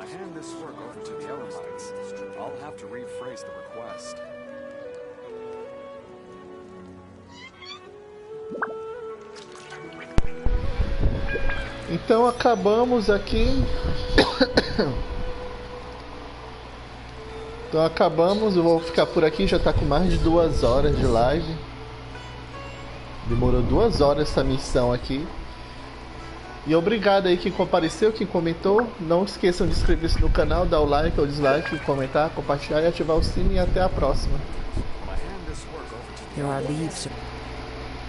Hand this work over to the Elamites. I'll have to rephrase the request. Então acabamos aqui. Então acabamos, eu vou ficar por aqui, já está com mais de 2 horas de live. Demorou 2 horas essa missão aqui. E obrigado aí quem compareceu, quem comentou. Não esqueçam de inscrever-se no canal, dar o like ou dislike, comentar, compartilhar e ativar o sino. E até a próxima. There are leaves.